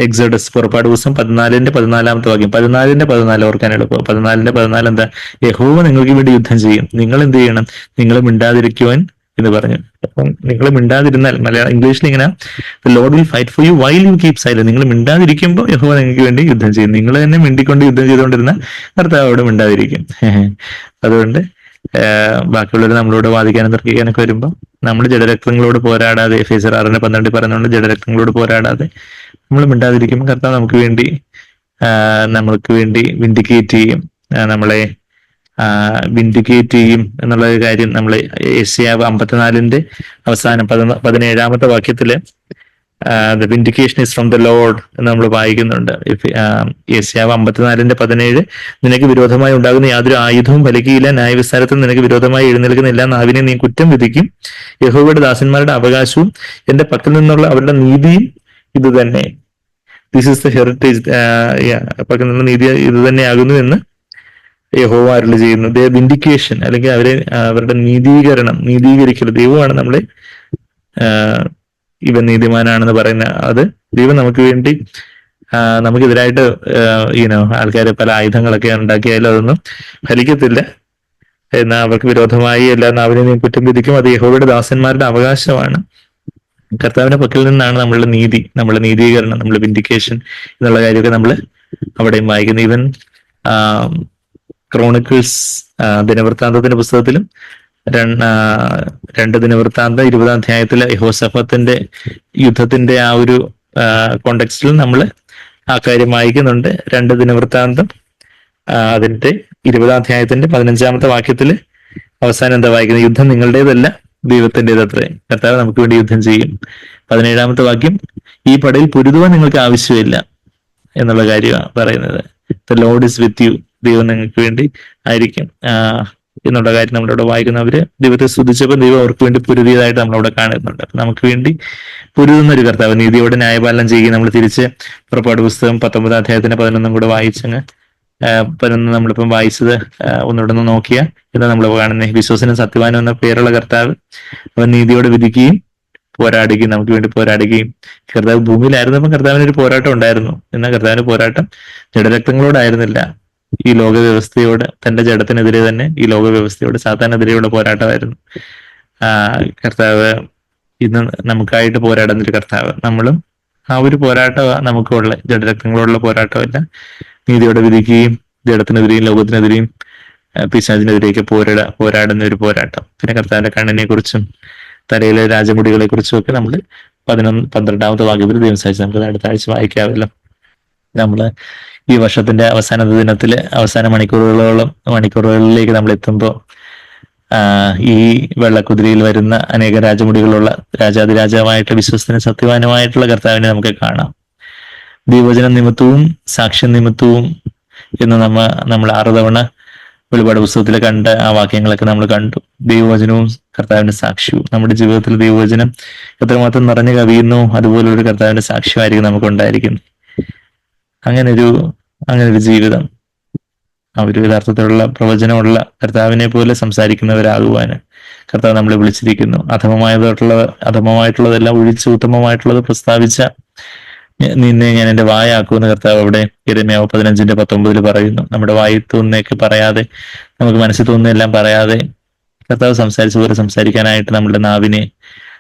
Exodus പുറപ്പാട് പുസ്തകം 14-ാമത്തെ വാക്യം. 14 ഓർക്കാൻ എളുപ്പം. 14 എന്താ? യഹോവ നിങ്ങൾക്ക് വേണ്ടി യുദ്ധം ചെയ്യും, നിങ്ങൾ എന്ത് ചെയ്യണം? നിങ്ങൾ മിണ്ടാതിരിക്കുവാൻ എന്ന് പറഞ്ഞു. അപ്പം നിങ്ങൾ മിണ്ടാതിരുന്നാൽ, ഇംഗ്ലീഷിൽ ഇങ്ങനെ Lord will fight for you while you keep silent. നിങ്ങൾ മിണ്ടാതിരിക്കുമ്പോൾ യഹോവ നിങ്ങൾക്ക് വേണ്ടി യുദ്ധം ചെയ്യും. നിങ്ങൾ തന്നെ മിണ്ടിക്കൊണ്ട് യുദ്ധം ചെയ്തുകൊണ്ടിരുന്ന കർത്താവോട് മിണ്ടാതിരിക്കും. അതുകൊണ്ട് ബാക്കിയുള്ളവർ നമ്മളോട് വാദിക്കാനും തർക്കിക്കാനൊക്കെ വരുമ്പോൾ നമ്മൾ ജഡരക്തങ്ങളോട് പോരാടാതെ, എഫേസ്യർ 6:12 പറയുന്നുണ്ട്, ജഡരക്തങ്ങളോട് പോരാടാതെ നമ്മൾ മിണ്ടാതിരിക്കുമ്പോൾ കർത്താവ് നമ്മൾക്ക് വേണ്ടി വിൻഡിക്കേറ്റ് ചെയ്യും, നമ്മളെ വിൻഡിക്കേറ്റ് ചെയ്യും എന്നുള്ള കാര്യം നമ്മൾ യെശയ്യാവ് 54 അവസാനം 17-ാമത്തെ വാക്യത്തില് the vindication is from the Lord എന്ന് നമ്മൾ വായിക്കുന്നുണ്ട്. യെശയ്യാവ് 54:17 നിനക്ക് വിരോധമായി ഉണ്ടാകുന്ന യാതൊരു ആയുധവും ഫലിക്കുകയില്ല, ന്യായവിസ്താരത്തിൽ നിനക്ക് വിരോധമായി എഴുന്നേൽക്കുന്ന എല്ലാ നാവിനെ നീ കുറ്റം വിധിക്കും. യഹോവയുടെ ദാസന്മാരുടെ അവകാശവും എന്റെ പക്കൽ നിന്നുള്ള അവരുടെ നീതിയും ഇത് തന്നെ. This is the heritage. പക്കൽ നിന്നുള്ള നീതി ഇത് തന്നെയാകുന്നു എന്ന് യഹോവ അരുളി ചെയ്യുന്നു. വിൻഡിക്കേഷൻ അല്ലെങ്കിൽ അവരുടെ നീതീകരിക്കൽ ദൈവമാണ് നമ്മളെ ഇവൻ നീതിമാനാണെന്ന് പറയുന്ന. അത് ദൈവം നമുക്ക് വേണ്ടി നമുക്കെതിരായിട്ട് ആൾക്കാർ പല ആയുധങ്ങളൊക്കെ ഉണ്ടാക്കിയാലും അതൊന്നും ഫലിക്കത്തില്ല. എന്നാൽ അവർക്ക് വിരോധമായി എല്ലാ നാവിനെയും കുറ്റം വിധിക്കും. അത് യഹോവയുടെ ദാസന്മാരുടെ അവകാശമാണ്. കർത്താവിന്റെ പക്കൽ നിന്നാണ് നമ്മളുടെ നീതി, നമ്മളുടെ നീതീകരണം, നമ്മളുടെ വിൻഡിക്കേഷൻ എന്നുള്ള കാര്യമൊക്കെ നമ്മൾ അവിടെയും വായിക്കുന്നു. ഈവൻ ക്രോണിക്കിൾസ് ദിനവൃത്താന്തത്തിന്റെ പുസ്തകത്തിലും രണ്ട് ദിനവൃത്താന്തം 20-ാം അധ്യായത്തിലെ യഹോശഫത്തിന്റെ യുദ്ധത്തിന്റെ ആ ഒരു കോണ്ടെക്സ്റ്റിൽ നമ്മൾ ആ കാര്യം വായിക്കുന്നുണ്ട്. 2 ദിനവൃത്താന്തം അതിന്റെ 20-ാം അധ്യായത്തിന്റെ 15-ാമത്തെ വാക്യത്തിൽ അവസാനം എന്താ വായിക്കുന്നത്? യുദ്ധം നിങ്ങളുടേതല്ല, ദൈവത്തിൻ്റെതത്രേ. കർത്താവ് നമുക്ക് വേണ്ടി യുദ്ധം ചെയ്യും. 17-ാമത്തെ വാക്യം, ഈ പടയിൽ പൊരുതുവാൻ നിങ്ങൾക്ക് ആവശ്യമില്ല എന്നുള്ള കാര്യമാണ് പറയുന്നത്. The Lord is with you, ദൈവം നിങ്ങൾക്ക് വേണ്ടി ആയിരിക്കും എന്നുള്ള കാര്യം നമ്മളിവിടെ വായിക്കുന്നവര് ദൈവത്തെ സ്തുതിച്ചപ്പോൾ ദൈവം അവർക്ക് വേണ്ടി പൊരുതിയതായിട്ട് നമ്മളവിടെ കാണുന്നുണ്ട്. നമുക്ക് വേണ്ടി പൊരുതുന്ന ഒരു കർത്താവ്, നീതിയോടെ ന്യായപാലനം ചെയ്യുക. നമ്മൾ തിരിച്ച് പുറപ്പാട് പുസ്തകം 19-ാം അധ്യായത്തിന്റെ 11 കൂടെ വായിച്ചങ്ങ് 11 നമ്മളിപ്പം വായിച്ചത് ഒന്നുകൂടെ ഒന്ന് നോക്കിയാൽ എന്താ നമ്മൾ കാണുന്നത്? വിശ്വസനും സത്യവാനും എന്ന പേരുള്ള കർത്താവ് അവൻ നീതിയോടെ വിധിക്കുകയും പോരാടുകയും നമുക്ക് വേണ്ടി പോരാടുകയും. കർത്താവ് ഭൂമിയിലായിരുന്നപ്പം കർത്താവിന് ഒരു പോരാട്ടം ഉണ്ടായിരുന്നു. എന്നാൽ കർത്താവിന്റെ പോരാട്ടം ജഡരക്തങ്ങളോടായിരുന്നില്ല, ഈ ലോക വ്യവസ്ഥയോട്, തന്റെ ജഡത്തിനെതിരെ തന്നെ ഈ ലോക വ്യവസ്ഥയോട്, സാത്താനെതിരെയുള്ള പോരാട്ടമായിരുന്നു. കർത്താവ് ഇന്ന് നമുക്കായിട്ട് പോരാടുന്ന ഒരു കർത്താവ്. നമ്മളും ആ ഒരു പോരാട്ടമാണ് നമുക്കുള്ള, ജഡരക്തങ്ങളോടുള്ള പോരാട്ടമല്ല, നീതിയോടെ വിധിക്കുകയും ജഡത്തിനെതിരെയും ലോകത്തിനെതിരെയും പിശാചിനെതിരെയൊക്കെ പോരാടുന്ന ഒരു പോരാട്ടം. പിന്നെ കർത്താവിന്റെ കണ്ണിനെ കുറിച്ചും തലയിലെ രാജമുടികളെ കുറിച്ചും ഒക്കെ നമ്മൾ 12-ാമത്തെ വാക്യത്തിൽ ദൈവം സഹായിച്ച് നമുക്ക് അടുത്ത ആഴ്ച വായിക്കാമല്ലോ. നമ്മള് ഈ വർഷത്തിന്റെ അവസാന ദിനത്തില് അവസാന മണിക്കൂറുകളിലേക്ക് നമ്മൾ എത്തുമ്പോൾ ഈ വെള്ളക്കുതിരയിൽ വരുന്ന അനേക രാജമുടികളുള്ള രാജാതിരാജാവായിട്ട് വിശ്വസ്തനും സത്യവാനുമായിട്ടുള്ള കർത്താവിനെ നമുക്ക് കാണാം. ദൈവവചന നിമിത്തവും സാക്ഷ്യ നിമിത്തവും എന്ന് നമ്മൾ 6 തവണ വെളിപാട് പുസ്തകത്തിൽ കണ്ട ആ വാക്യങ്ങളൊക്കെ നമ്മൾ കണ്ടു. ദൈവവചനവും കർത്താവിന്റെ സാക്ഷ്യവും, നമ്മുടെ ജീവിതത്തിൽ ദൈവവചനം എത്രമാത്രം നിറഞ്ഞു കവിയുന്നു അതുപോലൊരു കർത്താവിന്റെ സാക്ഷ്യമായിരിക്കും നമുക്കുണ്ടായിരിക്കുന്നത്. അങ്ങനെ ഒരു ജീവിതം, ഒരു യഥാർത്ഥത്തിലുള്ള പ്രവചനമുള്ള കർത്താവിനെ പോലെ സംസാരിക്കുന്നവരാകുവാന് കർത്താവ് നമ്മളെ വിളിച്ചിരിക്കുന്നു. അധമമായിട്ടുള്ളതെല്ലാം ഒഴിച്ച് ഉത്തമമായിട്ടുള്ളത് പ്രസ്താവിച്ച നിന്നെ ഞാൻ എന്റെ വായാക്കുമെന്ന് കർത്താവ് അവിടെ യെരമ്യാവ് 15:19 പറയുന്നു. നമ്മുടെ വായിൽ തോന്നുന്നതൊക്കെ പറയാതെ, നമുക്ക് മനസ്സിൽ തോന്നുന്നതെല്ലാം പറയാതെ കർത്താവ് സംസാരിച്ച പോലെ സംസാരിക്കാനായിട്ട് നമ്മുടെ നാവിനെ,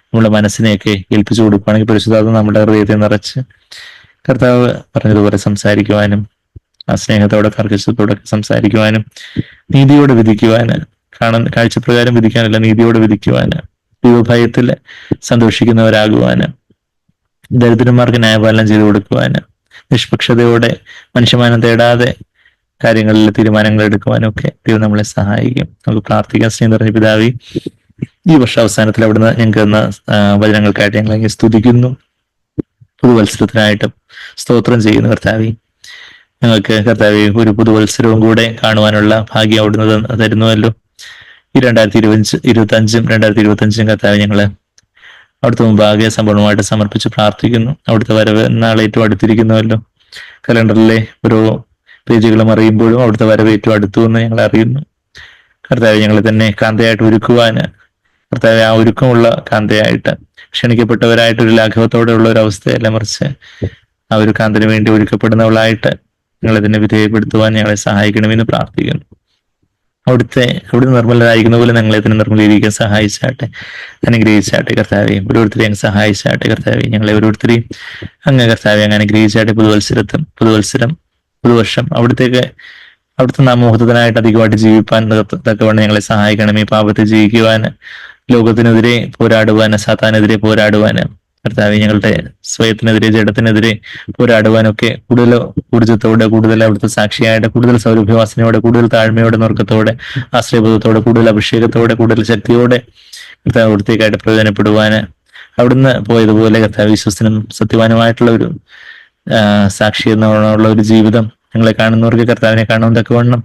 നമ്മുടെ മനസ്സിനെയൊക്കെ ഏൽപ്പിച്ചു കൊടുക്കുകയാണെങ്കിൽ പരിശുദ്ധാത്മ നമ്മുടെ ഹൃദയത്തെ നിറച്ച് കർത്താവ് പറഞ്ഞതുപോലെ സംസാരിക്കുവാനും, ആ സ്നേഹത്തോടെ കർക്കശത്തോടെ സംസാരിക്കുവാനും, നീതിയോടെ വിധിക്കുവാന്, കാഴ്ചപ്രകാരം വിധിക്കാനല്ല, നീതിയോടെ വിധിക്കുവാന്, ദൈവഭയത്തിൽ സന്തോഷിക്കുന്നവരാകുവാന്, ദരിദ്രന്മാർക്ക് ന്യായപാലനം ചെയ്തു കൊടുക്കുവാന്, നിഷ്പക്ഷതയോടെ മനുഷ്യമാനം തേടാതെ കാര്യങ്ങളിൽ തീരുമാനങ്ങൾ എടുക്കുവാനും ഒക്കെ ദൈവം നമ്മളെ സഹായിക്കും. നമുക്ക് പ്രാർത്ഥിക്കാൻ. സ്നേഹം നിറഞ്ഞ പിതാവേ, ഈ വർഷാവസാനത്തിൽ അവിടുന്ന് ഞങ്ങൾക്ക് തന്ന വചനങ്ങൾക്കായിട്ട് ഞങ്ങൾ സ്തുതിക്കുന്നു. പുതുവത്സരത്തിനായിട്ടും സ്തോത്രം ചെയ്യുന്നു കർത്താവേ. ഞങ്ങൾക്ക് കർത്താവേ ഒരു പുതുവത്സരവും കൂടെ കാണുവാനുള്ള ഭാഗ്യം അവിടുന്ന് തരുന്നുവല്ലോ. ഈ 2025 കർത്താവേ ഞങ്ങള് അവിടുത്തെ മുമ്പാകെ സമ്പൂർണ്ണമായിട്ട് സമർപ്പിച്ച് പ്രാർത്ഥിക്കുന്നു. അവിടുത്തെ വരവ് നാളെ ഏറ്റവും അടുത്തിരിക്കുന്നുവല്ലോ. കലണ്ടറിലെ ഓരോ പേജുകളും അറിയുമ്പോഴും അവിടുത്തെ വരവ് ഏറ്റവും അടുത്തു എന്ന് ഞങ്ങൾ അറിയുന്നു. കർത്താവെ ഞങ്ങളെ തന്നെ കാന്തയായിട്ട് ഒരുക്കുവാന്, കർത്താവെ ആ ഒരുക്കമുള്ള കാന്തയായിട്ട്, ക്ഷണിക്കപ്പെട്ടവരായിട്ട് ഒരു ലാഘവത്തോടെ ഉള്ള ഒരു അവസ്ഥയല്ല, മറിച്ച് ആ ഒരു കാന്തന് വേണ്ടി ഒരുക്കപ്പെടുന്നവളായിട്ട് ഞങ്ങളെ തന്നെ വിധേയപ്പെടുത്തുവാൻ ഞങ്ങളെ സഹായിക്കണമെന്ന് പ്രാർത്ഥിക്കുന്നു. അവിടുത്തെ നിർമ്മലരായിരിക്കുന്ന പോലെ ഞങ്ങളെ തന്നെ നിർമ്മലീകരിക്കാൻ സഹായിച്ചാട്ടെ, അനുഗ്രഹിച്ചാട്ടെ കർത്താവെ. ഓരോരുത്തരെയും അങ്ങ് സഹായിച്ചാട്ടെ കർത്താവെ. ഞങ്ങളെ ഓരോരുത്തരെയും അങ്ങ് കർത്താവെ അങ്ങ് അനുഗ്രഹിച്ചാട്ടെ. പുതുവർഷം അവിടുത്തെ നാമോഹത്തിനായിട്ട് അധികമായിട്ട് ജീവിപ്പാൻ തക്കവണ്ണം ഞങ്ങളെ സഹായിക്കണമേ. പാപത്തെ ജയിക്കുവാന്, ലോകത്തിനെതിരെ പോരാടുവാന്, സാത്താനെതിരെ പോരാടുവാന്, കർത്താവെ ഞങ്ങളുടെ സ്വയത്തിനെതിരെ, ജഡത്തിനെതിരെ പോരാടുവാനൊക്കെ കൂടുതൽ ഊർജ്ജത്തോടെ, കൂടുതൽ അവിടുത്തെ സാക്ഷിയായിട്ട്, കൂടുതൽ സൗരഭ്യവാസനയോടെ, കൂടുതൽ താഴ്മയോടെ, നുറുക്കത്തോടെ, ആശ്രയബോധത്തോടെ, കൂടുതൽ അഭിഷേകത്തോടെ, കൂടുതൽ ശക്തിയോടെ കർത്താവ് അവിടത്തേക്കായിട്ട് പ്രയോജനപ്പെടുവാന്, അവിടുന്ന് പോയതുപോലെ കർത്താവ് വിശ്വസനും സത്യവാനുമായിട്ടുള്ള ഒരു സാക്ഷി എന്നുള്ള ഒരു ജീവിതം ഞങ്ങളെ കാണുന്നവർക്ക് കർത്താവിനെ കാണാൻ തക്കവണ്ണം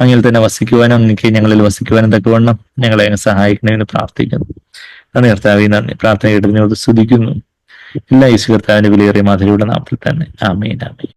അങ്ങിൽ തന്നെ വസിക്കുവാനും, അങ്ങക്ക് ഞങ്ങളിൽ വസിക്കുവാനും തക്കവണ്ണം ഞങ്ങളെ സഹായിക്കണമെന്ന് പ്രാർത്ഥിക്കുന്നു. നന്ദി കർത്താവേ, നന്ദി. പ്രാർത്ഥന കേട്ടതിനോട് സ്തുതിക്കുന്നു. എല്ലാ യേശു കർത്താവിന്റെ വിലയേറിയ മാധുര്യയുടെ നാമത്തിൽ തന്നെ. ആമേൻ, ആമേൻ.